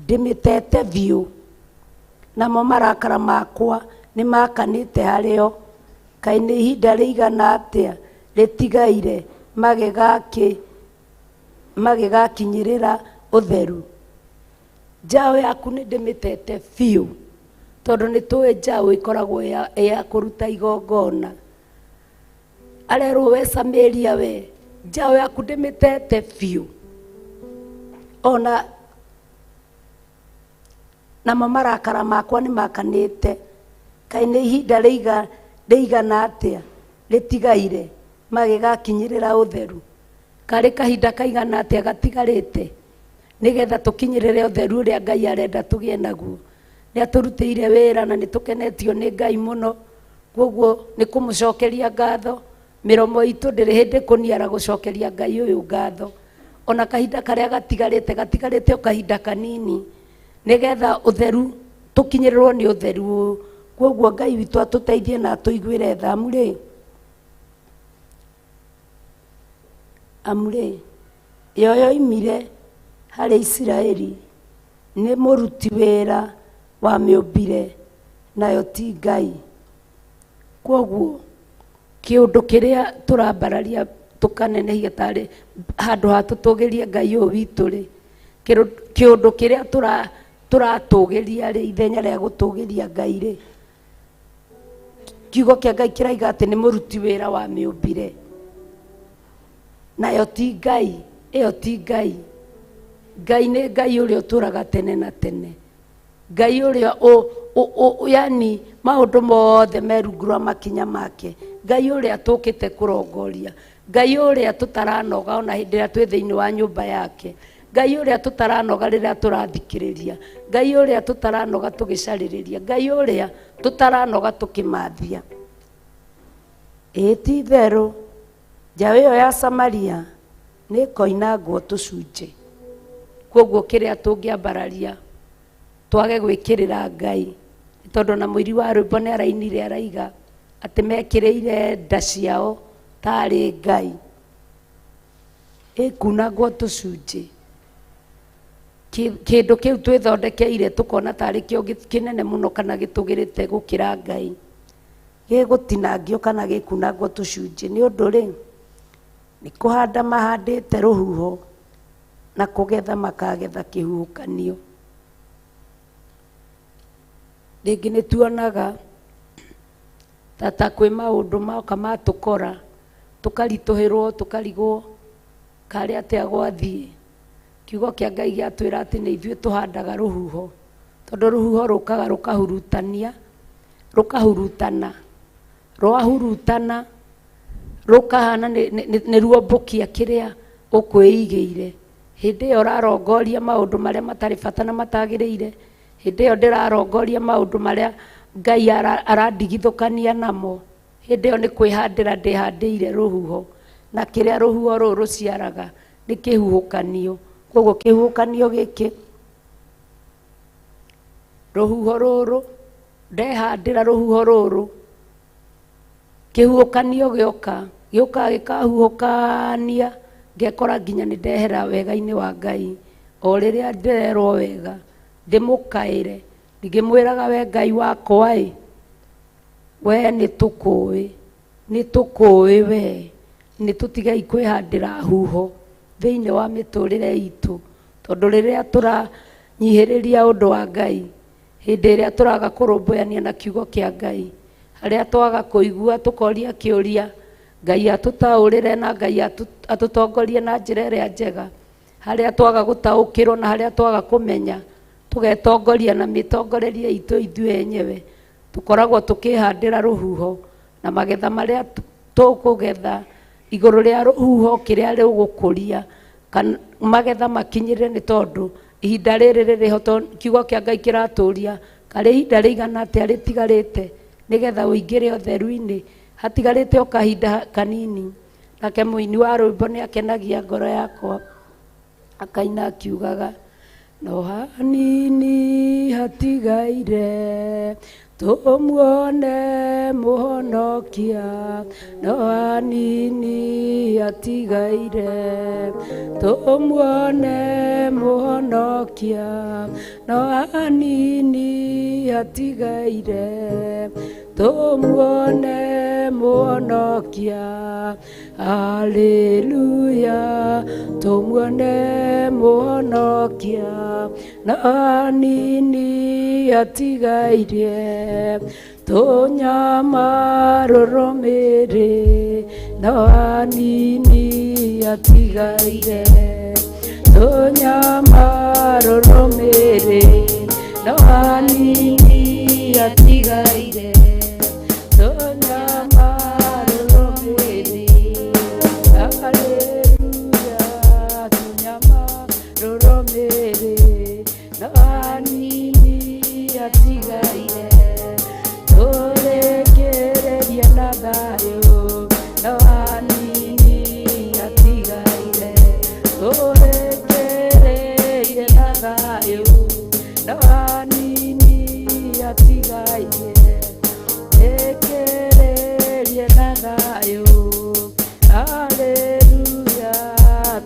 ndĩmĩtete biũ, namo marakara makwa nĩ makanĩte harĩo. Kaĩ nĩ ihinda rĩigana atĩa rĩtigaire magĩgakinyĩrĩra ũtheru. Njaũ yaku nĩ ndĩmĩtete biũ, tondũ nĩ tũĩ njaũ ĩkoragwo ya kũruta igongona. Arerwo we Samaria we, njaũ yaku ndĩmĩtete biũ, ona namo marakara makwa nĩ makanĩte kaĩ nĩ ihinda rĩigana atĩa rĩtigaire magĩgakinyĩrĩra ũtheru? Karĩ kahinda kaigana atĩa gatigarĩte nĩgetha tũkinyĩrĩre ũtheru ũrĩa Ngai arenda tũgĩe naguo? Nĩatũrutĩire wĩra na nĩtũkenetio nĩ Ngai mũno, koguo nĩ kũmũcokeria ngatho. Mĩromo itũ ndĩrĩ hĩndĩ kũniara gũcokeria Ngai ũyũ ngatho. Ona kahinda karĩa gatigarĩte o kahinda kanini nĩgetha ũtheru tũkinyĩrĩrwo nĩ ũtheru. Koguo Ngai witũ atũteithie na atũiguĩre tha. Amure yoyo imire harĩ Isiraeli nĩ mũruti wĩra wa mĩũmbire nayo ti Ngai. Koguo kĩũndũ kĩrĩa tũrambararia tũkanenehia tarĩ handũ ha tũtũgĩrie Ngai ũyũ witũ rĩ, kĩũndũ kĩrĩa tũratũgĩria rĩ, ithenya rĩa gũtũgĩria Ngai rĩ, kiugo kĩa Ngai kĩraiga atĩ nĩ mũruti wĩra wa mĩũmbire nayo ti Ngai. Ĩyo ti Ngai. Ngai nĩ Ngai ũrĩa ũtũraga tene na tene. Ngai ũrĩa yani maũndũ mothe merungu rwa makinya make. Ngai ũrĩa tũkĩte kũrongoria. Ngai ũrĩa tũtaranoga ona hĩndĩ ĩrĩa twĩ thĩinĩ wa nyũmba yake. Ngai ũrĩa tũtaranoga rĩrĩa tũrathikĩrĩria. Ngai ũrĩa tũtaranoga tũgĩcarĩrĩria. Ngai ũrĩa tũtaranoga tũkĩmathia. Ti itherũ njaũ ĩyo ya Samaria nĩ koinangwo tũcunjĩ. Koguo kĩrĩa tũngĩambararia twage gwĩkĩrĩra Ngai, tondũ na mũiri wa rwĩmbo nĩ arainire araiga atĩ mekĩrĩire nda ciao tarĩ Ngai. Ĩkunangwo tũcunjĩ. Kĩndũ kĩu twĩthondekeire tũkona tarĩ kĩo kĩnene mũno kana gĩtũgĩrĩte gũkĩra Ngai, gĩgũtinangio kana gĩkunangwo tũcunjĩ. Nĩ ũndũ rĩ, nĩ kũhanda mahandĩte rũhuho na kũgetha makagetha kĩhuhũkanio. Rĩngĩ nĩ tuonaga ta kwĩ maũndũ moka matũkora tũkaritũhĩrwo tũkarigwo karĩ atĩa gwathiĩ. Kiugo kĩa Ngai gĩatwĩra atĩ nĩ ithuĩ tũhandaga rũhuho, tondũ rũhuho rũkaga rũkahurutana, rwahurutana rũkahana nĩ ruombũkia kĩrĩa ũkwĩigĩire. Hĩndĩ ĩyo ũrarongoria maũndũ marĩa matarĩ bata na matagĩrĩire. Hĩndĩ ĩyo ndĩrarongoria maũndũ marĩa Ngai arandigithũkania namo. Hĩndĩ ĩyo nĩ kwĩhandĩra ndĩhandĩire rũhuho, na kĩrĩa rũhuho rũrũ rũciaraga nĩ kĩhuhũkanio. Koguo kĩhuhũkanio gĩkĩ, rũhuho rũrũ ndehandĩra rũhuho rũrũ, kĩhuhũkanio gĩoka gĩkahuhũkania, ngekora nginya nĩ ndehera wega-inĩ wa Ngai. O rĩrĩa ndĩrerwo wega ndĩmũkaĩre, ngĩmwĩraga we Ngai wakwa ĩ, we nĩ tũkũĩ we, nĩ tũtigai kwĩhandĩra huho thĩinĩ wa mĩtũrĩre itũ, tondũ rĩrĩa tũranyihĩrĩria ũndũ wa Ngai, hĩndĩ ĩrĩa tũraga kũrũmbũyania na kiugo kĩa Ngai, harĩa twaga kũigua tũkoria kĩũria, Ngai atũtaũrĩre na Ngai atũtongorie na njĩra ĩrĩa njega. Harĩa twaga gũtaũkĩrwo na harĩa twaga kũmenya, tũgetongoria na mĩtongorerie itũ ithuĩ enyewe, tũkoragwo tũkĩhandĩra rũhuho, na magetha marĩa tũkũgetha igũrũ rĩa rũhuho kĩrĩa rũgũkũria magetha makinyĩre, nĩ tondũ ihinda rĩrĩ rĩrĩho. Kiugo kĩa Ngai kĩratũria karĩ ihinda rĩigana atĩa rĩtigarĩte nĩgetha ũingĩre ũtheru-inĩ. Hatigarĩte o kahinda kanini. Nake mũini wa rwĩmbo nĩ akenagia ngoro yakwa akaina akiugaga, no hanini hatigaire tumuone mũhonokia, no hanini hatigaire tumuone mũhonokia, no hanini hatigaire tumuone mũhonokia. Haleluya, tumuone mũhonokia, no hanini hatigaire tunyamarũrũmĩrĩ, no hanini hatigaire tunyamarũrũmĩrĩ, no hanini hatigaire no anini atigaire turekererie na thayo no anini atigaire turekererie na thayo no anini atigaire ekererie na thayo haleluya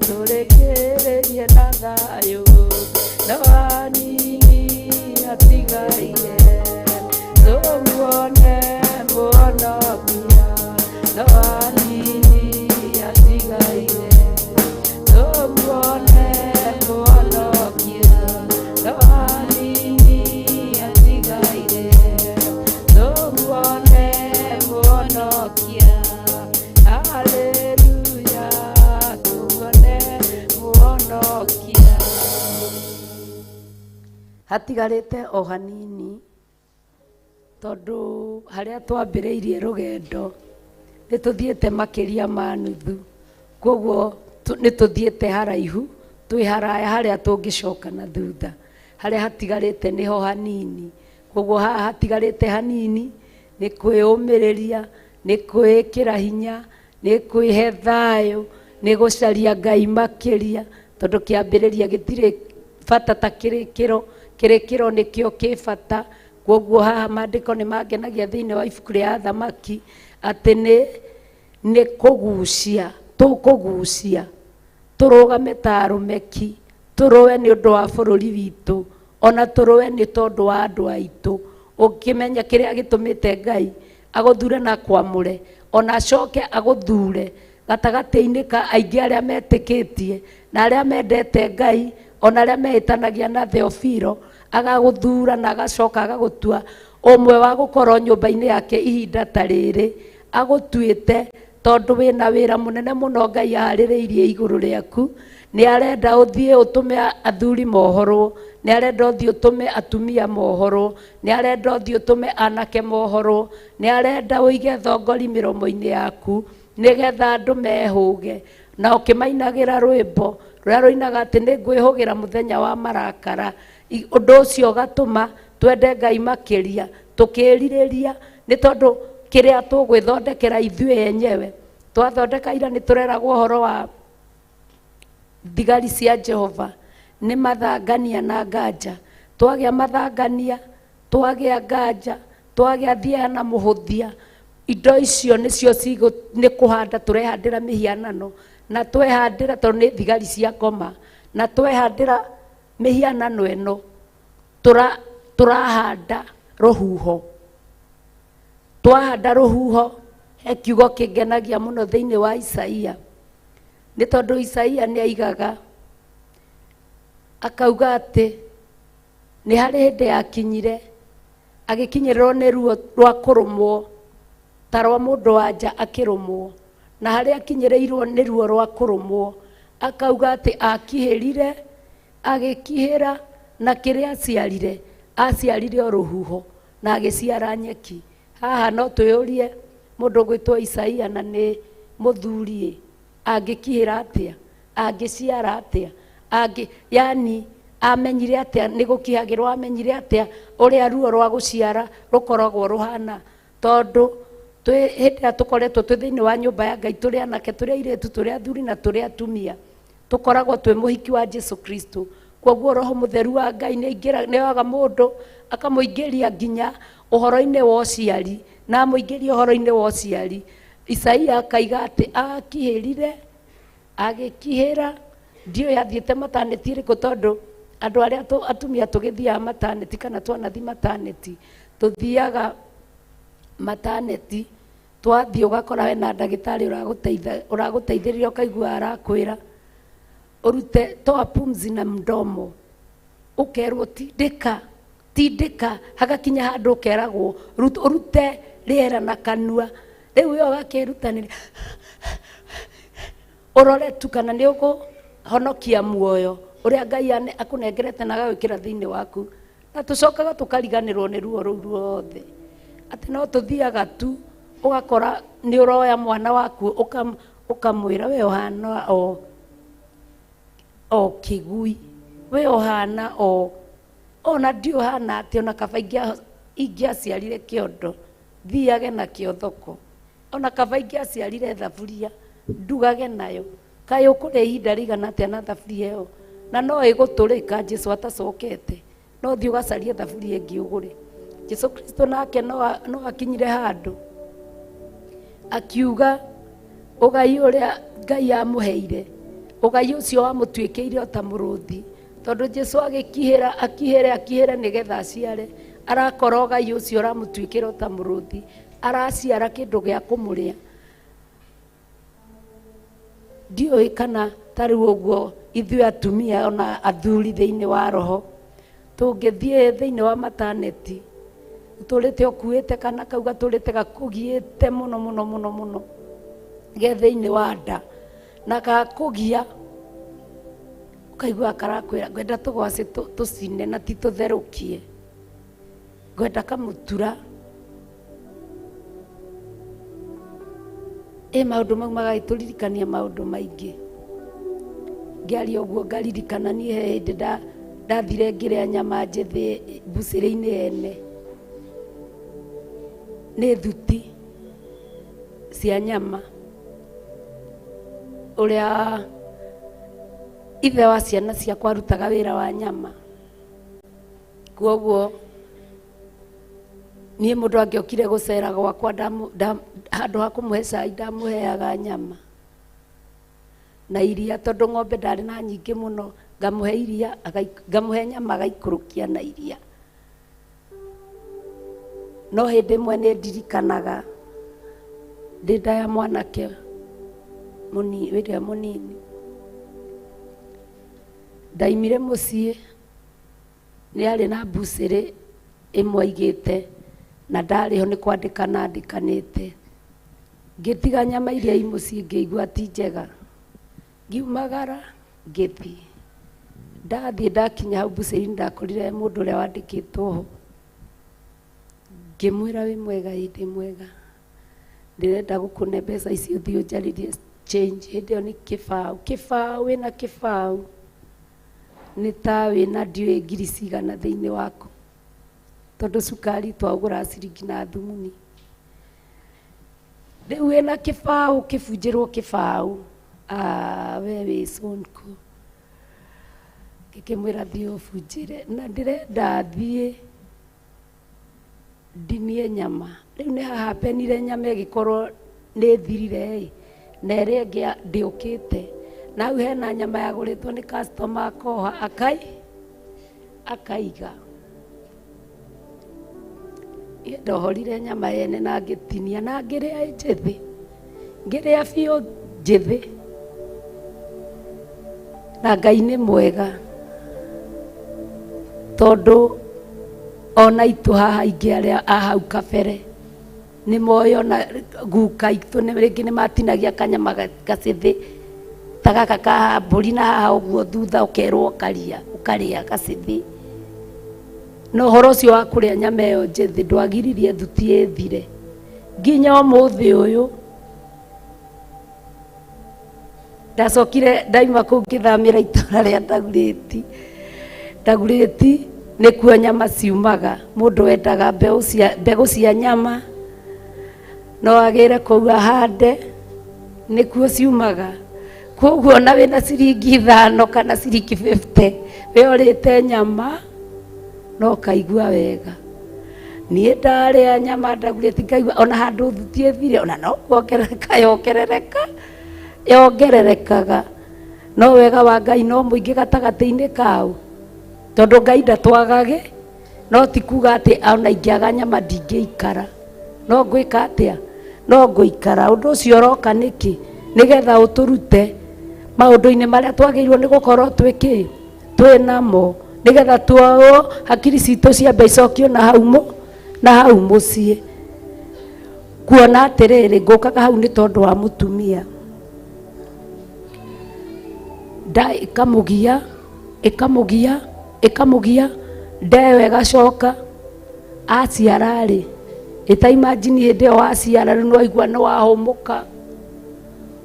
turekererie na thayo no anini atigaire tumuone muonokia no anini atigaire tumuone muonokia no anini atigaire tumuone muonokia haleluya tumuone muonokia hatigarite o hanini tondu haria twambiriirie rugendo nituthiete makiria ma nuthu koguo nituthiete haraihu twi haraya haria tungicoka na thutha haria hatigarite niho hanini koguo haha hatigarite hanini ni kwiyumiriria ni kwikira hinya ni kwihe thayo ni gucaria Ngai makiria tondu kiambiriria gitire bata ta kirikiro nikio kibata koguo haha maandiko ni mangenagia thiini wa ibuku ria Athamaki ati ni kugucia tukugucia turugame ta arumeki turuwe ni undu wa bururi witu ona turuwe ni tondu wa andu aitu ukimenya kiria gitumite Ngai aguthure na kwamure ona acoke aguthure gatagati-ini ka aingi aria metikitie na aria mendete Ngai ona aria meitanagia na Theophilo agaguthura na agacoka agagutua umwe wa gukorwo nyumba-ini yake ihinda ta riri agutuite tondu wina wira munene muno Ngai ahaririirie iguru riaku ni arenda uthie utume athuri mohoro ni arenda uthie utume atumia mohoro ni arenda uthie utume anake mohoro ni arenda uige thongori miromo-ini yaku nigetha andu mehuge na ukimainagira rwimbo ruria ruinaga ati ni ngwihugira muthenya wa marakara undu ucio gatuma twende Ngai makiria tukiririria ni tondu kiria tugwithondekera ithuĩ enyewe twathondeka ira ni tureragwo horo wa thigari cia Jehova ni mathangania na nganja twagia mathangania twagia nganja twagia thia na muhuthia indo icio nicio ni kuhanda turehandira mihianano na twehandira tondu ni thigari cia ngoma na twehandira mihianano eno turahanda ruhuho twahanda ruhuho he kiugo kingenagia muno thiini wa Isaia ni tondu Isaia ni aigaga akauga ati ni hari hindi yakinyire agikinyirirwo ni ruo rwa kurumwo ta rwa mundu wa nja akirumwo na hari akinyirirwo ni ruo rwa kurumwo akauga ati akihirire agikihira na kiria aciarire o ruhuho na agiciara nyeki haha no tuyurie mundu gwitwo Isaia na ni muthuri angikihira atia angiciara atia yani amenyire atia ni gukihagirwo amenyire atia uria ruo rwa guciara rukoragwo ruhana tondu twi hindi tukoretwo twi thiini wa nyumba ya Ngai turi anake turi airetu turi athuri na turi atumia tukoragwo twi muhiki wa Jesu Kristo koguo roho mutheru wa Ngai ni waga mundu akamuingiria nginya uhoro-ini wa uciari na muingiria uhoro-ini wa uciari Isaia akaiga ati akihirire agikihira ndio yathiete mataneti iriku tondu andu aria atumia tugithiaga mataneti kana twanathi mataneti tuthiaga mataneti twathie ugakora wena ndagitari uraguteithiriria ukaigua arakwira urute toa pumzi na mdomo ukerwo tindika hagakinya handu ukeragwo urute riera na kanua riu yo gakirutanira urore tu kana ni uguhonokia muoyo uria Ngai akunengerete na gagwikira thiini waku na tucokaga tukariganirwo ni ruo ruu ruothe ati no tuthiaga tu ugakora ni uroya mwana waku ukamwira we ohana o kigui we ohana o ona ndio hana ati ona kaba ingĩaciarire kĩondo thiage nakĩo thoko, ona kaba ingĩaciarire thaburia ndugage nayo. Kaĩ ũkũrĩa ihinda rĩigana atĩa na thaburia ĩyo, na no ĩgũtũrĩka Jesu atacokete, no thiĩ ũgacarie thaburia ĩngĩ ũgũre. Jesu Kristo nake no akinyire handũ akiuga ũgai ũrĩa Ngai amũheire, ũgai ũcio wamũtuĩkĩire o ta mũrũthi, tondũ Jesu akihĩre nĩgetha aciare, arakora ũgai ũcio ũramũtuĩkĩra o ta mũrũthi, araciara kĩndũ gĩa kũmũrĩa. Ndiũĩ kana tarĩ ũguo ithuĩ atumia ona athuri thĩinĩ wa roho tũngĩthiĩ thĩinĩ wa mataneti tũrĩte ũkuĩte kana kauga tũrĩte gakũgiĩte mũno mũno mũno mũno ge thĩinĩ wa nda na gakũgia, ũkaigua karakwĩra ngwenda tũgwacĩ tũcine na ti tũtherũkie, ngwenda kamũtura. Maũndũ mau magagĩtũririkania maũndũ maingĩ. Ngĩaria ũguo ngaririkana niĩ he hĩndĩ ndathire ngĩrĩa nyama njĩthĩ mbucĩrĩ-inĩ ene, nĩ thuti cia nyama ũrĩa ithe wa ciana ciakwa arutaga wĩra wa nyama. Kuoguo niĩ mũndũ angĩokire gũcera gwakwa handũ ha kũmũhe cai ndamũheaga nyama na iria, tondũ ng'ombe ndarĩ na nyingĩ mũno, ngamũhe iria ngamũhe nyama agaikũrũkia na iria. No hĩndĩ ĩmwe nĩ ndirikanaga ndĩ nda ya mwanake wĩrĩa mũnini, ndaimire mũciĩ, nĩ arĩ na mbucĩrĩ ĩmwe aigĩte na ndarĩho nĩ kwandĩkana andĩkanĩte. Ngĩtiga nyama iria i mũciĩ ngĩigua ti njega, ngiumagara ngĩthiĩ. Ndathiĩ ndakinya hau mbucĩrĩ-inĩ ndakorire mũndũ ũrĩa wandĩkĩtwo ho, ngĩmwĩra wĩ mwega, ndĩ mwega, ndĩrenda gũkũne mbeca icio thiĩ ũnjarĩrie change. Hĩndĩ ĩyo nĩ kĩbaũ, wĩna kĩbaũ nĩ ta wĩna ndiũĩ ngiri cigana thĩinĩ waku, tondũ cukari twaũgũra ciringi na thumuni. Rĩu wĩna kĩbaũ kĩbunjĩrwo kĩbaũ, we wĩ sonko. Ngĩkĩmwĩra thiĩ ũbunjĩre, na ndĩrenda thiĩ ndinie nyama. Rĩu nĩ haha penire nyama ĩgĩkorwo nĩ thirire na ĩrĩa ĩngĩ ndĩũkĩte, na hau hena nyama yagũrĩtwo nĩ customer akoha akaiga. Ndohorire nyama yene na ngĩtinia na ngĩrĩa njĩthĩ, ngĩrĩa biũ njĩthĩ, na Ngai nĩ mwega, tondũ ona itũ haha ingĩ arĩa a hau kabere nĩ moĩ, ona guka itũ rĩngĩ nĩ matinagia kanyama gacĩthĩ ta gaka ka mbũri na haha ũguo thutha ũkerwo ũkarĩa gacĩthĩ. No ũhoro ũcio wa kũrĩa nyama ĩyo njĩthĩ ndwagiririe thuti ĩthire nginya ũmũthĩ ũyũ. Ndacokire ndaima kũu ngĩthamĩra itũra rĩa Ndagurĩti, nĩkuo nyama ciumaga. Mũndũ wendaga mbegũ cia nyama no agĩre kũu ahande, nĩkuo ciumaga. Koguo na wĩna ciringi 5 kana ciringi 50 we ũrĩte nyama no kaigua wega. Niĩ ndarĩa nyama Ndagurĩti ngaigua ona handũ thuti ĩthire, ona no kuongerereka yongererekaga. No wega wa Ngai no mũingĩ gatagatĩ-inĩ kao, tondũ Ngai ndatwagage, no ti kuga atĩ ona ingĩaga nyama ndingĩikara. No ngwĩka atĩa? No ngũikara. Ũndũ ũcio ũroka nĩkĩ? Nĩgetha ũtũrute maũndũ-inĩ marĩa twagĩrĩirwo nĩ gũkorwo twĩ namo, nĩgetha tuowo hakiri citũ ciambe icokio na hau mũciĩ. Kuona atĩrĩrĩ, ngũkaga hau nĩ tondũ wa mũtumia. Nda ĩkamũgia ndewe ĩgacoka aciara-rĩ, ĩtaimagini hĩndĩ ĩyo waciara rĩu waigua nĩ wahũmũka,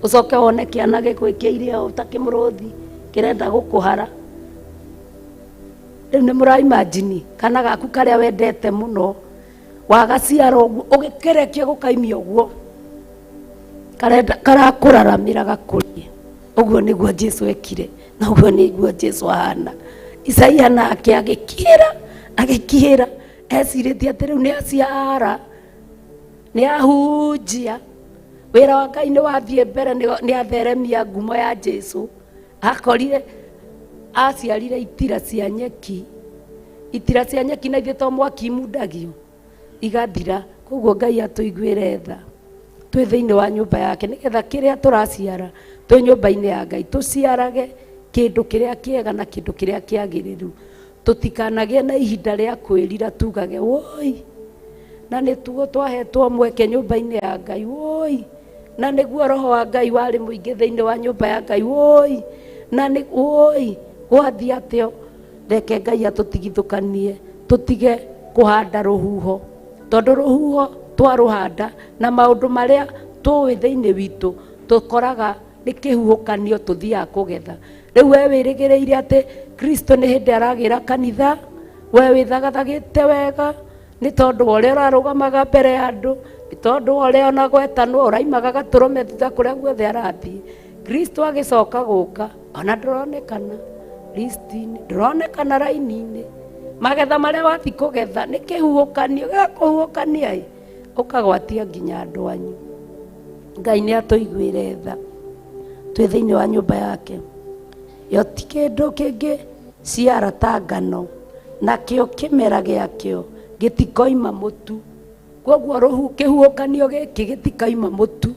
ũcoke wone kĩana gĩgwĩkĩire ũtakĩmũrũthi kĩrenda gũkũhara. Riu nĩ mũra imagine kana gaku karĩa wendete mũno wagaciara ũguo ũgĩkerekia gũkaimia ũguo karakũraramĩra gakũrie. Ũguo nĩguo Jesu ekire na ũguo nĩguo Jesu ahana. Isaia nake agĩkĩra ecirĩtie atĩ rĩu nĩ aciara nĩ ahunjia wĩra wa Ngai nĩ wathiĩ mbere nĩ atheremia ngumo ya Jesu. Akorire aciarire itira cia nyeki na ithuĩ to mwaki imundagio igathira. Koguo Ngai atũiguĩre tha twĩ thĩinĩ wa nyũmba yake nĩgetha kĩrĩa tũraciara twĩ nyũmba-inĩ ya Ngai tũciarage kĩndũ kĩrĩa kĩega na kĩndũ kĩrĩa kĩagĩrĩru. Tũtikanagĩe na ihinda rĩa kwĩrira tugage woi na nĩtuo twahetwo mweke nyũmba-inĩ ya Ngai woi na nĩguo roho wa Ngai warĩ mũingĩ thĩinĩ wa nyũmba ya Ngai woi na nĩ woi gwathi atĩo. Reke Ngai atũtigithũkanie tũtige kũhanda rũhuho tondũ rũhuho twarũhanda na maũndũ marĩa tũĩ thĩinĩ witũ tũkoraga nĩ kĩhuhũkanio tũthiaga kũgetha. Rĩu we wĩrĩgĩrĩire atĩ Kristo nĩ hĩndĩ aragĩra kanitha we wĩthagathagĩte wega nĩ tondũ wa ũrĩa ũrarũgamaga mbere ya andũ nĩ tondũ wa ũrĩa ona gwetanwo ũraimaga gatũrũme thutha kũrĩa guothe arathiĩ. Kristo agĩcoka gũka ona ndũronekana listi-inĩ ndũronekana raini-inĩ. Magetha marĩa wathi kũgetha nĩ kĩhuhũkanio gĩa kũhuhũkania ũkagwatia nginya andũ anyu. Ngai nĩ atũiguĩre tha twĩ thĩinĩ wa nyũmba yake. Yo ti kĩndũ kĩngĩ ciara ta ngano nakĩo kĩmera gĩakĩo gĩtikoima mũtu. Koguo kĩhuhũkanio gĩkĩ gĩtikaima mũtu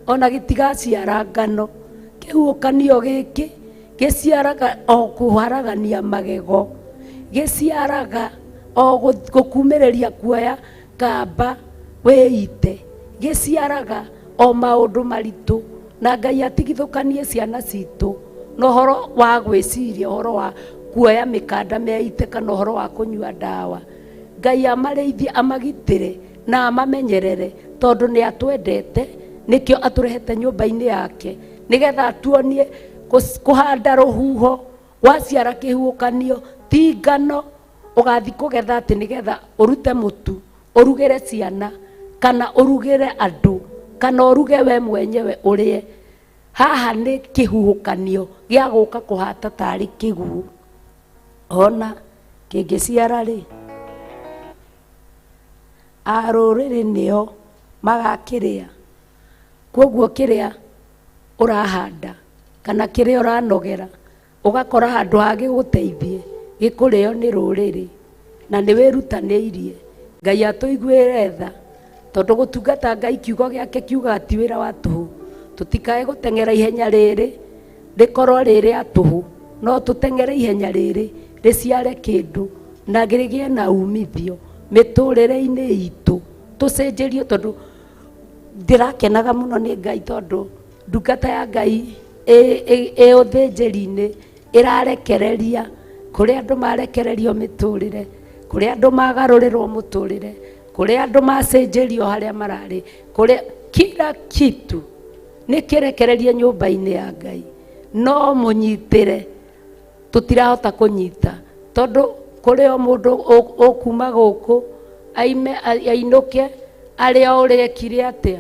ona gĩtigaciara ngano. Kĩhuhũkanio gĩkĩ gĩciaraga o kũharagania magego, gĩciaraga o gũkumĩrĩria kuoya kamba wĩite, gĩciaraga o maũndũ maritũ. Na Ngai atigithũkanie ciana citũ na ũhoro wa gwĩciria ũhoro wa kuoya mĩkanda meite kana ũhoro wa kũnyua ndawa. Ngai amarĩithie amagitĩre na amamenyerere tondũ nĩ atwendete nĩkĩo atũrehete nyũmba-inĩ yake nĩgetha tuonie kũhanda rũhuho waciara kĩhuhũkanio ti ngano ũgathi kũgetha atĩ nĩgetha ũrute mũtu ũrugĩre ciana kana ũrugĩre andũ kana ũruge we mwenyewe ũrĩe. Haha nĩ kĩhuhũkanio gĩa gũka kũhata tarĩ kĩguũ ona kĩngĩciara rĩ arũrĩrĩ nĩo magakĩrĩa. Koguo kĩrĩa ũrahanda kana kĩrĩa ũranogera ũgakora handũ hagĩgũteithie gĩkũrĩo nĩ rũrĩrĩ na nĩ wĩrutanĩirie. Ngai atũiguĩre tha tondũ gũtungata Ngai kiugo gĩake kiuga ti wĩra wa tũhũ. Tũtikae gũteng'era ihenya rĩrĩ rĩkorwo rĩrĩ atũhũ no tũteng'ere ihenya rĩrĩ rĩciare kĩndũ na gĩgĩe na umithio mĩtũrĩre-inĩ itũ tũcenjerio. Tondũ ndĩrakenaga mũno nĩ Ngai tondũ ndungata ya Ngai ĩ ũthĩnjĩri-inĩ ĩrarekereria kũrĩa andũ marekererio mĩtũrĩre, kũrĩa andũ magarũrĩrwo mũtũrĩre, kũrĩa andũ macenjerio harĩa mararĩ, kũrĩa kila kitu nĩ kĩrekererie nyũmba-inĩ ya Ngai. No mũnyitĩre tũtirahota kũnyita tondũ kũrĩ o mũndũ ũkuma gũkũ ainũke arĩa ũrĩekire atĩa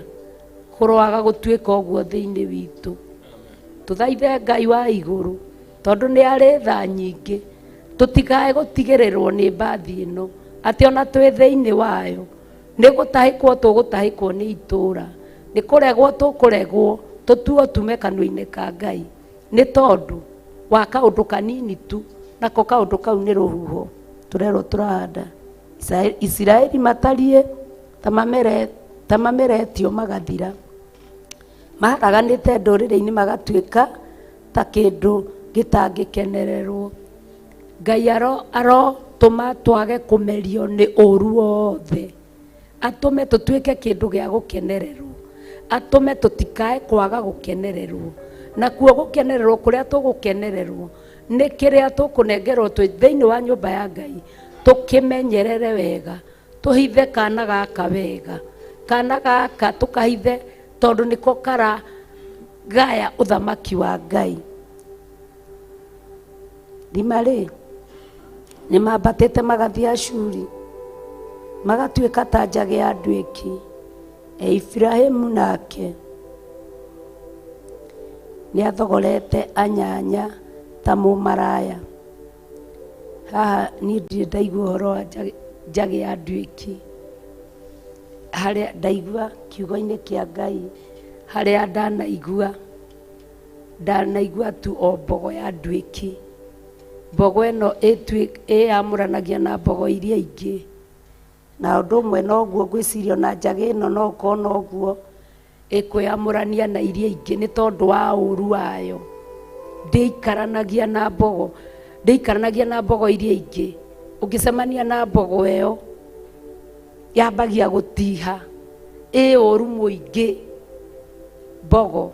kũroaga gũtuĩka ũguo thĩinĩ witũ. Tũthaithe Ngai wa igũrũ tondũ nĩ arĩ tha nyingĩ tũtikae gũtigĩrĩrwo nĩ mbathi ĩno atĩ ona twĩ thĩinĩ wayo nĩ gũtahĩkwo tũgũtahĩkwo nĩ itũũra, nĩ kũregwo tũkũregwo tũtuo tume kanua-inĩ ka Ngai nĩ tondũ wa kaũndũ kanini tu nako kaũndũ kau nĩ rũhuho tũrerwo tũrahanda. Isiraeli matariĩ ta mameretio magathira, maharaganĩte ndũrĩrĩ-inĩ magatuĩka ta kĩndũ gĩtangĩkenererwo. Ngai arotũma twage kũmerio nĩ ũru wothe, atũme tũtuĩke kĩndũ gĩa gũkenererwo, atũme tũtikae kwaga gũkenererwo. Nakuo gũkenererwo kũrĩa tũgũkenererwo nĩ kĩrĩa tũkũnengerwo twĩ thĩinĩ wa nyũmba ya Ngai, tũkĩmenyerere wega, tũhithe kana gaka wega, kana gaka tũkahithe tondũ nĩko karagaya ũthamaki wa Ngai. Rima rĩ nĩ mambatĩte magathiĩ Ashuri magatuĩka ta njagĩ ya andũ aingĩ. Ibrahimu nake nĩ athogorete anyanya ta mũmaraya. Haha niĩ ndirĩ ndaigua ũhoro wa njagĩ ya andũ aingĩ, harĩa ndaigua kiugo-inĩ kĩa Ngai, harĩa ndanaigua tu o mbogo ya andũ aingĩ. Mbogo ĩno ĩyamũranagia na mbogo iria ingĩ, na ũndũ ũmwe noguo ngwĩciria na njagĩ ĩno no ũkorwo noguo ĩkwĩyamũrania na iria ingĩ nĩ tondũ wa ũru wayo. Ndĩikaranagia na mbogo iria ingĩ. Ũngĩcemania na mbogo ĩyo yambagia gũtiha, ũru mũingĩ mbogo,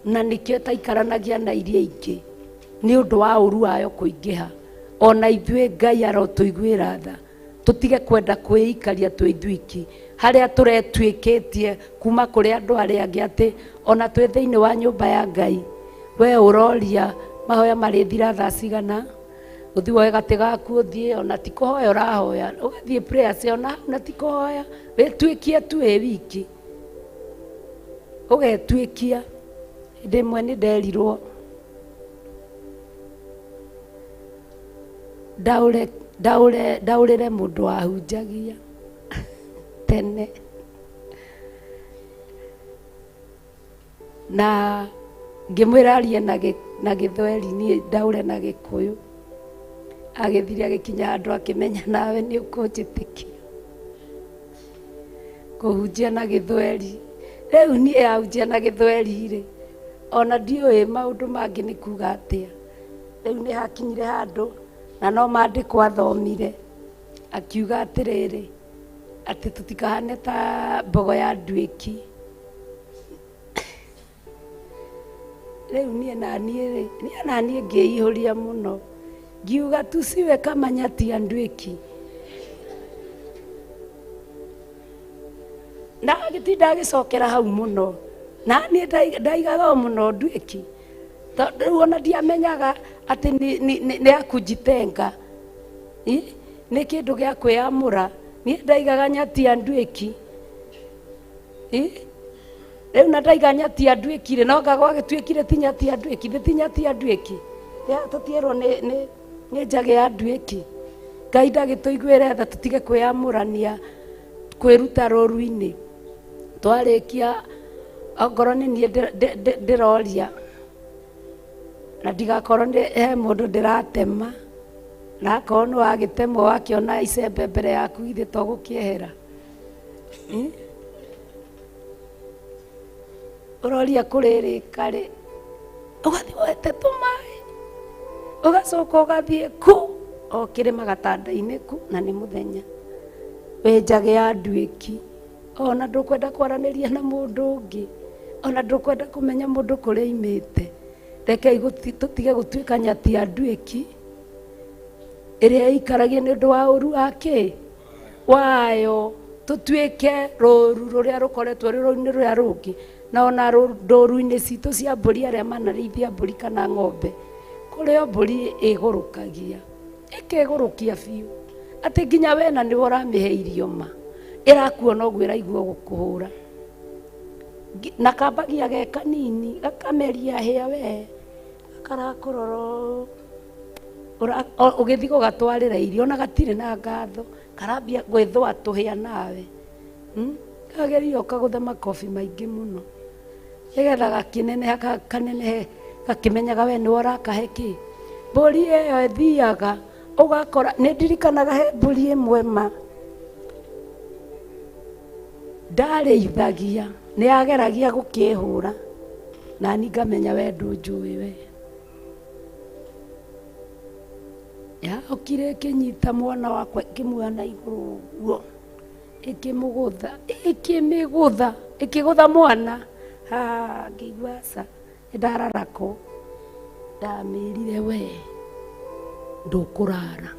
na nĩkĩo ĩtaikaranagia na iria ingĩ nĩ ũndũ wa ũru wayo kũingĩha. Ona ithuĩ Ngai arotũiguĩra tha tũtige kwenda kwĩikaria twĩ ithuiki harĩa tũretuĩkĩtie kuma kũrĩ andũ arĩa angĩ, atĩ ona twĩ thĩinĩ wa nyũmba ya Ngai we ũroria mahoya marĩthira thaa cigana, ũthiĩ woe gatĩ gaku ũthiĩ, ona ti kũhoya ũrahoya, ũgathiĩ prayers ona hau na ti kũhoya, wĩtuĩkie tu wĩ wiki, ũgetuĩkia. Hĩndĩ ĩmwe nĩ nderirwo ndaũrĩre mũndũ wahunjagia tene, na ngĩmwĩra arie na Gĩthweri, niĩ ndaũre na Gĩkũyũ. Agĩthire agĩkinya handũ akĩmenya nawe nĩ ũkũnjĩtĩkia kũhunjia na Gĩthweri. Rĩu niĩ ahunjia na Gĩthweri-rĩ, ona ndiũĩ maũndũ mangĩ nĩ kuga atĩa. Rĩu nĩ hakinyire handũ na no maandĩko athomire akiuga atĩrĩrĩ, atĩ tũtikahane ta mbogo ya andũ aingĩ. Rĩu niĩ naniĩ ngĩihũria mũno, ngiuga tusiwe kama nyati ya ndweki. Na gĩtinda gĩcokera hau mũno, na niĩ ndaigaga mũno ndweki, tondũ ona ndiamenyaga atĩ nĩ akujitenga, nĩ kĩndũ gĩa kwĩyamũra. Niĩ ndaigaga nyati ya ndweki, rĩu na ndaiga nyati ya ndweki-rĩ, no ngagwa gĩtuĩkire ti nyati ya ndweki, ti nyati ya ndweki. Tũtierwo nĩ njagĩ ya ndweki. Ngai ndagĩtũiguĩre tha tũtige kwĩyamũrania, kwĩruta rũru-inĩ. Twarĩkia okorwo nĩ niĩ ndĩroria, na ndigakorwo he mũndũ ndĩratema, na akorwo nĩ wagĩtemwo wakĩona icembe mbere yaku githĩ to gũkĩehera. Ũroria kũrĩrĩka-rĩ, ũgathiĩ woete tũmaĩ, ũgacoka ũgathiĩ o kĩrĩma gatanda-inĩ na nĩ mũthenya. Wĩ njagĩ ya ndwĩki, ona ndũkwenda kwaranĩria na mũndũ ũngĩ, ona ndũkwenda kũmenya mũndũ kũrĩa aimĩte. Rekei tũtige gũtuĩka nyati ya ndwĩki ĩrĩa ĩikaragia nĩ ũndũ wa ũru wayo, tũtuĩke rũru rũrĩa rũkoretwo rũru-inĩ rũrĩa rũngĩ. Na ona ndũru-inĩ citũ cia mbũri arĩa manarĩithia mbũri kana ng'ombe, kũrĩ o mbũri ĩgũrũkagia, ĩkegũrũkia biũ, atĩ nginya wena nĩwe ũramĩhe irio ma, ĩrakuona ũguo ĩraigua gũkũhũra. Na kambagia ge kanini gakameria hĩa we, karakũrora ũgĩthiĩ gũgatwarĩra irio, ona gatirĩ na ngatho, karambia gwĩthũa tũhĩa nawe. Kageria ũkagũtha makobi maingĩ mũno, nĩgetha gakĩneneha kanenehe gakĩmenyaga we nĩwe ũrakahe kĩ. Mbũri ĩyo ĩthiaga ũgakora, nĩ ndirikanaga he mbũri ĩmwe ma ndarĩithagia, nĩ yageragia gũkĩhũra, na ni ngamenya we ndũnjũĩ we. Yaokire ĩkĩnyita mwana wakwa ĩkĩmuoya na igũrũ ũguo, ĩkĩgũtha mwana. Ngĩigua aca ndararako, ndamĩrire we ndũkũrara,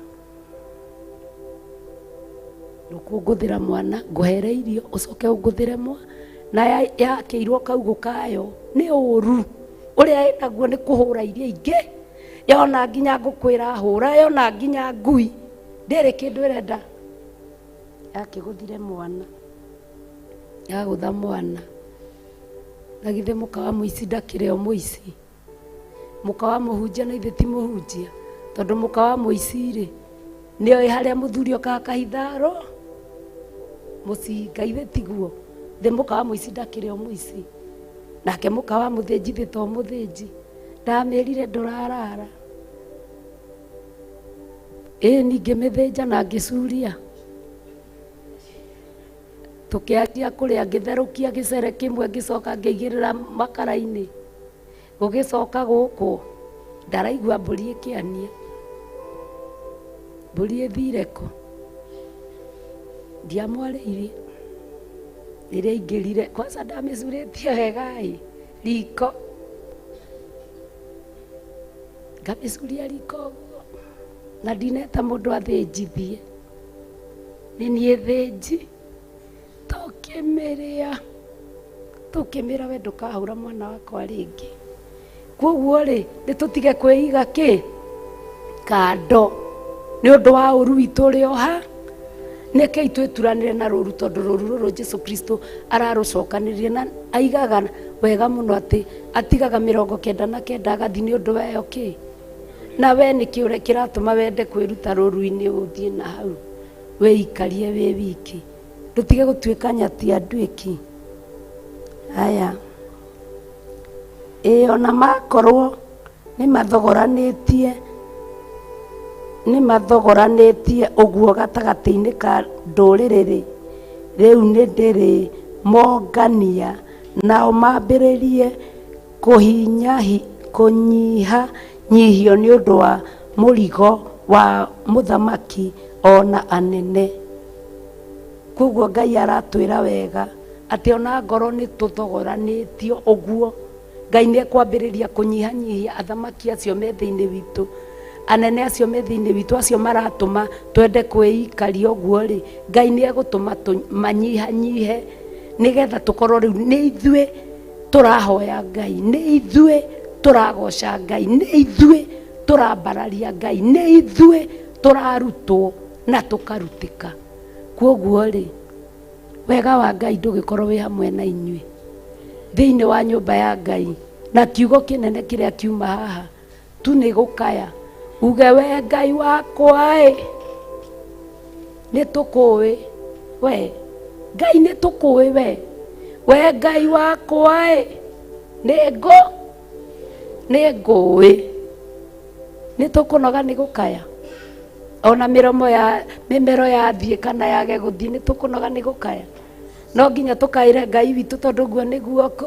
ndũkũngũthĩra mwana, ngũhere irio ũcoke ũngũthĩre mwana. Na yakĩirwo kaugũ kayo nĩ ũru ũrĩa ĩnaguo nĩ kũhũra iria ingĩ, yona nginya ngukwira hura, yona nginya ngui ndere kindu irenda. Yakiguthire mwana, yagutha mwana, na githe muka wa muici ndakire o muici, muka wa muhunjia na ithe ti muhunjia, tondu muka wa muici ri ni oi haria muthuri okaga kahitharo mucinga ithe tiguo. The muka wa muici ndakire o muici, nake muka wa muthinji thi to muthinji. Ndamirire ndurarara ninge mithinja na ngicuria, tukianjia kuria ngitherukia gicere kimwe ngicoka ngiigirira makara-ini, gugicoka guku ndaraigua mburi ikiania. Mburi ithire ku, ndiamwariire riria ingirire kwanza ndamicuritie wega riko, ngamicuria riko guo, na ndineta mundu athinjithie, ni nie thinji. Tukimiria we ndukahura mwana wakwa ringi. Koguo ri nitutige kwiiga ki kando ni undu wa uru witu uri oha, nike itweturanire na ruru, tondu ruru Jesu Kristo ararucokanirie na aigaga wega muno ati atigaga 99 agathi ni undu weyo ki. Na we niki ure kiratuma wende kwiruta ruru-ini uthie na hau weikarie we wiki, ndutige gutuika nyati anduiki. Aya ona makorwo ni mathogoranitie uguo gatagati-ini ka nduriri riu ni ndiri mongania nao mambiririe kunyihanyihio ni undu wa murigo wa muthamaki ona anene. Koguo Ngai aratwira wega ati ona ngoro ni tuthogoranitio uguo, Ngai ni ekwambiriria kunyihanyihia athamaki acio me thiini witu, anene acio me thiini witu, acio maratuma twende kwiikaria uguo ri, Ngai ni egutuma manyihanyihe nigetha tukorwo riu ni ithue turahoya Ngai, ni ithue turagoca Ngai, ni ithue turambararia Ngai, ni ithue turarutwo na tukarutika. Koguo ri wega wa Ngai ndugikorwo wi hamwe na inyui thiini wa nyumba ya Ngai, na kiugo kinene kiria kiuma haha tu ni gukaya uge we Ngai wakwa ni tukui we Ngai ni tukui we Ngai wakwa ni ngui ni tukunoga ni gukaya ona mimero ya thie kana yage guthie ni tukunoga ni gukaya. No nginya tukaire Ngai witu tondu guo ni guoko,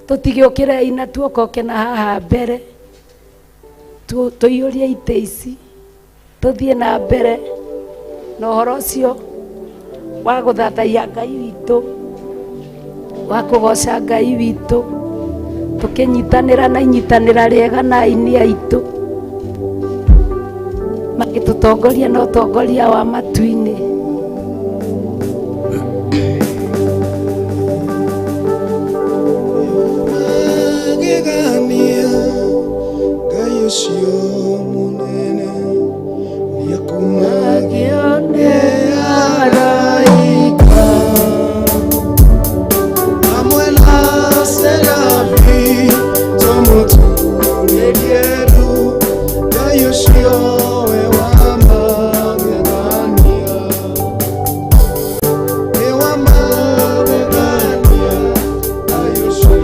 tutigiukire ina tuokoke na haha mbere tuiyurie ite ici tuthie na mbere na uhoro ucio wa guthathaia Ngai witu, wa kugoca Ngai witu, tukinyitanira na inyitanira riega na aini aitu magitutongoria na utongoria wa matu-ini. Magegania Ngai ucio munene niakumagionea araika amwe na serafi tomuturerie ru Ngai ucio we wa magegania Ngai ucio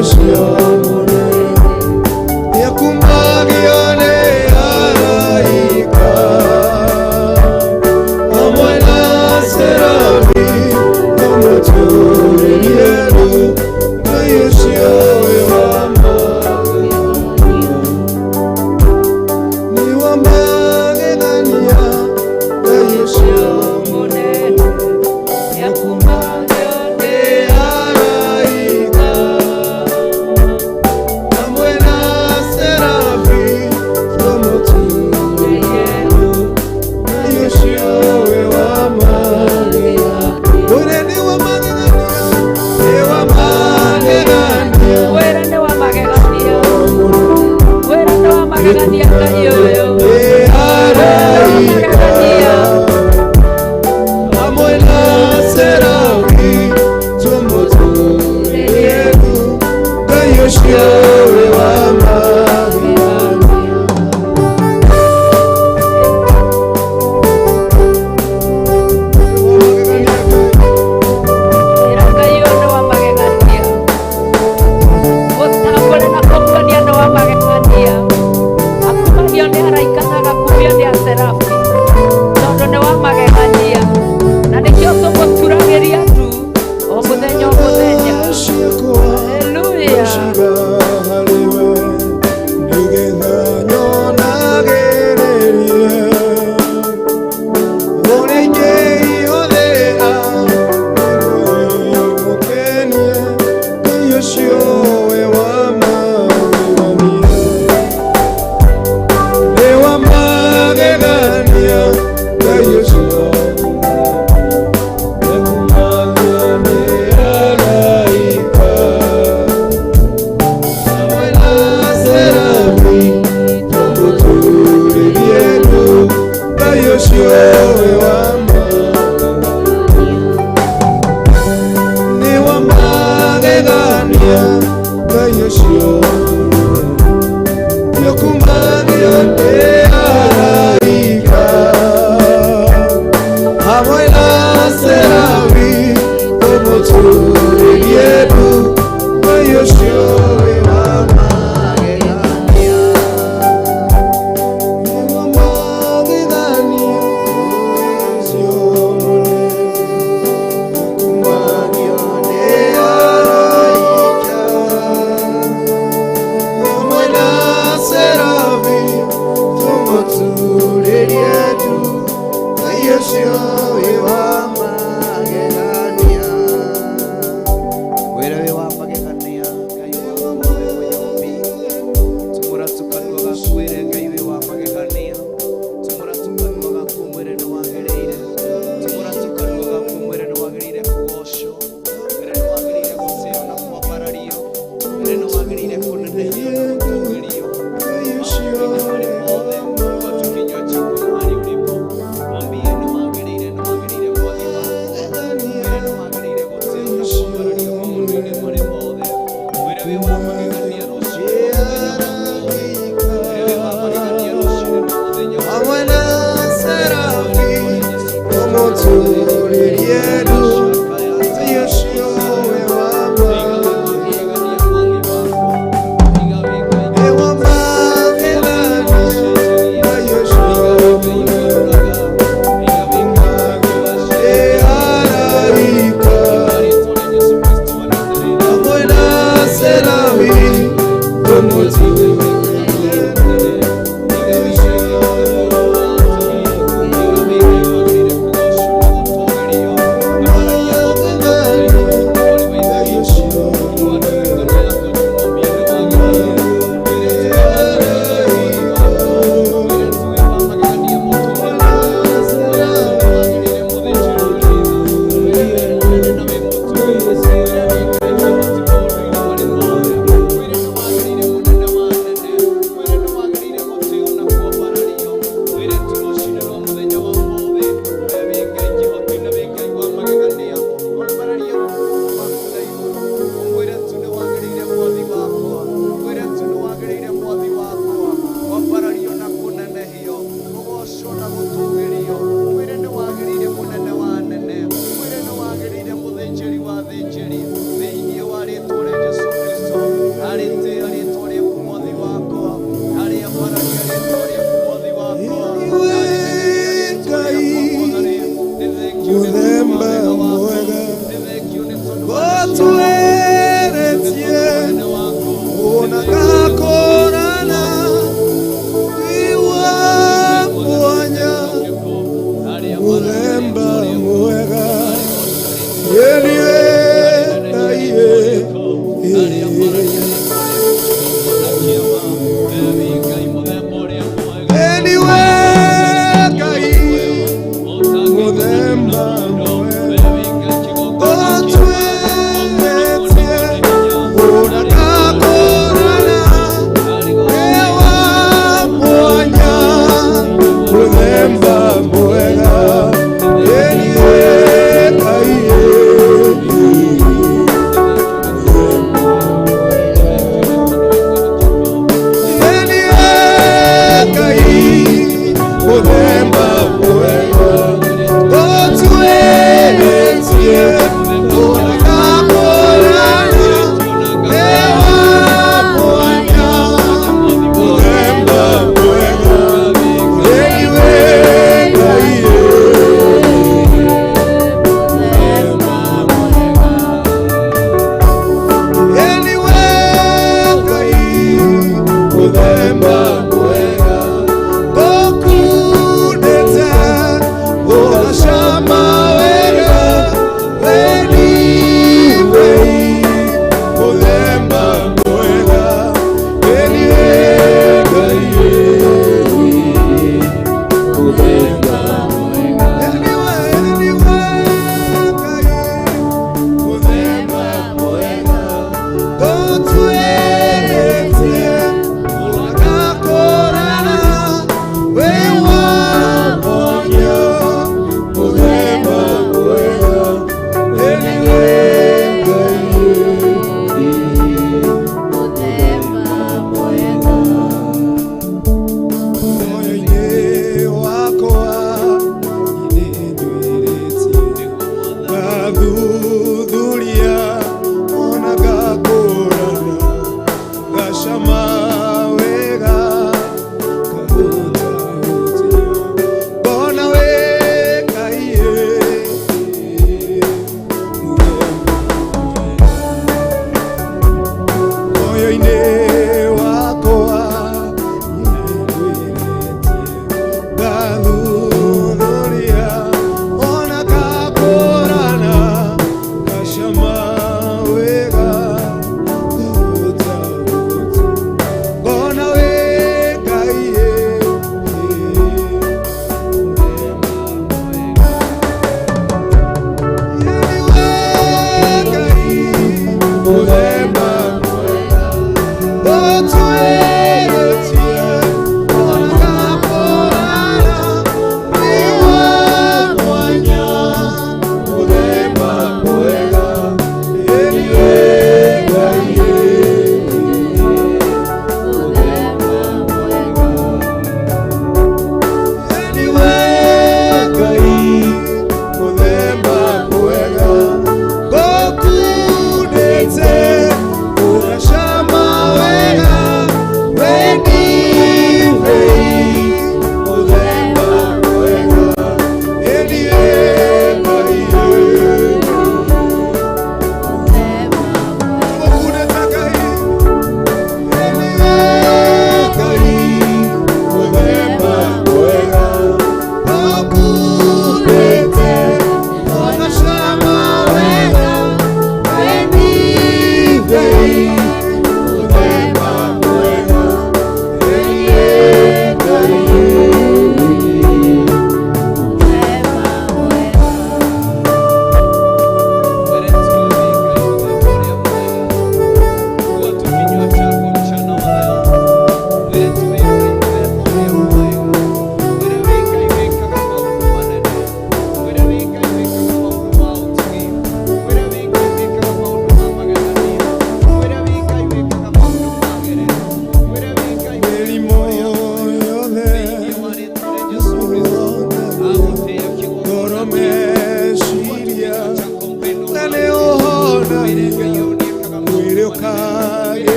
ucio munene yakumagio ni araika hamwe na serafi bamuturĩrie rĩu Ngai ũcio wĩ wa magegania nĩ wa magegania Ngai ũcio mũnene yakumagio ni araika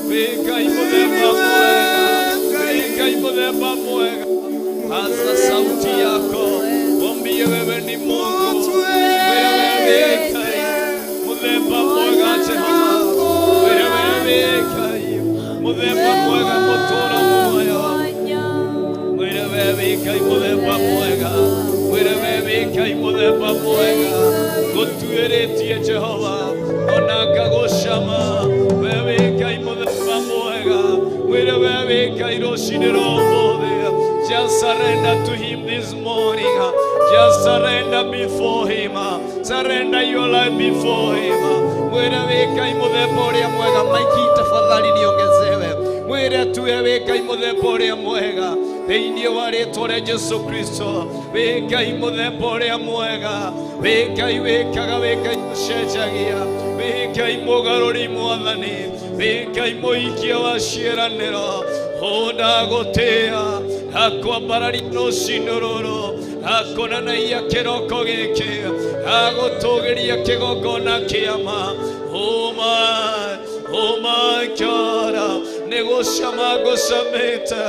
Venga y podemos, venga Ngai muthemba mwega gutuĩrĩtie Jehova ona ngagũcama we wĩ Ngai muthemba mwega mwĩre we wĩ Ngai rũcinĩ rwa ũmũthĩ. Just surrender to him this morning. Just surrender before him. Surrender your life before him. Mwĩre wĩ Ngai muthemba ũrĩa mwega. Maiki tafadhali niongezewe. Mwĩre tuwe wĩ Ngai muthemba ũrĩa mwega thĩinĩ wa rĩĩtwa rĩa Jesu Kristo. Wĩ Ngai muthemba ũrĩa mwega. Wĩ Ngai wĩkaga, wĩ Ngai ũcenjagia, wĩ Ngai mũgarũri Mwathani, wĩ Ngai mũhikia wa ciĩranĩro. Ndagũtĩĩa akwambararia rũcinĩ rũrũ, akonanagia kĩroko gĩkĩ, agũtũgĩria kĩgongona kĩa ma. Oh my God, nĩgũcama ngũcamĩte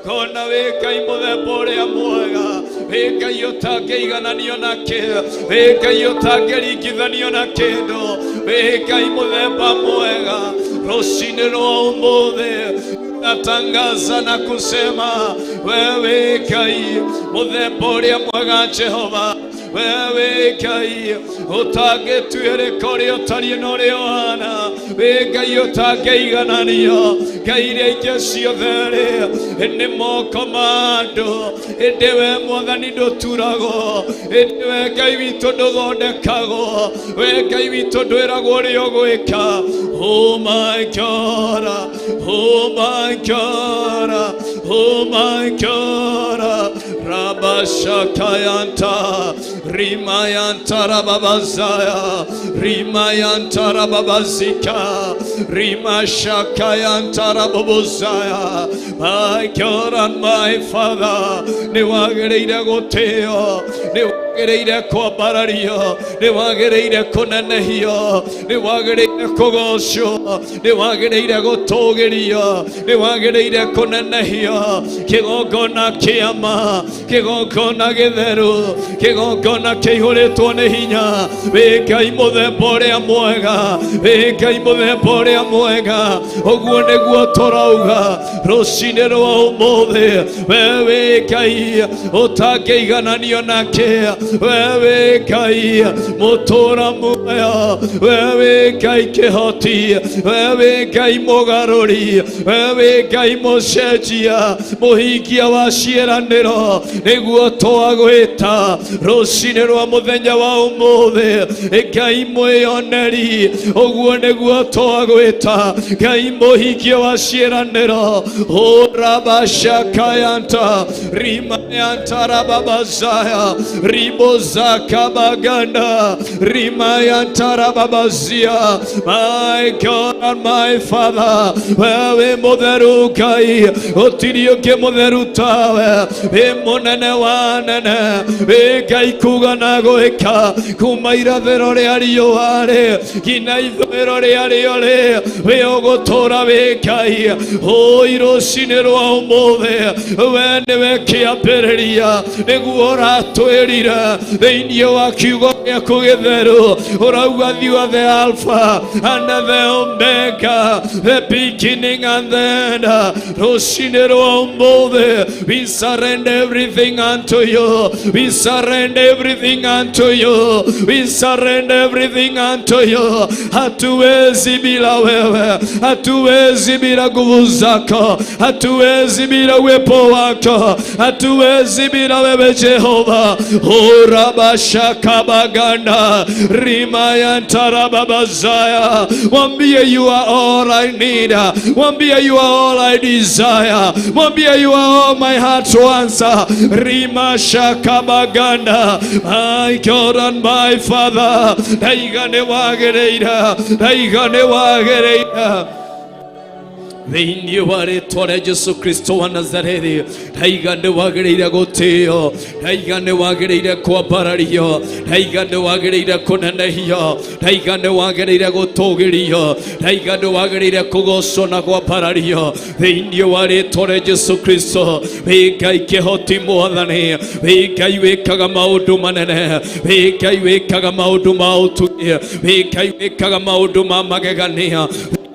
kona wĩ Ngai mũthemba ũrĩa mwega, wĩ Ngai ũtangĩigananio na kĩ, wĩ Ngai ũtangĩringithanio na kĩndũ, wĩ Ngai mũthemba mwega. Rũcinĩ rwa ũmũthĩ natangaza na kusema wewe Ngai muthemba ũrĩa mwega Jehova, wewe Ngai ũtangĩtuĩrĩka ũrĩa ũtariĩ na ũrĩa ũhana, wĩ Ngai ũtangĩigananio. Ngai iria ingĩ ciothe nĩ moko ma andũ, ĩndĩ we Mwathani ndũturagwo, ĩndĩ we Ngai witũ ndũthondekagwo, we Ngai witũ ndwĩragwo ũrĩa ũgwĩka. Oh my God, oh my God, oh my God. Rabashakayanta Rimayanta Rababazaya Rimayanta Rababazika Rimashakayanta Rababuzaya. My God and my Father, niwagereire gũtĩo, niwagereire kwambarario, niwagereire kũnenehio, niwagereire kũgocwo, niwagereire gũtũgĩrio, niwagereire kũnenehio. Kĩgongona kĩa ma, kĩgongona gĩtheru, kĩgongona kĩihũrĩtwo nĩ hinya. Wĩ Ngai mũthemba ũrĩa mwega, wĩ Ngai mũthemba ũrĩa mwega. Ũguo nĩguo tũrauga rũcinĩ rwa ũmũthĩ. We wĩ Ngai ũtangĩigananio na kĩ, we wĩ Ngai mũtũũra muoyo, we wĩ Ngai kĩhoti, we wĩ Ngai mũgarũri, we wĩ Ngai mũcenjia, mũhingia wa ciĩranĩro. Nĩguo twagwĩta rũcinĩ rwa mũthenya wa ũmũthĩ, Ngai mwĩoneri. Ũguo nĩguo twagwĩta Ngai mũhingia wa ciĩranĩro. Rabashakayanta Rimayanta Rababazaya Ribozakabaganda Rimayanta Rababazia. My God and my Father, wewe mũtheru Ngai, ũtirĩ ũngĩ mũtheru tawe, wĩ mũnene wa nene, wĩ Ngai kuga na gwĩka, kuma irathĩro rĩa riũa nginya ithũĩro rĩa rĩo wĩ ũgũtũũra wĩ Ngai. Rũcinĩ rwa ũmũthĩ we nĩwe kĩambĩrĩria, nĩguo ũratwĩrire thĩinĩ wa kiugo gĩaku gĩtheru. Ũrauga you are the Alpha and the Omega, the beginning and the end. Rũcinĩ rwa ũmũthĩ we surrender everything unto you, we surrender everything unto you, we surrender everything unto you. Hatuwezi bila wewe, hatuwezi bila nguvu zako, hatuwezi bila uwepo wako, hatuwezi bila wewe Jehova. Rabashakabaganda Rimayanta Rababazaya. Mwambie you are all I need, mwambie you are all I desire, mwambie you are all my heart wants. Rimashakabaganda. My God and my Father, daigane wagereira, daigane wagereira. thĩinĩ wa rĩĩtwa rĩa Jesu Kristo wa Nazarethi. Ndaiga nĩ wagĩrĩire gũtĩo, ndaiga nĩ wagĩrĩire kwambarario, ndaiga nĩ wagĩrĩire kũnenehio, ndaiga nĩ wagĩrĩire gũtũgĩrio, ndaiga nĩ wagĩrĩire kũgocwo na kwambarario thĩinĩ wa rĩĩtwa rĩa Jesu Kristo. Wĩ Ngai kĩhoti Mwathani, wĩ Ngai wĩkaga maũndũ manene, wĩ Ngai wĩkaga maũndũ ma ũtugi, wĩ Ngai wĩkaga maũndũ ma magegania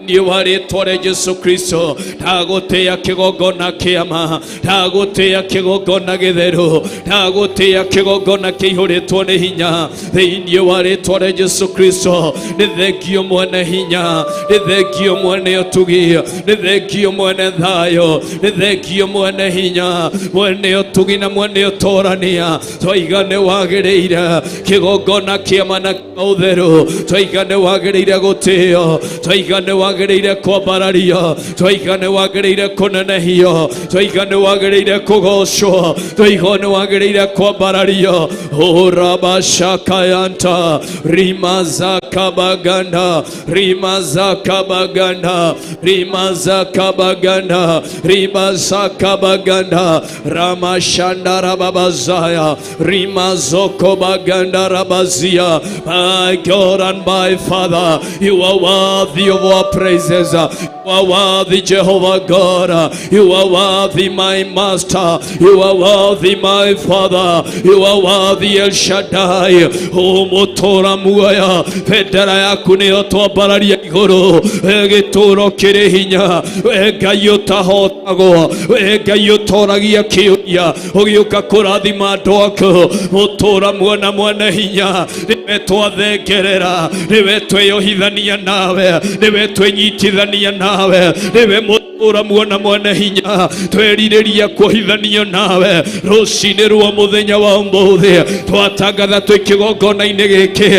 thĩinĩ wa rĩĩtwa rĩa Jesũ Kristo. Ndagũtĩĩa kĩgongona kĩama, ndagũtĩĩa kĩgongona gĩtheru, ndagũtĩĩa kĩgongona kĩihũrĩtwo nĩ hinya thĩinĩ wa rĩĩtwa rĩa Jesũ Kristo. Nĩ thengio mwene hinya, nĩ thengio mwene ũtugi, nĩ thengio mwene thayũ, nĩ thengio mwene hinya, mwene ũtugi na mwene ũtũrania. Twaiga nĩ wagĩrĩire kĩgongona kĩama na ũtheru, twaiga nĩ wagĩrĩire gũtĩo, twaiga nĩ wagĩrĩire kwambarario, twaiga nĩ wagĩrĩire kũnenehio, twaiga nĩ wagĩrĩire kũgocwo, twaiga nĩ wagĩrĩire kwambarario. Urabashakayanta rimazakabaganda rimazakabaganda rimazakabaganda rimazakabaganda ramashandarababazaya rimazokobaganda rabazia. My God and my Father, you are worthy of our praises. You are worthy, Jehovah God. You are worthy, my Master. You are worthy, my Father. You are worthy, El Shaddai. O Motora Muaya, Federa Yakuneo Tobararia Goro, Egetoro Kirehinya, Egayota Hotago, Egayotoragia Kia, Oyuka Kuradi Madoko, Motora Muana Muanahinya, Nevetwa de Gerera, Nevetwe Yohidania Nave, Nevetwe Nitidania Nave, Nevemo. Ora mwana mwana hinya twerireria kuhithania nawe rucini rwa muthenya wa umuthi twatangatha twi kigongona-ini giki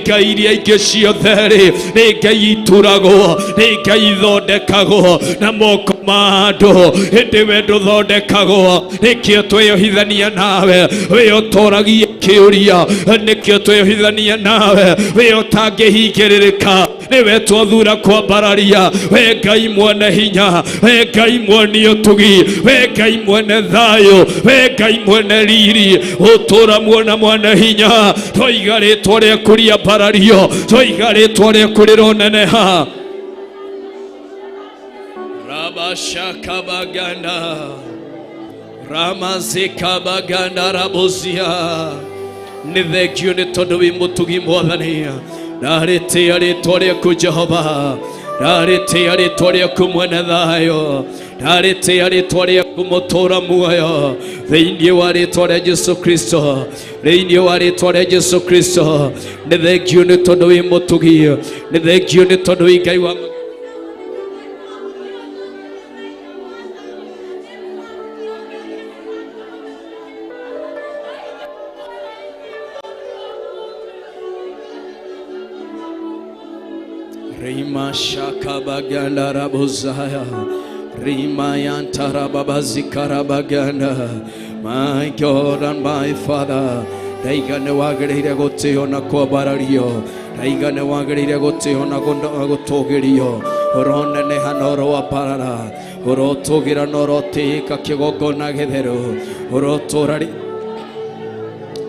ngai iria ingĩ ciothe nĩ ngai ituragwo nĩ ngai ithondekagwo na moko ma andũ hĩndĩ we ndũthondekagwo nĩkĩo twĩyohithania nawe we ũtoragia kĩũria nĩkĩo twĩyohithania nawe we ũtangĩhingĩrĩrĩka niwe twathura kwambararia we ngai mwene hinya we ngai mwene ũtugi we ngai mwene thayũ we ngai mwene riri ũtũra mwena mwene hinya twoiga rĩtwa rĩaku rĩambarario twoiga rĩtwa rĩaku rĩroneneha. Rabashakabaganda Ramazikabaganda Rabozia. Nĩ thengio nĩ tondũ wĩ mũtugi mwathani. Narĩtĩa rĩtwa rĩaku Jehova, narĩtĩa rĩtwa rĩaku mwene thayũ, narĩtĩa rĩtwa rĩaku mũtũra muoyo thĩinĩ wa rĩtwa rĩa Jesũ Kristo, thĩinĩ wa rĩtwa rĩa Jesũ Kristo. Nĩ thengio nĩ tondũ wĩ mũtugi, nĩ thengio nĩ tondũ wĩ Ngai wa Rima Shakabaganda Rabozaya Rima Yantara Babazikarabaganda. My God and my Father, Daiga ne wagirira goteo na kwabarario, Daiga ne wagirira goteo na gotogerio, Ronde ne hanoro aparara, Orotogira norote kakigogona gedero, Orotorari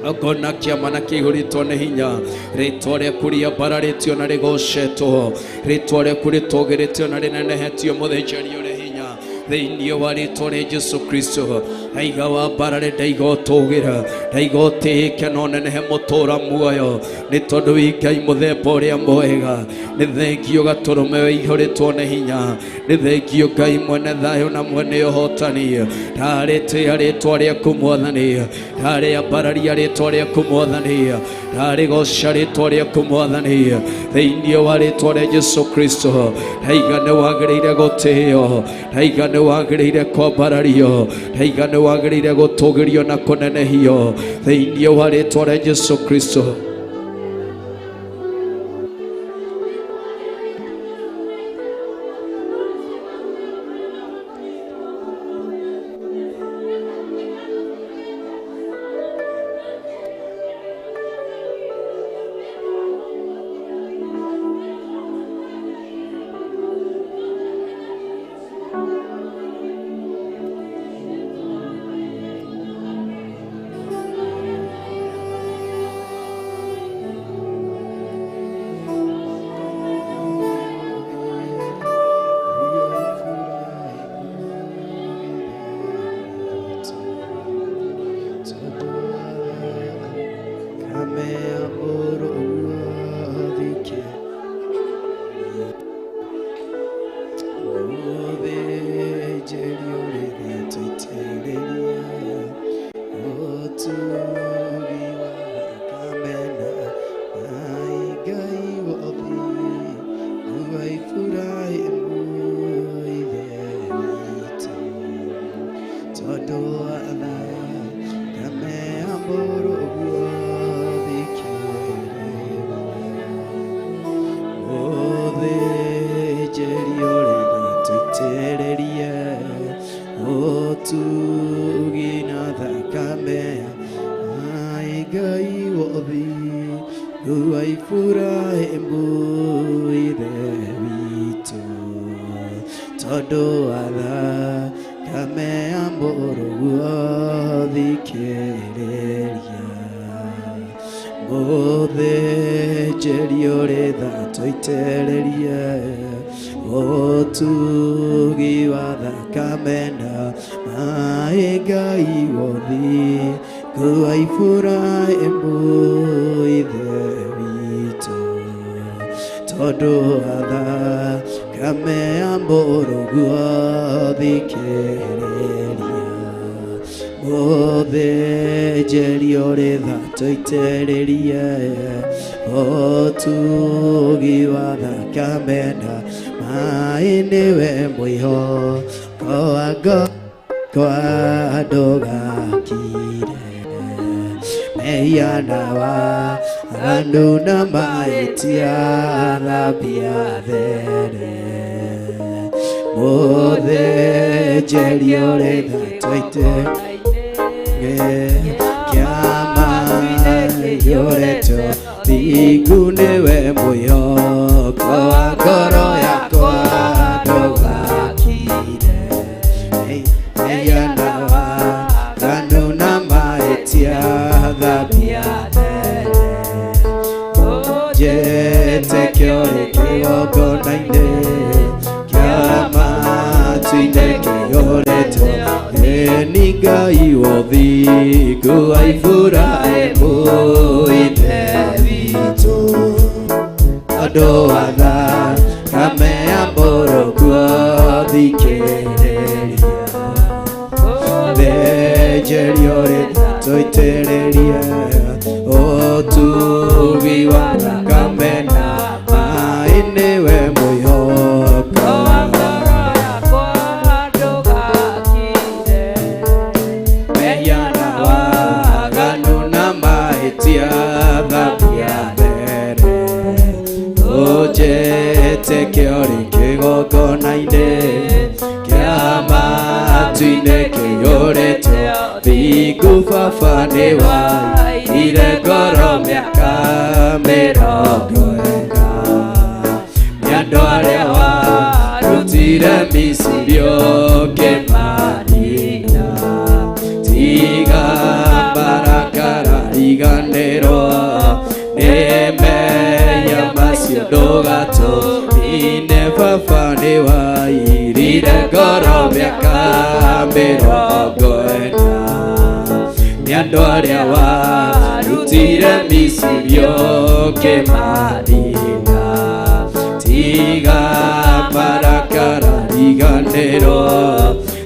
Agona kiamana kihurito ne hinya rĩtwa rĩaku rĩambararĩtio na rĩgocetwo rĩtwa rĩaku rĩtũgĩrĩtio na rĩnenehetio mũthĩnjani ũrĩ hinya thĩinĩ wa rĩtwa rĩa Jesũ Kristo. Ndaiga wambarare ndaiga ũtũgĩra ndaiga ũtĩĩke na ũnenehe mũtũra muoyo nĩ tondũ wĩ Ngai mũthemba ũrĩa mwega. Nĩ thengio gatũrũme wĩihũrĩtwo nĩ hinya, nĩ thengio Ngai mwene thayũ na mwene ũhotani. Ndarĩtĩa rĩtwa rĩaku Mwathani, ndarĩambararia rĩtwa rĩaku Mwathani, ndarĩgoca rĩtwa rĩaku Mwathani thĩinĩ wa rĩtwa rĩa Jesũ Kristo. Ndaiga nĩ wagĩrĩire gũtĩĩo, ndaiga nĩ wagĩrĩire kwambarario, ndaiga nĩ wagĩrĩire gũtũgĩrio na kũnenehio thĩinĩ wa rĩtwa rĩa Jesũ Kristo. worthy. Guaifurahi mbuire wito todo ala kame amboro guathikereria mothe jeriore thatoitereria otugi wa thakamena maegai wothi guaifurahi mbuire wito todo ala kame amboro guathikereria mothe jeriore thatoitereria otugi wa thakamena maenewe mwiho koago kwadogakire meyanawa anduna maetia labiathere mothe jeriore thatoite kiama yoreto thigunewe mwiho kwa ngoro yakwa ndogakire eyanawa anduna maetia labiathere jete kiore kigogonaine kiama tuineke yoreto enigai wothi guaifurahi mbuire wito todo ala kame amboro guathikereria thejeriore toitereria otugi wa thakamena maenewe mwĩhoko meyana waganu na mahĩtia thabia mbere ũnjĩte kĩori kĩgongona-inĩ kĩa matu-inĩ kĩiyũrĩtwo thingu baba nĩ waire ngoro mĩaka 40 nĩ andũ arĩa warutire Misiri ũkĩmanina tiga mbarakara riganĩrwo nĩ mehia macio ndũgatũmine baba nĩ wairire ngoro mĩaka 40 nĩ andũ arĩa warutire Misiri ũkĩmanina tiga mbarakara riganĩrwo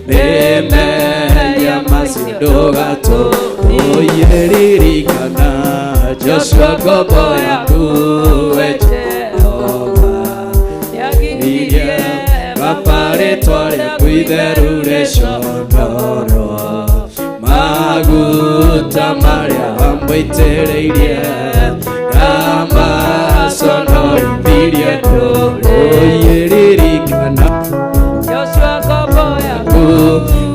nĩ mehia macio ndũgatũmine ririkana Joshua ngombo yaku we Jehova yagirie baba rĩtwa rĩaku itheru rĩconoro maguta marĩa wamũitĩrĩirie namaconorithirie ndũrĩrĩ ririkana Joshua ngombo yaku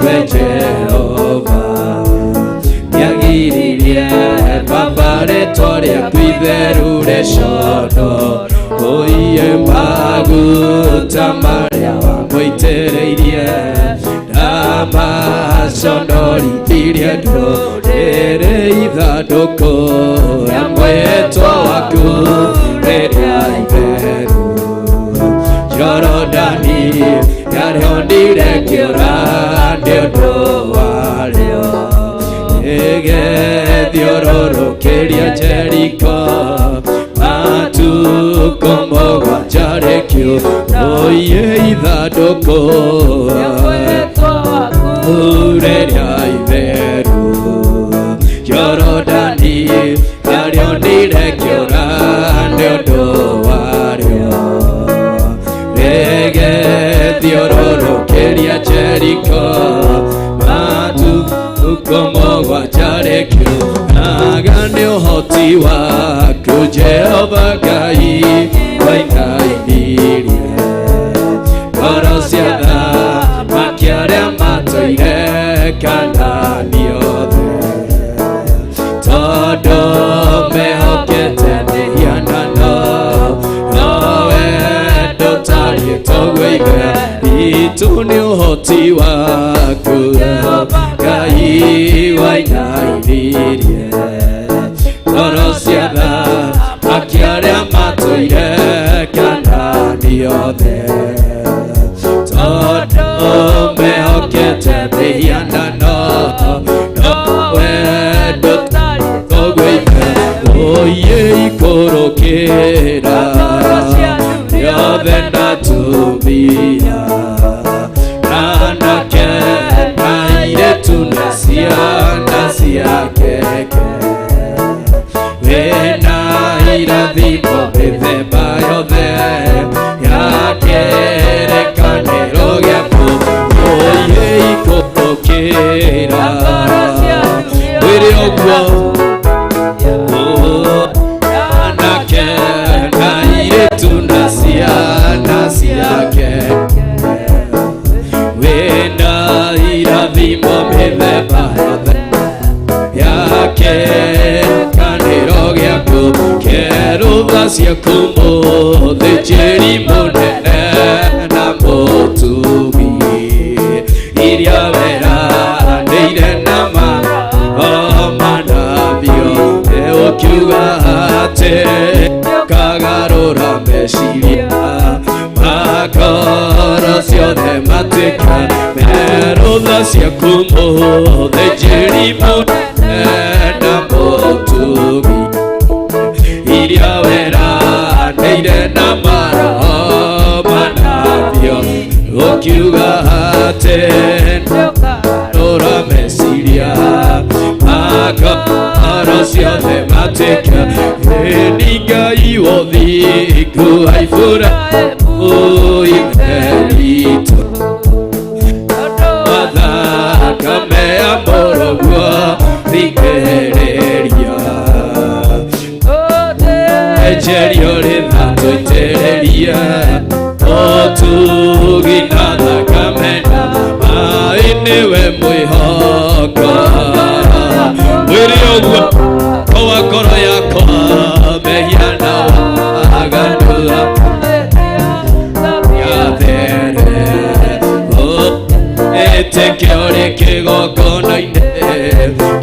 we Jehova yagiririe baba rĩtwa rĩaku itheru rĩconoro oiye maguta marĩa wamũitĩrĩirie namaconorithirie ndũrĩrĩ ithandũkũ rĩa mwĩhĩtwa waku rĩrĩa itheru Jorodani yarĩonire kĩũra nĩ ũndũ warĩo ĩgĩthiũrũrũkĩria Jeriko matukũ mũgwanja rĩkĩo oiye ithandũkũ rĩrĩa itheru Jorodani yarĩonire kĩũra nĩ ũndũ warĩo rĩgĩthiũrũrũkĩria Jeriko matukũ mũgwanja rĩkĩo naga nĩ ũhoti waku Jehova Ngai wainainirie ngoro cia thamaki arĩa matũire Kanaani othe tondũ ũhoti waku Ngai wainainirie ngoro cia thamaki arĩa matũire Kanaani othe tondũ mehokete mĩhianano no wendo tũgũime oye ikũrũkĩra yothe na tumia anake na airĩtu na ciana cia keke wĩna irathimo mĩthemba yothe ya kĩrĩkanĩro gĩaku oye ikũrũkĩra wĩrĩ ũguo anake na airĩtu na ciana cia keke wĩna irathimo mĩthemba yothe ya kĩrĩkanĩro gĩaku kĩrũtha ciaku mũthĩnjĩri mũnene na mũtugi iria weranĩire na manabio ũkiuga atĩ kagarũra meciria makoro ciothe matuĩka merũtha ciaku mũthĩnjĩri mũnene na mũtugi iria weranĩire na manabio ũkiuga atĩ kagarũra meciria makoro ciothe matuĩka ni Ngai wothingu aibũra itheritũ mathakame ya mũrũguo thikĩrĩria enjerio rĩthatũitĩrĩria ũtugi na thakame na maĩ nĩwe mwĩhoko mwĩrĩ ũguo koa ngoro yakwa mehia na waganua yathere ĩtĩkio rĩkĩgongona-inĩ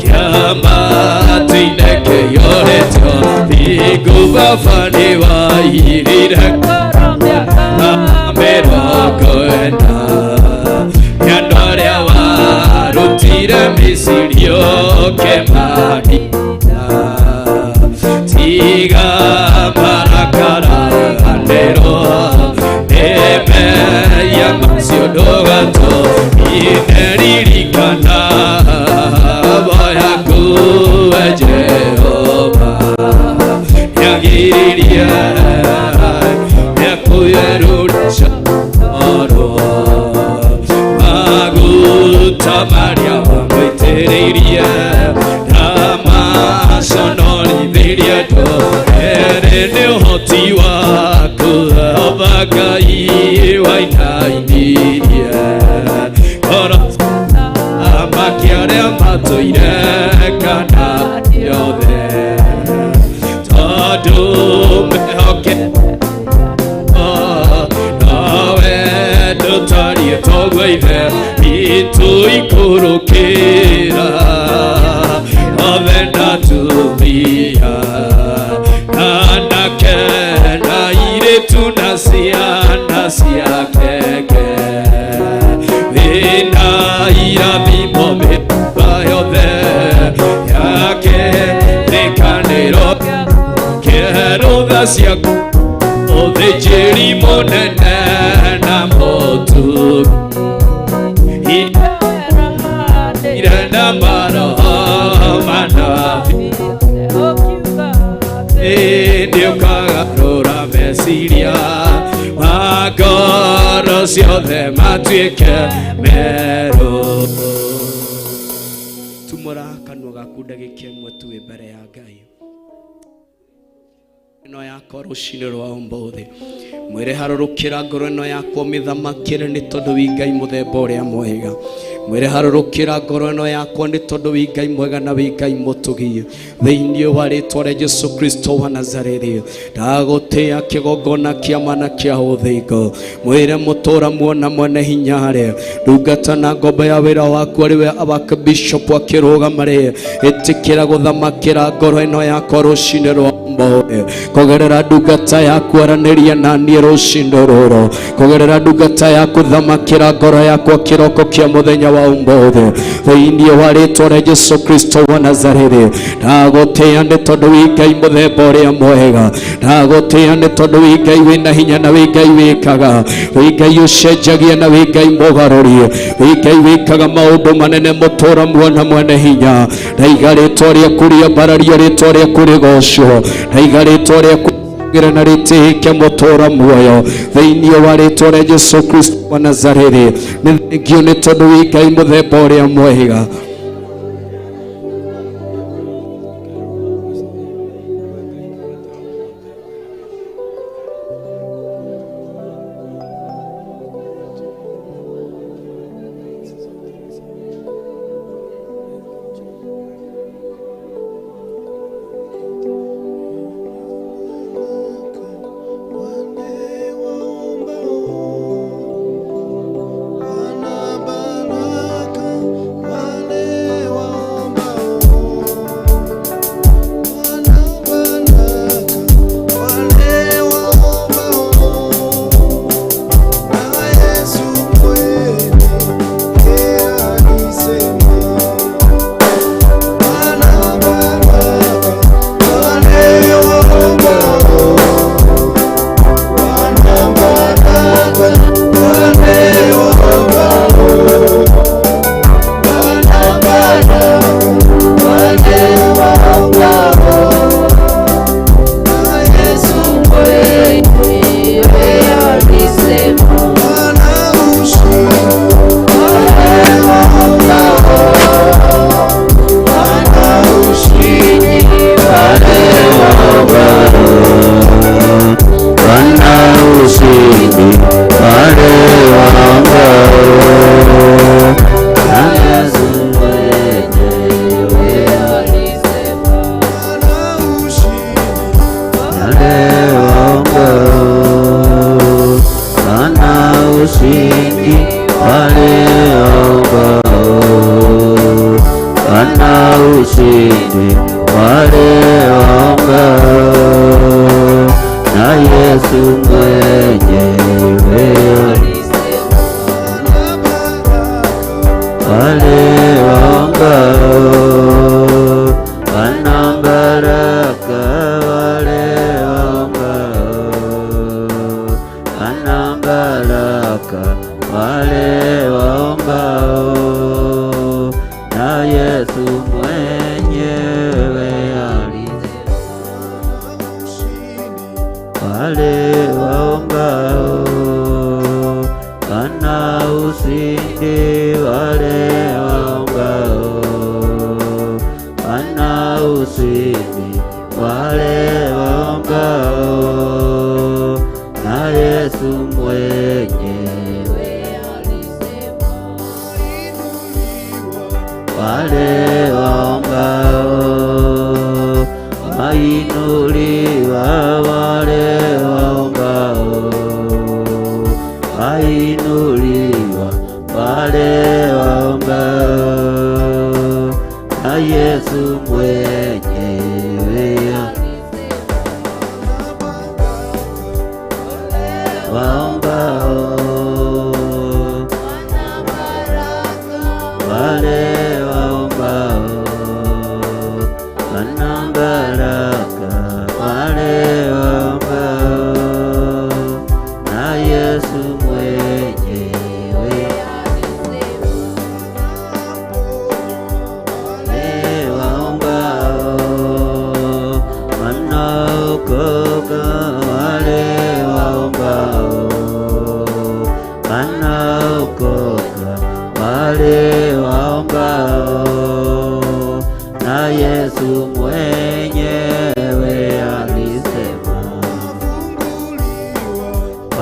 kĩa matu-inĩ kĩiyũrĩtio thingu baba nĩ wairire na mĩrongo ĩna nĩ andũ arĩa warutire Misiri ũkĩmanina tiga marakaraganĩrwo nĩ mehia macio ndũgatũ ineririkana yaku we Jehova yagiririe nĩakũyerũrisha oro maguta marĩa wamũitĩrĩirie na maconorithirie andũ erĩ nĩ ũhoti waku Jehova Ngai wainainirie ngoro thamaki arĩa matũire Kanaani othe tondũ mehokete nawe ndũtariĩ toguo ithe itũ ikũrũkĩra othe na tumia anake na airĩtu na ciana cia keke wĩna irathimo mĩthemba yothe ya kĩrĩkanĩro kĩrũtha ciaku mũthĩnjĩri mũnene na mũtugi ire na nĩ ũkagarũra meciria ngoro ciothe matuĩke merũ. Tumũra kanua gaku ndagĩka ĩmwe tu wĩ mbere ya Ngai. Ĩno yakwa rũcinĩ rwa ũmũthĩ mwĩre harũrũkĩra ngoro ĩno yakwa mĩthamakĩre nĩ tondũ wĩ Ngai mũthemba ũrĩa mwega. mwire harurukira ngoro ino yakwa ni tondu wi Ngai mwega na wi Ngai mutugi thiini wa ritwa ria Jesu Kristo wa Nazareti ndagutia kigongona kia mana kia uthingo mwire mutura muona mwene hinyare ndungata na ngombe ya wira waku ariwe abaka bishop akirugamare itikira guthamakira ngoro ino yakwa rucini rwa mboe kugerera ndungata yaku araniria nanie rucindo ruru kugerera ndungata yaku thamakira ngoro yakwa kiroko kia muthenya wa umbothe thiini wa ritwa ria Jesu Kristo wa Nazareti ndagutia ni tondu wi Ngai muthemba uria mwega ndagutia ni tondu wi Ngai wina hinya na wi Ngai wikaga wi Ngai ucenjagia na wi Ngai mugarurie wi Ngai wikaga maundu manene mutura muona mwene hinya ndaiga ritwa riaku riambarario ritwa riaku rigocwo ndaiga ritwa riaku gira na ritike mutura muoyo thiini wa ritwa ria Jesu Kristo wa Nazareti ni thengio ni tondu wi Ngai muthemba uria mwega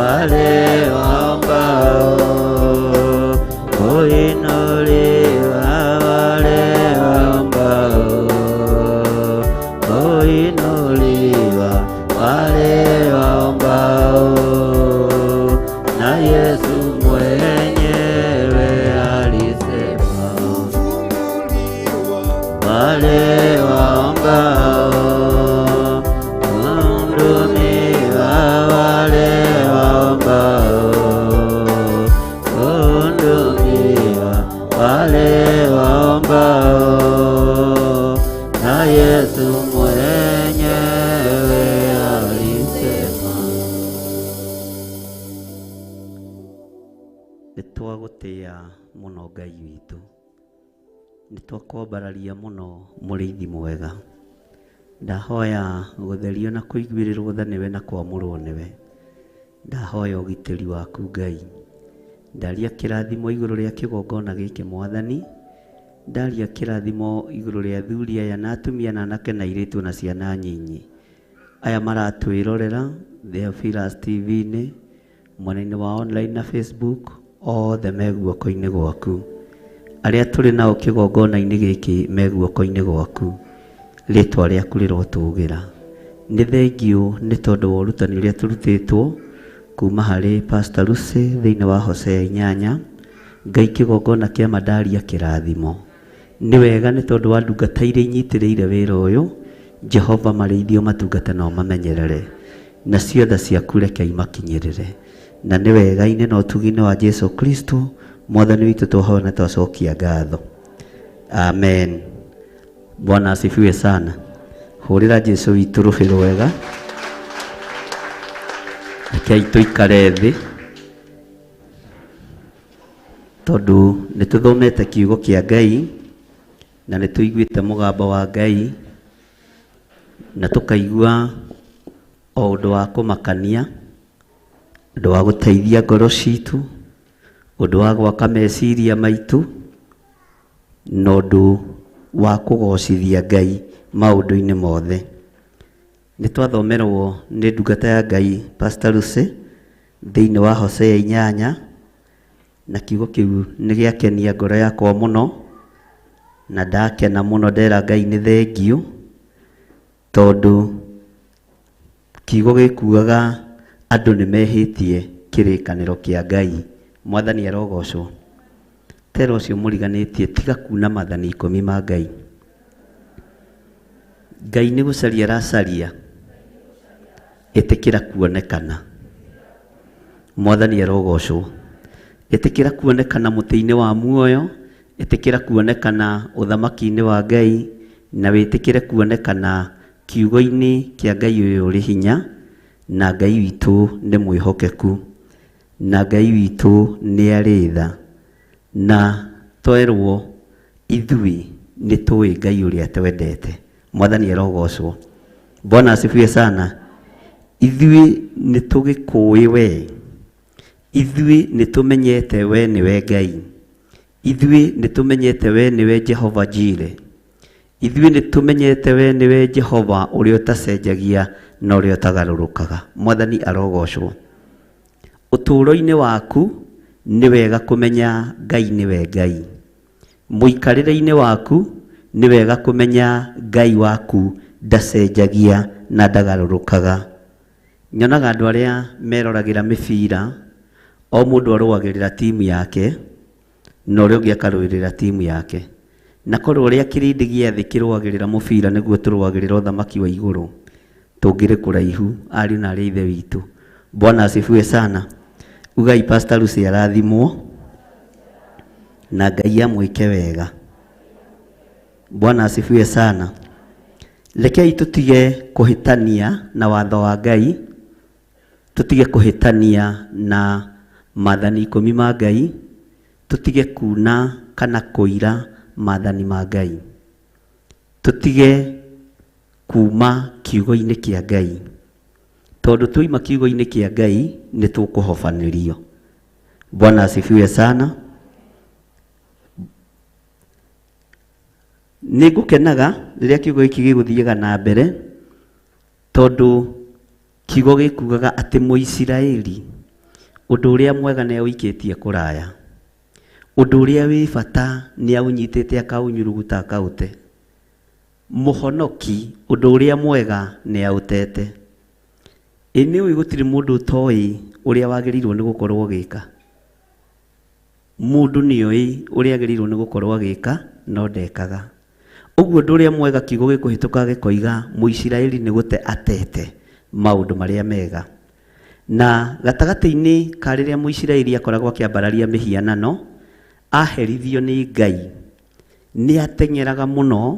wale ambao kuinuliwa wale waombao, na Yesu mwenyewe alisema, wale waombao hudumiwa, wale waombao hudumiwa, wale waombao, na Yesu mwenyewe alisema. Nitwagutia muno Ngai witu, nitwakwambararia muno Mũrĩithi mwega. Ndahoya gũtherio na kũiguĩrĩrwo tha nĩwe na kwamũrwo nĩwe. Ndahoya ũgitĩri waku Ngai. Ndaria kĩrathimo igũrũ rĩa kĩgongona gĩkĩ Mwathani. Ndaria kĩrathimo igũrũ rĩa athuri aya na atumia na anake na airĩtu na ciana nyinyi aya maratwĩrorera Theophilus TV-inĩ, mwena-inĩ wa online na Facebook, othe me guoko-inĩ gwaku. Arĩa tũrĩ nao kĩgongona-inĩ gĩkĩ me guoko-inĩ gwaku. Rĩtwa rĩaku rĩrotũgĩra. Nĩ thengiũ nĩ tondũ wa ũrutani ũrĩa tũrutĩtwo kuma harĩ Pastor Lucy thĩinĩ wa Hosea 8. Ngai kĩgongona kĩa mandaria kĩrathimo. Nĩ wega nĩ tondũ wa ndungata iria inyitĩrĩire wĩra ũyũ. Jehova marĩithio matungata no mamenyerere, na ciothe ciaku reke imakinyĩrĩre. Na nĩ wega-inĩ na ũtugi-inĩ wa Jesu Kristo Mwathani witũ twahoya na twacokia ngatho. Amen. Bwana asifiwe sana. Hũrĩra Jesu witũ rũbĩ rwega. Rekei tũikare thĩ, tondũ nĩ tũthomete kiugo kĩa Ngai na nĩ tũiguĩte mũgambo wa Ngai na tũkaigua o ũndũ wa kũmakania, ũndũ wa gũteithia ngoro citũ, ũndũ wa gwaka meciria maitũ, na ũndũ wa kũgocithia Ngai maũndũ-inĩ mothe. Nĩ twathomerwo nĩ ndungata ya Ngai Pastor Lucy thĩinĩ wa Hosea 8, na kiugo kĩu nĩ gĩakenia ngoro yakwa mũno, na ndakena mũno ndera Ngai nĩ thengiũ, tondũ kiugo gĩkuaga andũ nĩ mehĩtie kĩrĩkanĩro kĩa Ngai. Mwathani arogocwo. Tera ũcio mũriganĩtie tiga kuna maathani 10 ma Ngai. Ngai nĩ gũcaria aracaria, ĩtĩkĩra kuonekana. Mwathani arogocwo. Ĩtĩkĩra kuonekana mũtĩ-inĩ wa muoyo, ĩtĩkĩra kuonekana ũthamaki-inĩ wa Ngai, na wĩtĩkĩre kuonekana kiugo-inĩ kĩa Ngai ũyũ ũrĩ hinya. Na Ngai witũ nĩ mwĩhokeku, na Ngai witũ nĩ arĩ tha, na twerwo ithuĩ nĩ tũĩ Ngai ũrĩa twendete. Mwathani arogocwo. Bwana asifiwe sana. Ithuĩ nĩ tũgĩkũĩ we, ithuĩ nĩ tũmenyete we nĩwe Ngai, ithuĩ nĩ tũmenyete we nĩwe Jehova Jireh, ithuĩ nĩ tũmenyete we nĩwe Jehova ũrĩa ũtacenjagia na ũrĩa ũtagarũrũkaga. Mwathani arogocwo. Ũtũũro-inĩ waku nĩ wega kũmenya Ngai nĩwe Ngai. Mũikarĩre-inĩ waku nĩ wega kũmenya Ngai waku ndacenjagia na ndagarũrũkaga. Nyonaga andũ arĩa meroragĩra mĩbira, o mũndũ arũagĩrĩra timu yake, na ũrĩa ũngĩ akarũĩrĩra timu yake. Na korwo ũrĩa kĩrĩndĩ gĩa thĩ kĩrũagĩrĩra mũbira nĩguo tũrũagĩrĩra ũthamaki wa igũrũ, tũngĩrĩ kũraihu ariũ na arĩa ithe witũ. Bwana asifiwe sana. Ugai Pastor Lucy arathimwo na Ngai amwĩke wega. Bwana asifiwe sana. Rekei tũtige kũhĩtania na watho wa Ngai, tũtige kũhĩtania na maathani 10 ma Ngai, tũtige kuna kana kũira maathani ma Ngai, tũtige kuma kiugo-inĩ kĩa Ngai, tondũ tuima kiugo-inĩ kĩa Ngai nĩ tũkũhobanĩrio. Bwana asifiwe sana. Nĩngũkenaga rĩrĩa kiugo gĩkĩ gĩgũthiaga na mbere, tondũ kiugo gĩkugaga atĩ Mũisiraeli ũndũ ũrĩa mwega nĩ aũikĩtie kũraya, ũndũ ũrĩa wĩ bata nĩ aũnyitĩte akaũnyuruguta akaũte, mũhonoki ũndũ ũrĩa mwega nĩ aũtete. Ĩnĩ gũtirĩ mũndũ ũtoĩ ũrĩa wagĩrĩirwo nĩ gũkorwo gĩka. Mũndũ nĩoĩ ũrĩa agĩrĩirwo nĩ gũkorwo gĩka no ndekaga. Ũguo ũndũ ũrĩa mwega kiugo gĩkũhĩtũka gĩkoiga Mũisiraeli nĩ gũte atete maũndũ marĩa mega. Na gatagatĩ-inĩ ka rĩrĩa Mũisiraeli akoragwo akĩambararia mĩhianano, aherithio nĩ Ngai, nĩ ateng'eraga mũno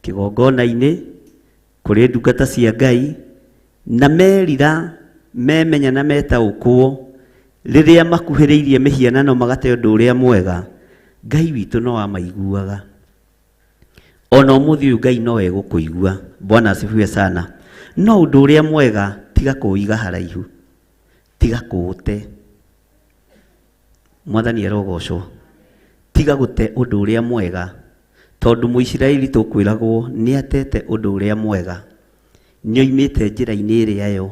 kĩgongona-inĩ kũrĩ ndungata cia Ngai, na merira memenya na metaũkwo rĩrĩa makuhĩrĩirie mĩhianano magate ũndũ ũrĩa mwega, Ngai witũ no amaiguaga. Ona ũmũthĩ ũyũ Ngai no egũkũigua. Bwana asifiwe sana. No ũndũ ũrĩa mwega tiga kũũiga haraihu, tiga kũũte. Mwathani arogocwo. Tiga gũte ũndũ ũrĩa mwega, tondũ Mũisiraeli tũkwĩragwo nĩ atete ũndũ ũrĩa mwega, nĩoimĩte njĩra-inĩ ĩrĩa yo.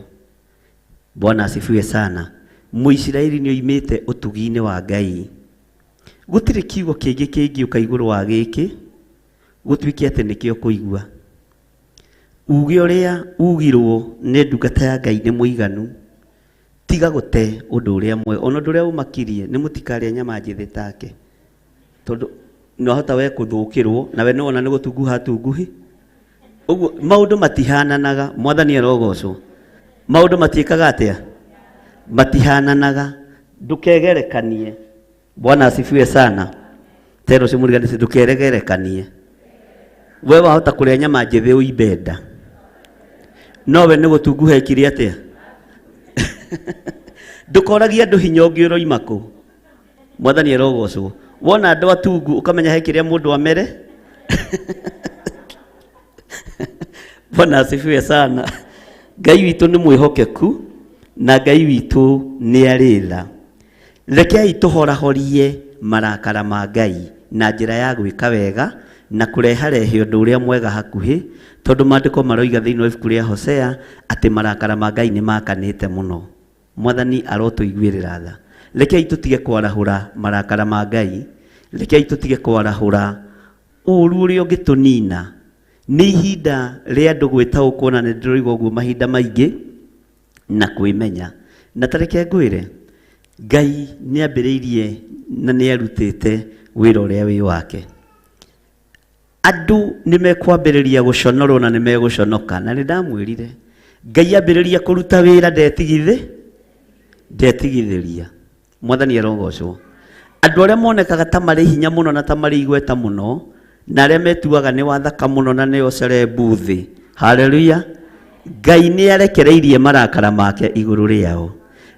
Bwana asifiwe sana. Mũisiraeli nĩoimĩte ũtugi-inĩ wa Ngai. Gũtirĩ kiugo kĩngĩ kĩngĩũka igũrũ wa gĩkĩ gũtuĩke atĩ nĩkĩo kũigua. Uge ũrĩa ugirwo nĩ ndungata ya Ngai nĩ mũiganu. Tiga gũte ũndũ ũrĩa mwega. Ona ũndũ ũrĩa ũmakirie nĩ mũtikarĩa nyama njĩthĩ take, tondũ no hota we kũthũkĩrwo na we nĩwona nĩ gũtunguha tunguhi. Ũguo maũndũ matihananaga. Mwathani arogocwo. Maũndũ matiĩkaga atĩa? Matihananaga. Ndũkegerekanie. Bwana asifiwe sana. Tero si mũriganĩtie ndũkegerekanie. We wahota kũrĩa nyama njĩthĩ ũimbe nda, no we nĩ gũtunguha ekire atĩa? Ndũkoragia andũ hinya ũngĩ ũroima kũ. Mwathani arogocwo. Wona andũ atungu ũkamenya he kĩrĩa mũndũ amere. Bwana asifiwe sana. Ngai witũ nĩ mwĩhokeku na Ngai witũ nĩ arĩtha. Rekei tũhorahorie marakara ma Ngai na njĩra ya gwĩka wega na kũreharehe ũndũ ũrĩa mwega hakuhĩ, tondũ maandĩko maroiga thĩinĩ wa ibuku rĩa Hosea atĩ marakara ma Ngai nĩ makanĩte mũno. Mwathani arotũiguĩrĩra tha. Rekei tũtige kwarahũra marakara ma Ngai. Rekei tũtige kwarahũra ũũru ũrĩa ũngĩtũnina. Nĩ ihinda rĩa andũ gwĩtaũkwo, na nĩ ndĩroiga ũguo mahinda maingĩ, na kwĩmenya. Na tareke ngwĩre, Ngai nĩ ambĩrĩirie na nĩ arutĩte wĩra ũrĩa wĩ wake. Andũ nĩ mekwambĩrĩria gũconorwo na nĩ megũconoka, na nĩ ndamwĩrire Ngai ambĩrĩria kũruta wĩra ndetigithĩria. Mwathani arogocwo. Andũ arĩa monekaga ta marĩ hinya mũno na ta marĩ igweta mũno, na arĩa metuaga nĩ wathaka mũno na nĩ ocerebu thĩ. Haleluya. Ngai nĩ arekereirie marakara make igũrũ rĩao,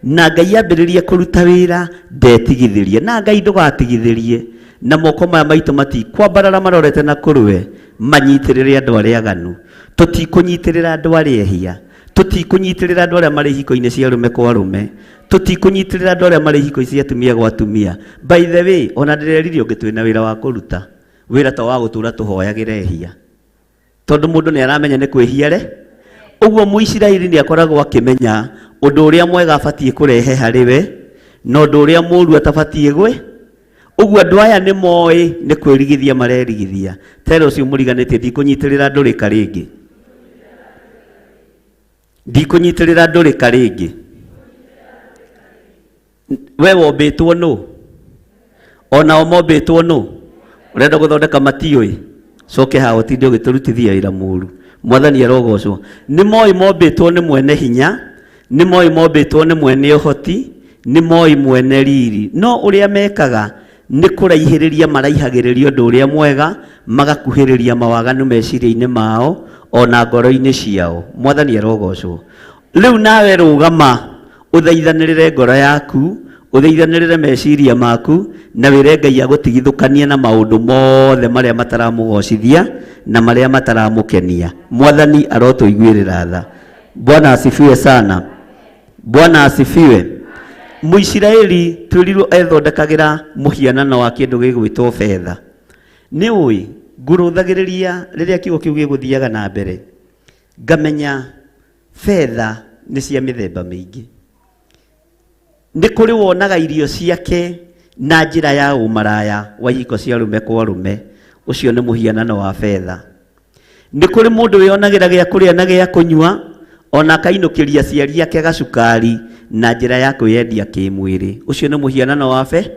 na Ngai ambĩrĩria kũruta wĩra ndetigithĩrie. Na Ngai ndũgatigithĩrie na moko maya maitũ matikwambarara marorete na kũrwe manyitĩrĩre andũ arĩa aganu. Tũtikũnyitĩrĩra andũ arĩa ehia, tũtikũnyitĩrĩra andũ arĩa marĩ hiko-inĩ cia arũme kwa arũme, tũtikũnyitĩrĩra andũ arĩa marĩ hiko cia atumia gwa atumia. By the way, ona ndĩreririe ũngĩ twĩna wĩra wa kũruta, wĩra ta wa gũtũra tũhoyagĩra ehia, tondũ mũndũ nĩ aramenya nĩ kwĩhia re. Ũguo Mũisiraeli nĩ akoragwo akĩmenya ũndũ ũrĩa mwega abatiĩ kũrehe harĩ we na ũndũ ũrĩa mũũru atabatiĩ gwe. Ũguo andũ aya nĩ moĩ nĩ kwĩrigithia marerigithia. Tero ũcio mũriganĩtie ndikũnyitĩrĩra ndũrĩka rĩngĩ. Ndikũnyitĩrĩra ndũrĩka rĩngĩ. We wombĩtwo nũ? Onao mombĩtwo nũ? Ũrenda gũthondeka matiũĩ? Coke haha ũtinde ũgĩtũrutithia wĩra mũũru. Mwathani arogocwo. Nĩ moĩ mombĩtwo nĩ mwene hinya, nĩ moĩ mombĩtwo nĩ mwene ũhoti, nĩ moĩ mwene riri. No ũrĩa mekaga nĩ kũraihĩrĩria maraihagĩrĩria ũndũ ũrĩa mwega, magakuhĩrĩria mawaganu meciria-inĩ mao ona ngoro-inĩ ciao. Mwathani arogocwo. Rĩu nawe rũgama ũthaithanĩrĩre ngoro yaku, ũthaithanĩrĩre meciria maku, na wĩre Ngai agũtigithũkanie na maũndũ mothe marĩa mataramũgocithia na marĩa mataramũkenia. Mwathani arotũiguĩrĩra tha. Bwana asifiwe sana. Bwana asifiwe. Mũisiraeli twĩrirwo ethondekagĩra mũhianano wa kĩndũ gĩgwĩtwo betha. Nĩ ũĩ ngũrũthagĩrĩria rĩrĩa kiugo kĩu gĩgũthiaga na mbere, ngamenya betha nĩ cia mĩthemba mĩingĩ. Nĩ kũrĩ wonaga irio ciake na njĩra ya ũmaraya wa ihiko cia arũme kwa arũme, ũcio nĩ mũhianano wa betha. Nĩ kũrĩ mũndũ wĩonagĩra gĩa kũrĩa na gĩa kũnyua ona akainukiria ciari yake gacukari na njira ya kwiyendia kimwiri. Ucio ni muhianano wa fe.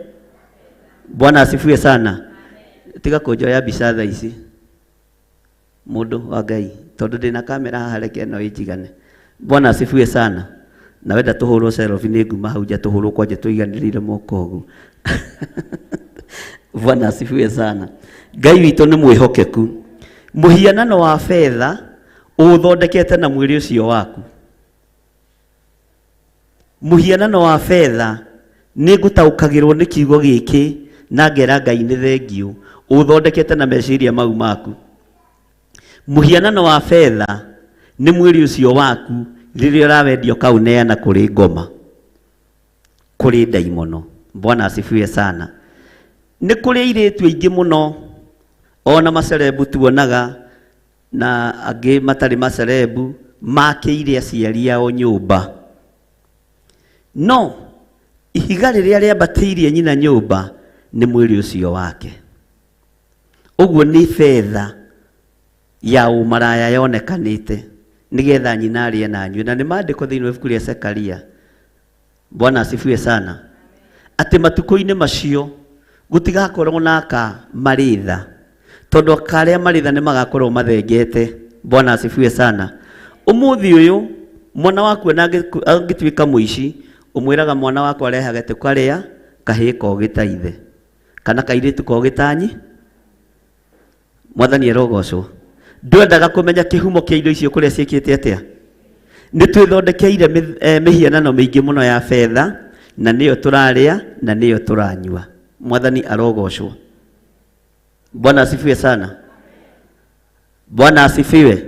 Bwana asifiwe sana. Tiga kunjoya mbica thaa ici mundu wa Ngai, tondu ndina kamera haha, reke no ijigane. Bwana asifiwe sana. Na wenda tuhurwo selfie ni nguma hau nja, tuhurwo kwanje tuiganirire moko ugu. Bwana asifiwe sana. Ngai witũ nĩ mwĩhokeku. Mũhianano wa fedha ũthondekete na mwĩrĩ ũcio waku. Mũhianano wa fedha nĩ ngũtaũkagĩrwo nĩ kiugo gĩkĩ na ngera Ngai nĩ thengio ũthondekete na meciria mau maku. Mũhianano wa fedha nĩ mwĩrĩ ũcio waku rĩrĩa ũrawendio kauneana kũrĩ ngoma, kũrĩ ndaimono. Bwana asifiwe sana. Nĩ kũrĩ airĩtu aingĩ mũno ona macerebu tuonaga na angĩ matarĩ macerebu makĩire aciari ao nyũmba, no ihiga rĩrĩa rĩambatĩirie nyina nyũmba nĩ mwĩrĩ ũcio wake. Ũguo nĩ fedha ya ũmaraya yonekanĩte nigetha nyina arĩe na anyue, na nĩ maandĩko thĩinĩ wa ibuku rĩa Zekaria. Bwana asifiwe sana. Atĩ matukũ-inĩ macio gũtigakorwo na aka maritha, tondu akarĩa maritha nĩ magakorwo mathengete. Bwana asifiwe sana. Ũmũthĩ ũyũ mwana waku angĩtuĩka mũici, ũmwĩraga mwana wakwa arehage tũkarĩa kahĩĩ kogĩta ithe kana kairĩtu kogĩta nyi. Mwathani arogocwo. Ndwendaga kũmenya kĩhumo kĩa indo icio kũrĩa ciĩkĩte atĩa. Nĩ twĩthondekeire mĩhianano mĩingĩ mũno ya fedha, na nĩyo tũrarĩa na nĩyo tũranyua. Mwathani arogocwo. Bwana asifiwe sana. Bwana asifiwe.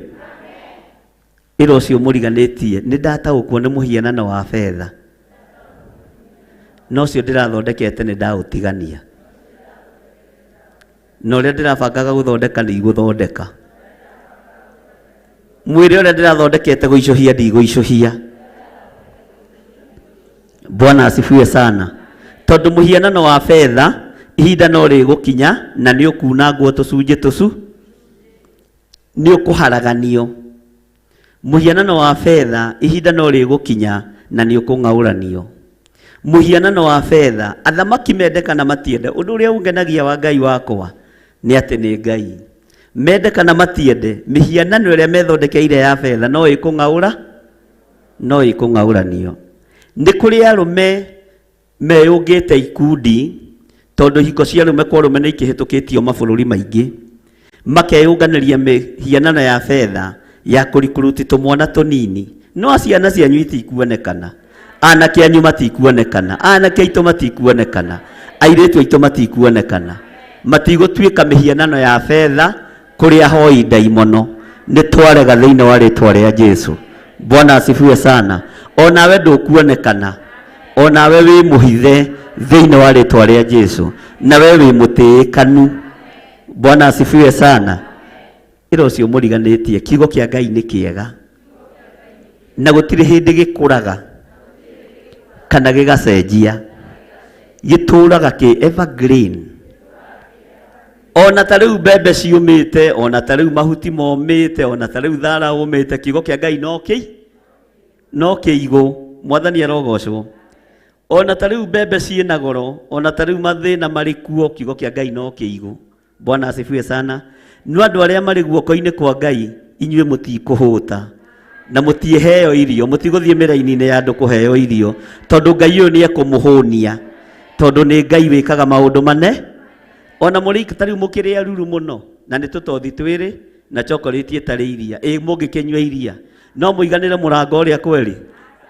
Iro ũcio mũriganĩtie nĩ ndataũkwo nĩ mũhianano wa fedha, no ũcio ndĩrathondekete nĩ ndaũtigania, na ũrĩa ndĩrabangaga gũthondeka nĩ igũthondeka. Mwĩrĩ ũrĩa ndĩrathondekete gũicũhia ndigũicũhia. Bwana asifiwe sana. Tondu mũhianano wa fedha ihinda no rĩgũkinya na nĩ ũkunangwo tũcunjĩ tũcu, nĩ ũkũharaganio. Mũhianano wa fedha ihinda no rĩgũkinya na nĩ ũkũng'aũranio. Mũhianano wa fedha athamaki mendekana matiende. Ũndũ ũrĩa ũngenagia wa Ngai wakwa nĩ atĩ nĩ Ngai. Mendekana matiende, mĩhianano ĩrĩa methondekeire ya fedha no ĩkũng'aũra, no ĩkũng'aũranio. Nĩ kũrĩ arũme meyũngĩte ikundi, tondu hiko cia arũme kwa arũme nĩ ikĩhĩtũkĩtio mabũrũri maingĩ, makeyũnganĩria mĩhianano ya fedha ya kũrikuruti tũmwana tũnini. No ciana cianyu itikuonekana, anake anyu matikuonekana, anake aitũ matikuonekana, airĩtu aitũ matikuonekana. Matigũtuĩka mĩhianano ya fedha kũrĩ ahoi ndaimono. Nĩ twarega thĩinĩ wa rĩĩtwa rĩa Jesũ. Bwana asifiwe sana. Onawe ndũkuonekana, onawe wĩ mũhithe thĩinĩ wa rĩĩtwa rĩa Jesũ, nawe wĩ mũtĩĩkanu. Bwana asifiwe sana. Ĩro ũcio mũriganĩtie, kiugo kĩa Ngai nĩ kĩega na gũtirĩ hĩndĩ gĩkũraga kana gĩgacenjia, gĩtũũraga kĩ evergreen. Ona ta rĩu mbembe ciũmĩte, ona ta rĩu mahuti momĩte, ona ta rĩu thara ũmĩte, kiugo kĩa Ngai no kĩigũ. Mwathani arogocwo. Ona ta rĩu mbembe ciĩna goro, ona ta rĩu mathĩna marĩ kuo, kiugo kĩa Ngai no kĩigũ. Bwana asifiwe sana. No andũ arĩa marĩ guoko-inĩ kwa Ngai, inyuĩ mũtikũhũta na mũtieheo irio, mũtigũthiĩ mĩraini-inĩ ya andũ kũheo irio, tondu Ngai ũyũ nĩ ekũmũhũnia, tondu nĩ Ngai wĩkaga maũndũ mane. Ona mũrĩ ta rĩu mũkĩrĩ aruru mũno na nĩ tũtothi twĩrĩ na chocolate ĩtarĩ iria, mũngĩkĩnyua iria no mũiganĩre mũrango ũrĩa kweri.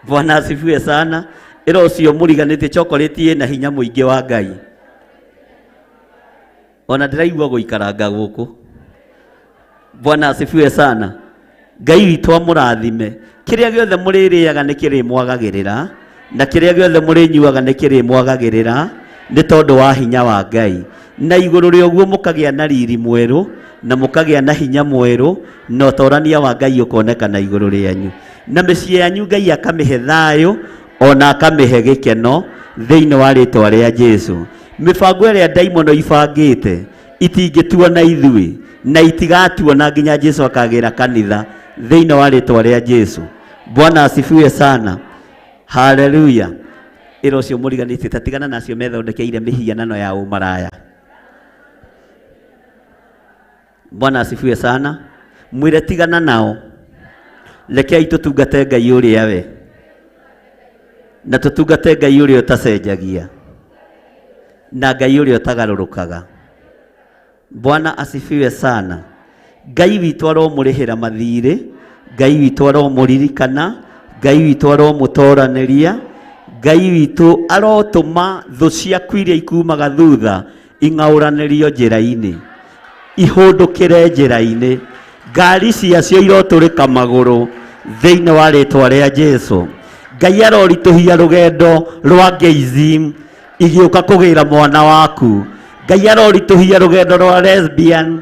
Bwana asifiwe sana. Ĩro ũcio mũriganĩtie, chocolate ĩna hinya mũingĩ wa Ngai. Ona ndĩraigua gũikaranga gũkũ. Bwana asifiwe sana. Ngai witũ amũrathime. Kĩrĩa gĩothe mũrĩrĩaga nĩ kĩrĩmwagagĩrĩra, na kĩrĩa gĩothe mũrĩnyuaga nĩ kĩrĩmwagagĩrĩra, nĩ tondũ wa hinya wa Ngai. Na igũrũ rĩa ũguo mũkagĩa na riri mwerũ na mũkagĩa na hinya mwerũ, na ũtorania wa Ngai ũkonekana igũrũ rĩanyu, na mĩciĩ yanyu Ngai akamĩhe thayũ, ona akamĩhe gĩkeno thĩinĩ wa rĩĩtwa rĩa Jesũ. Mĩbango ĩrĩa ndaimono ibangĩte itingĩtuona ithuĩ na itigatuona nginya Jesũ akagĩra kanitha thĩinĩ wa rĩĩtwa rĩa Jesũ. Bwana asifiwe sana. Haleluya. Iro cio muriganite tatigana nacio methondekeire mihianano ya umaraya. Bwana asifiwe sana. Mwire tigana nao. Rekei tutungate Ngai uria we. Na tutungate Ngai uria utacenjagia. Na Ngai uria utagarurukaga. Bwana asifiwe sana. Ngai witũ aromũrĩhĩra mathirĩ, Ngai witũ aromũririkana, Ngai witũ aromũtoranĩria, Ngai witũ arotũma thũ ciaku iria ikumaga thutha ing'aũranĩrio njĩra-inĩ, ihũndũkĩre njĩra-inĩ, ngari ciacio irotũrĩka magũrũ thĩinĩ wa rĩĩtwa rĩa Jesũ. Ngai aroritũhia rũgendo rwa Geizim igĩũka kũgĩra mwana waku. Ngai aroritũhia rũgendo rwa lesbian.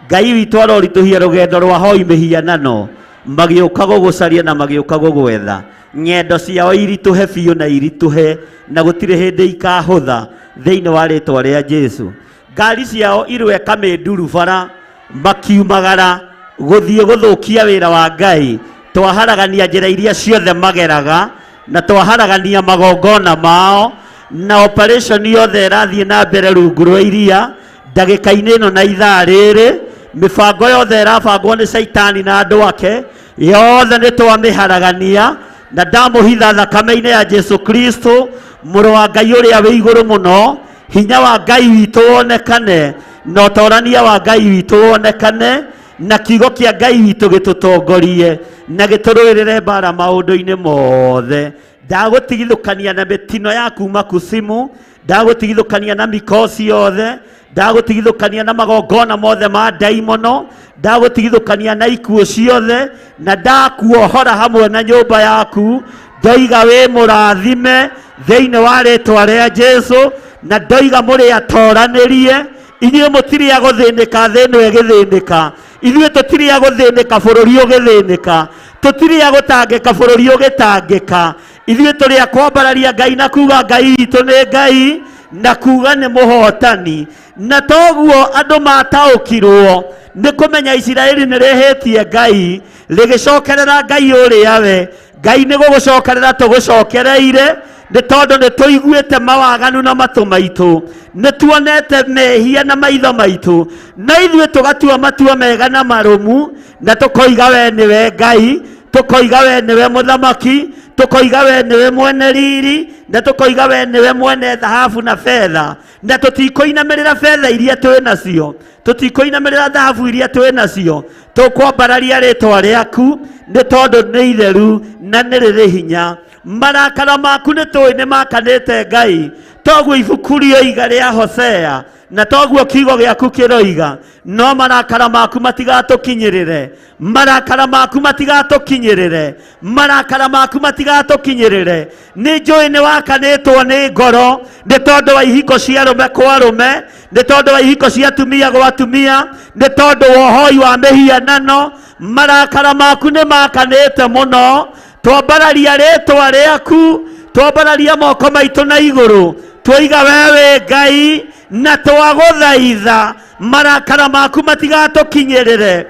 Ngai witũ aroritũhia rũgendo rwa hoi mĩhianano, magĩũka gũgũcaria na magĩũka gũgwetha. Ng'endo ciao iritũhe biũ na iritũhe, na gũtirĩ hĩndĩ ikahũtha thĩinĩ wa rĩĩtwa rĩa Jesũ. Ngari ciao irweka mĩnduru bara makiumagara gũthiĩ gũthũkia wĩra wa Ngai. Twaharagania njĩra iria ciothe mageraga na twaharagania magongona mao, na operation yothe ĩrathiĩ na mbere rungu rwa iria ndagĩka-inĩ ĩno na ithaa rĩrĩ. Mifango yothe ĩrabangwo nĩ Saitani na andũ ake yothe nĩ twamĩharagania na ndamũhitha thakame-inĩ ya Jesu Kristo, mũrũ wa Ngai ũrĩa wĩ igũrũ mũno. Hinya wa Ngai witũ wonekane na ũtorania wa Ngai witũ wonekane, na kiugo kĩa Ngai witũ gĩtũtongorie na gĩtũrũĩrĩre mbara maũndũ-inĩ mothe. Ndagũtigithũkania na mĩtino ya kuma kusimu, ndagũtigithũkania na mikosi yothe, ndagũtigithũkania na magongona mothe ma ndaimono, ndagũtigithũkania na ikuũ ciothe, na ndakuohora hamwe na nyũmba yaku. Ndoiga wĩ mũrathime thĩinĩ wa rĩĩtwa rĩa Jesũ, na ndoiga mũrĩ atoranĩrie. Inyuĩ mũtirĩ a gũthĩnĩka thĩ ĩno ĩgĩthĩnĩka, ithuĩ tũtirĩ a gũthĩnĩka bũrũri ũgĩthĩnĩka, tũtirĩ a gũtangĩka bũrũri ũgĩtangĩka. Ithuĩ tũrĩ a kwambararia Ngai na kuga Ngai witũ nĩ Ngai na kuga nĩ mũhotani. Na toguo andũ mataũkirwo nĩ kũmenya Isiraeli nĩ rĩhĩtie Ngai rĩgĩcokerera Ngai ũrĩa we. Ngai nĩ gũgũcokerera tũgũcokereire, nĩ tondũ nĩ tũiguĩte mawaganu na matũ maitũ, nĩ tuonete mehia na maitho maitũ, na ithuĩ tũgatua matua mega na marũmu, na tũkoiga we nĩwe Ngai, tũkoiga we nĩwe mũthamaki, tũkoiga we nĩwe mwene riri, na tũkoiga we nĩwe mwene thahabu na fedha. Na tũtikũinamĩrĩra fedha iria twĩ nacio, tũtikũinamĩrĩra thahabu iria twĩ nacio, tũkwambararia rĩĩtwa rĩaku nĩ tondũ nĩ itheru na nĩ rĩrĩ hinya. Marakara maku nĩ tũĩ nĩ makanĩte Ngai, toguo ibuku rĩoiga rĩa Hosea, na toguo kiugo gĩaku kĩroiga. No marakara maku matigatũkinyĩrĩre, marakara maku matigatũkinyĩrĩre, marakara maku matigatũkinyĩrĩre. Nĩ njũĩ nĩ wakanĩtwo nĩ ngoro nĩ tondũ wa ihiko cia arũme kwa arũme, nĩ tondũ wa ihiko cia atumia gwa atumia, nĩ tondũ wa ũhoi wa mĩhianano. Marakara maku nĩ makanĩte mũno. Twambararia rĩĩtwa rĩaku, twambararia moko maitũ na igũrũ, twoiga we wĩ Ngai na twagũthaitha marakara maku matigatũkinyĩrĩre.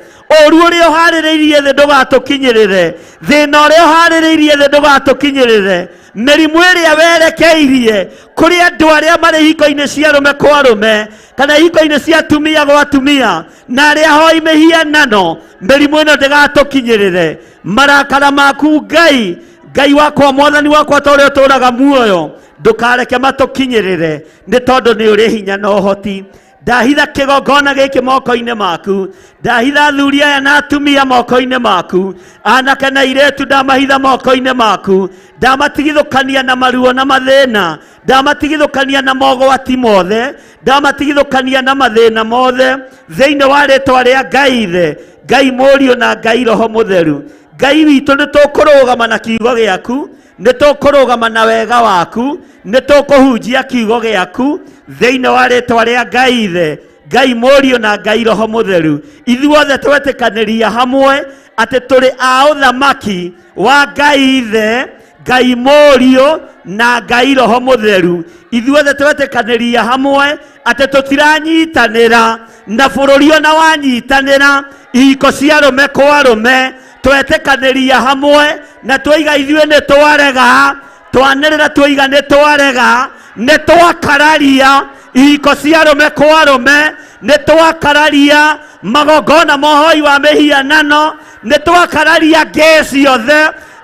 Ũru ũrĩa ũharĩrĩirie thĩ ndũgatũkinyĩrĩre, thĩna ũrĩa ũharĩrĩirie thĩ ndũgatũkinyĩrĩre, mĩrimũ ĩrĩa werekeirie kũrĩ andũ arĩa marĩ hiko-inĩ cia arũme kwa arũme kana hiko-inĩ cia atumia gwa atumia na arĩa hoi mĩhianano, mĩrimũ ĩno ndĩgatũkinyĩrĩre. Marakara maku Ngai, Ngai wakwa, mwathani wakwa ta ũrĩa ũtũũraga muoyo, ndũkareke matũkinyĩrĩre nĩ tondũ nĩ ũrĩ hinya na ũhoti. Ndahitha kĩgongona gĩkĩ moko-inĩ maku, ndahitha athuri aya na atumia moko-inĩ maku, anake na airĩtu ndamahitha moko-inĩ maku, ndamatigithũkania na maruo na mathĩna, ndamatigithũkania na mogwati mothe, ndamatigithũkania na mathĩna mothe thĩinĩ wa rĩĩtwa rĩa Ngai Ithe, Ngai Mũriũ na Ngai Roho Mũtheru. Ngai witũ nĩ tũkũrũgama na kiugo gĩaku, nĩ tũkũrũgama na wega waku, nĩ tũkũhunjia kiugo gĩaku thĩinĩ wa rĩĩtwa rĩa Ngai Ithe, Ngai Mũriũ na Ngai Roho Mũtheru. Ithuothe twetĩkanĩria hamwe atĩ tũrĩ a ũthamaki wa Ngai Ithe, Ngai Mũriũ na Ngai Roho Mũtheru. Ithuothe twetĩkanĩria hamwe atĩ tũtiranyitanĩra na bũrũri ona wanyitanĩra ihiko cia arũme kwa arũme, twetekaniria hamwe na twiga ithuĩ nĩ twarega twanĩrĩra twiga nĩ twarega nĩ twakararia ihiko cia arũme kwa arũme nĩ twakararia magongona mohoi wa mĩhianano nĩ twakararia ngĩ ciothe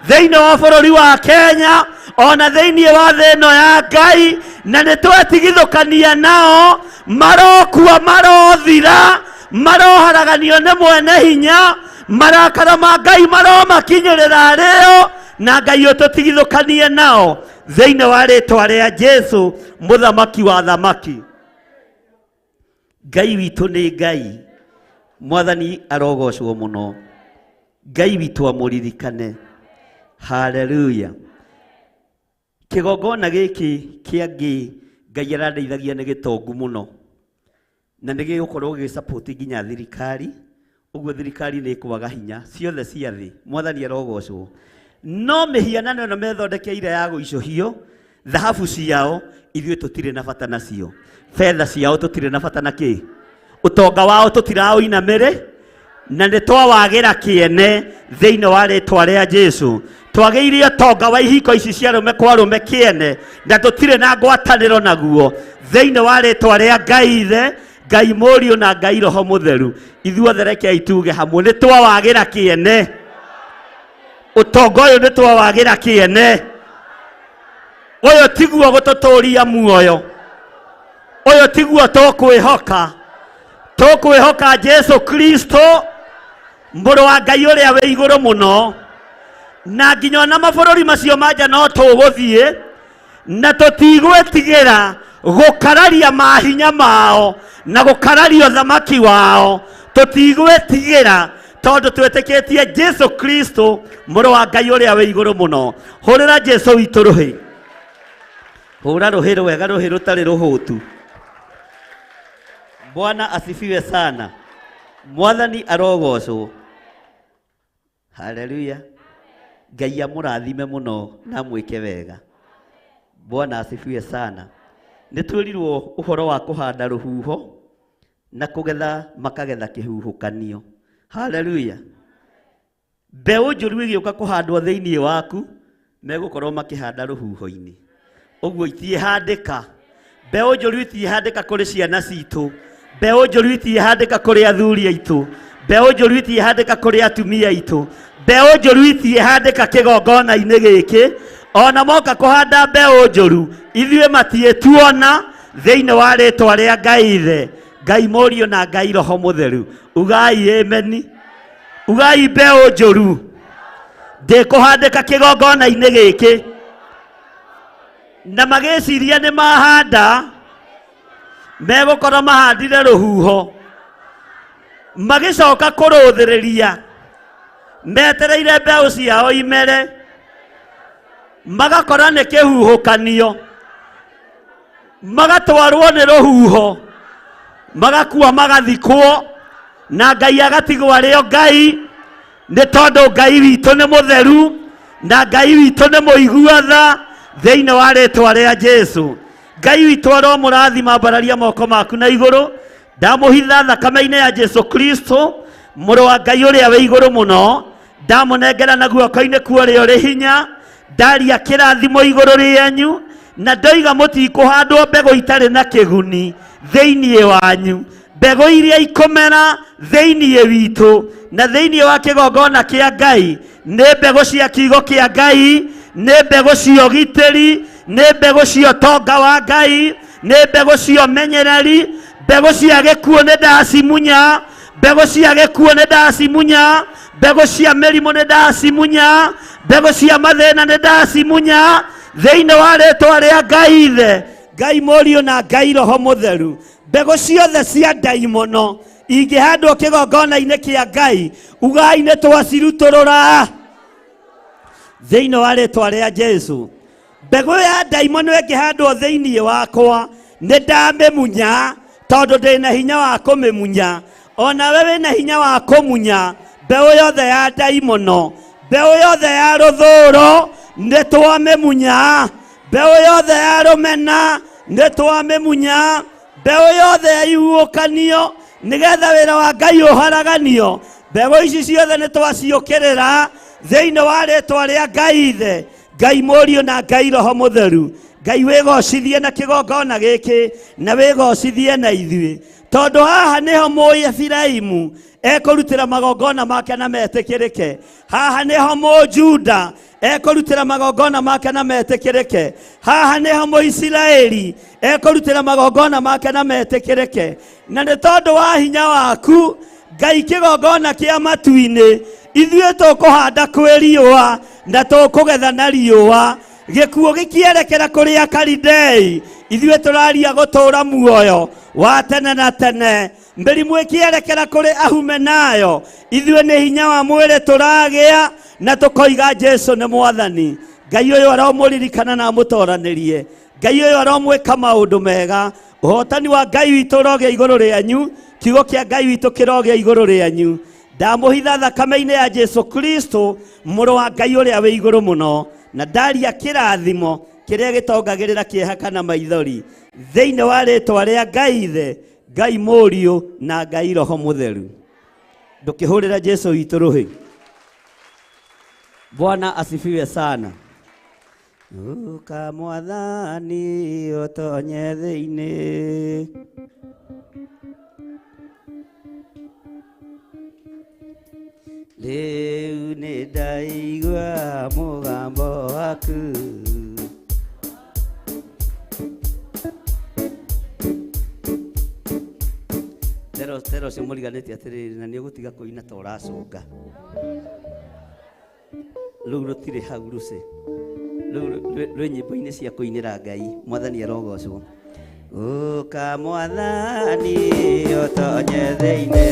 thĩinĩ wa bũrũri wa Kenya ona thĩinĩ wa thĩ ĩno ya Ngai na nĩ twetigithũkania nao marokua marothira maroharaganio nĩ mwene hinya marakara ma Ngai maromakinyĩrĩra arĩo na Ngai ũtũtigithũkanie nao thĩinĩ wa rĩtwa rĩa Jesũ mũthamaki wa thamaki. Ngai witũ nĩ Ngai, Mwathani arogocwo mũno. Ngai witũ amũririkane. Haleluya. Kĩgongona gĩkĩ kĩa ngĩ Ngai arandeithagia nĩ gĩtongu mũno na nĩ gĩgũkorwo gĩgĩsupport nginya thirikari. Ũguo thirikari nĩ ĩkwaga hinya ciothe cia thĩ. Mwathani arogocwo. No mĩhianano ĩno methondekeire ya gũicũhio thahabu ciao ithuĩ tũtirĩ na bata nacio. Fedha ciao tũtirĩ na bata na kĩ? Ũtonga wao tũtiraũinamĩrĩ na nĩ twawagĩra kĩene thĩinĩ wa rĩtwa rĩa Jesũ. Twagĩire ũtonga wa ihiko ici cia arũme kwa arũme kĩene na tũtirĩ na ngwatanĩro naguo thĩinĩ wa rĩtwa rĩa Ngai Ithe, Ngai Mũriũ na Ngai Roho Mũtheru. Ithuothe rekei tuge hamwe nĩ twawagĩra kĩene. Ũtonga ũyũ nĩ twawagĩra kĩene. Ũyũ tiguo gũtũtũria muoyo. Ũyũ tiguo tũkwĩhoka. Tũkwĩhoka Jesũ Kristo mũrũ wa Ngai ũrĩa wĩ igũrũ mũno. Na nginya na mabũrũri macio manja no tũgũthiĩ na tũtigwĩtigĩra gũkararia mahinya mao na gũkararia ũthamaki wao. Tũtigwĩtigĩra tondũ twĩtĩkĩtie Jesũ Kristo mũrũ wa Ngai ũrĩa wĩ igũrũ mũno. Hũrĩra Jesũ witũ rũhĩ. Hũra rũhĩ rwega, rũhĩ rũtarĩ rũhũtu. Bwana asifiwe sana. Mwathani arogocwo. Haleluya. Ngai amũrathime mũno na mwĩke wega. Bwana asifiwe sana. Nĩ twĩrirwo ũhoro wa kũhanda rũhuho na kũgetha makagetha kĩhuhũkanio. Haleluya. Mbeũ njũru ĩgĩũka kũhandwo thĩinĩ waku megũkorwo makĩhanda rũhuho-inĩ. Ũguo itiĩhandĩka. Mbeũ njũru itiĩhandĩka kũrĩ ciana citũ. Mbeũ njũru itiĩhandĩka kũrĩ athuri aitũ. Mbeũ njũru itiĩhandĩka kũrĩ atumia aitũ. Mbeũ njũru itiĩhandĩka kĩgongona-inĩ gĩkĩ. Ona moka kũhanda mbeũ njũru ithuĩ matiĩtuona thĩinĩ wa rĩtwa rĩa Ngai Ithe, Ngai Mũriũ na Ngai Roho Mũtheru. Ugai ameni. Ugai mbeũ njũru ndĩkũhandĩka kĩgongona-inĩ gĩkĩ na magĩciria nĩ mahanda megũkorwo mahandire rũhuho magĩcoka kũrũthĩrĩria metereire mbeũ ciao imere magakora nĩ kĩhuhũkanio magatwarwo nĩ rũhuho magakua magathikwo na Ngai agatigwo arĩo Ngai nĩ tondũ Ngai witũ nĩ mũtheru na Ngai witũ nĩ mũigua-tha thĩinĩ wa rĩtwa rĩa Jesũ. Ngai witũ aromũrathima, mbararia moko maku na igũrũ. Ndamũhitha thakame-inĩ ya Jesũ Kristo mũrũ wa Ngai ũrĩa wĩ igũrũ mũno. Ndamũnengera na guoko-inĩ kuo ũrĩ hinya. Ndaria kĩrathimo igũrũ rĩanyu na ndoiga mũtikũhandwo mbegũ itarĩ na kĩguni thĩinĩ wanyu. Mbegũ iria ikũmera thĩinĩ witũ na thĩinĩ wa kĩgongona kĩa Ngai nĩ mbegũ cia kiugo kĩa Ngai, nĩ mbegũ cia ũgitĩri, nĩ mbegũ cia ũtonga wa Ngai, nĩ mbegũ cia ũmenyereri, mbegũ cia gĩkuũ nĩ ndacimunya, mbegũ cia gĩkuũ nĩ ndacimunya, mbegũ cia mĩrimũ nĩ ndacimunya, mbegũ cia mathĩna nĩ ndacimunya thĩinĩ wa rĩtwa rĩa Ngai Ithe, Ngai Mũriũ na Ngai Roho Mũtheru. Mbegũ ciothe cia ndaimono ingĩhandwo kĩgongona-inĩ kĩa Ngai, ugai nĩ twacirutũrũra thĩinĩ wa rĩtwa rĩa Jesũ. Mbegũ ya ndaimono ĩngĩhandwo thĩinĩ wakwa nĩ ndamĩmunya tondũ ndĩna hinya wa kũmĩmunya. Ona we wĩna hinya wa kũmunya mbeũ yothe ya ndaimono, mbeũ yothe ya rũthũũro nĩ twamĩmunya, mbeũ yothe ya rũmena nĩ twamĩmunya, mbeũ yothe ya ihuhũkanio nĩgetha wĩra wa Ngai ũharaganio mbego ici ciothe nĩ twaciũkĩrĩra thĩinĩ wa rĩĩtwa rĩa Ngai Ithe, Ngai Mũriũ na Ngai Roho Mũtheru. Ngai wĩgocithie na kĩgongona gĩkĩ na wĩgocithie na ithuĩ, tondũ haha nĩho mũĩ Efiraimu ekũrutĩra magongona make na metĩkĩrĩke. Haha nĩho Mũjuda ekũrutĩra magongona make na metĩkĩrĩke. Haha nĩho Mũisiraeli ekũrutĩra magongona make na metĩkĩrĩke. Na nĩ tondũ wa hinya waku Ngai kĩgongona kĩa matu-inĩ, ithuĩ tũkũhanda kwĩ riũa na tũkũgetha na riũa. Gĩkuũ gĩkĩerekera kũrĩ Akalidei, ithuĩ tũraria gũtũũra muoyo wa tene na tene. Mĩrimũ ĩkĩerekera kũrĩ Ahumenayo, ithuĩ nĩ hinya wa mwĩrĩ tũragĩa na tũkoiga Jesũ nĩ Mwathani. Ngai ũyũ aromũririkana na amũtoranĩrie. Ngai ũyũ aromwĩka maũndũ mega. Ũhotani wa Ngai witũ ũrogĩa igũrũ rĩanyu, kiugo kĩa Ngai witũ kĩrogĩa igũrũ rĩanyu. Ndamũhitha thakame-inĩ ya Jesũ Kristo, mũrũ wa Ngai ũrĩa wĩ igũrũ mũno, na ndaria kĩrathimo kĩrĩa gĩtongagĩrĩra kĩeha kana maithori, thĩinĩ wa rĩĩtwa rĩa Ngai Ithe, Ngai Mũriũ na Ngai Roho Mũtheru. Ndũkĩhũrĩra Jesũ witũ rũhĩ. Bwana asifiwe sana. Uka Mwathani ũtonye thĩinĩ. Rĩu nĩ ndaigua mũgambo waku, tero cio mũriganĩtie atĩrĩrĩ, na nĩ ũgũtiga kũina ta ũracũnga. Rĩu rũtirĩ hau rũce, rwĩ nyĩmbo-inĩ cia kũinĩra Ngai. Mwathani arogocwo. Ũka Mwathani ũtonye thĩinĩ,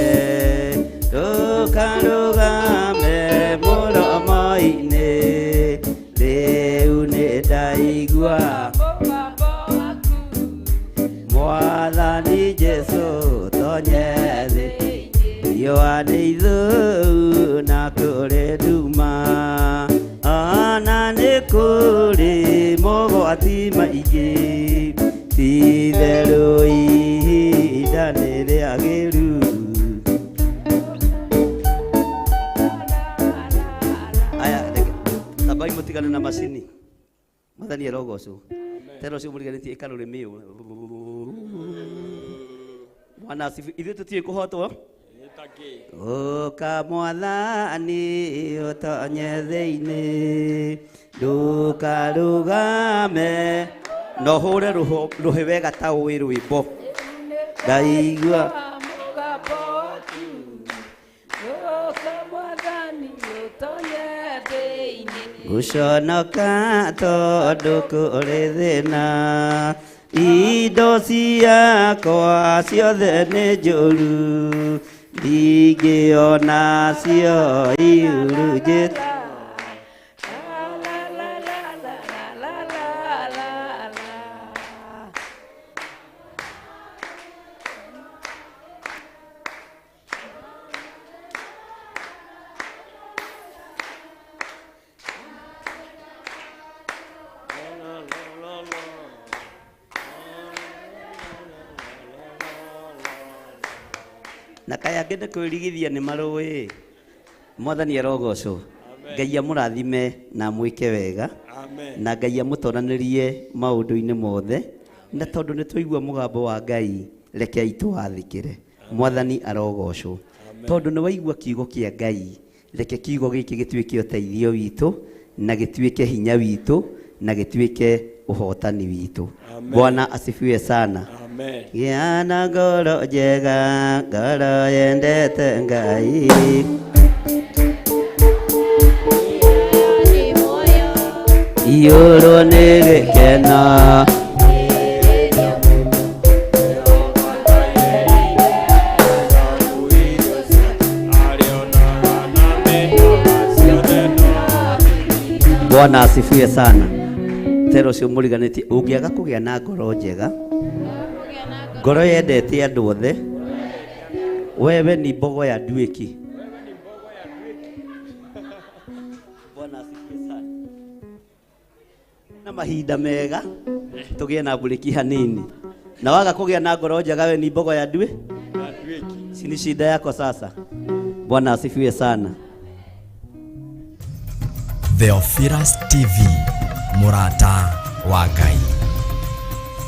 ndũkarũgame mũromo-inĩ. Rĩu nĩ ndaigua Mwathani Jesũ tonye thĩ, riũa nĩ ithũu na kũrĩ nduma, ona nĩ kũrĩ mogwati maingĩ, ti therũ ihinda nĩ rĩagĩrĩru. Tambai mũtigane na macini. Mwathani arogocwo. Tero cio mũriganĩtie ĩka rũrĩmĩ ũũ. Bwana asifiwe. Ithuĩ tũtiĩ kũhotwo. Ũka Mwathani ũtonye thĩinĩ, ndũkarũgame. No hũre rũhĩ wega ta ũĩ rwĩmbo. Ndaigua gũconoka tondũ kũrĩ thĩna, indo ciakwa ciothe nĩ njũru, ndingĩona cio ihurunjĩte. Na kaya ngende kwĩrigithia nĩ marũĩ. Mwathani arogocwo. Ngai amũrathime na mwĩke wega. Na Ngai amũtoranĩrie maũndũ-inĩ mothe. Na tondũ nĩ twaigua mũgambo wa Ngai, rekei tũwathĩkĩre. Mwathani arogocwo. Tondũ nĩ waigua kiugo kĩa Ngai, reke kiugo gĩkĩ gĩtuĩke ũteithio witũ, na gĩtuĩke hinya witũ, na gĩtuĩke ũhotani witũ. Bwana asifiwe sana. Gĩa na ngoro njega, ngoro yendete Ngai. Iyũrwo nĩ gĩkeno. Bwana asifiwe sana. Tero cio mũriganĩtie, ũngĩaga kũgĩa na ngoro njega, ngoro yendete andũ othe, wewe ni mbogo ya nduĩki. Bwana asifiwe sana. Na mahinda mega tũgĩe na burĩki hanini, na waga kũgĩa na ngoro njega, we ni mbogo ya nduĩki. Si ni shida yako sasa. Bwana asifiwe sana. Theophilus TV, Murata wa Ngai.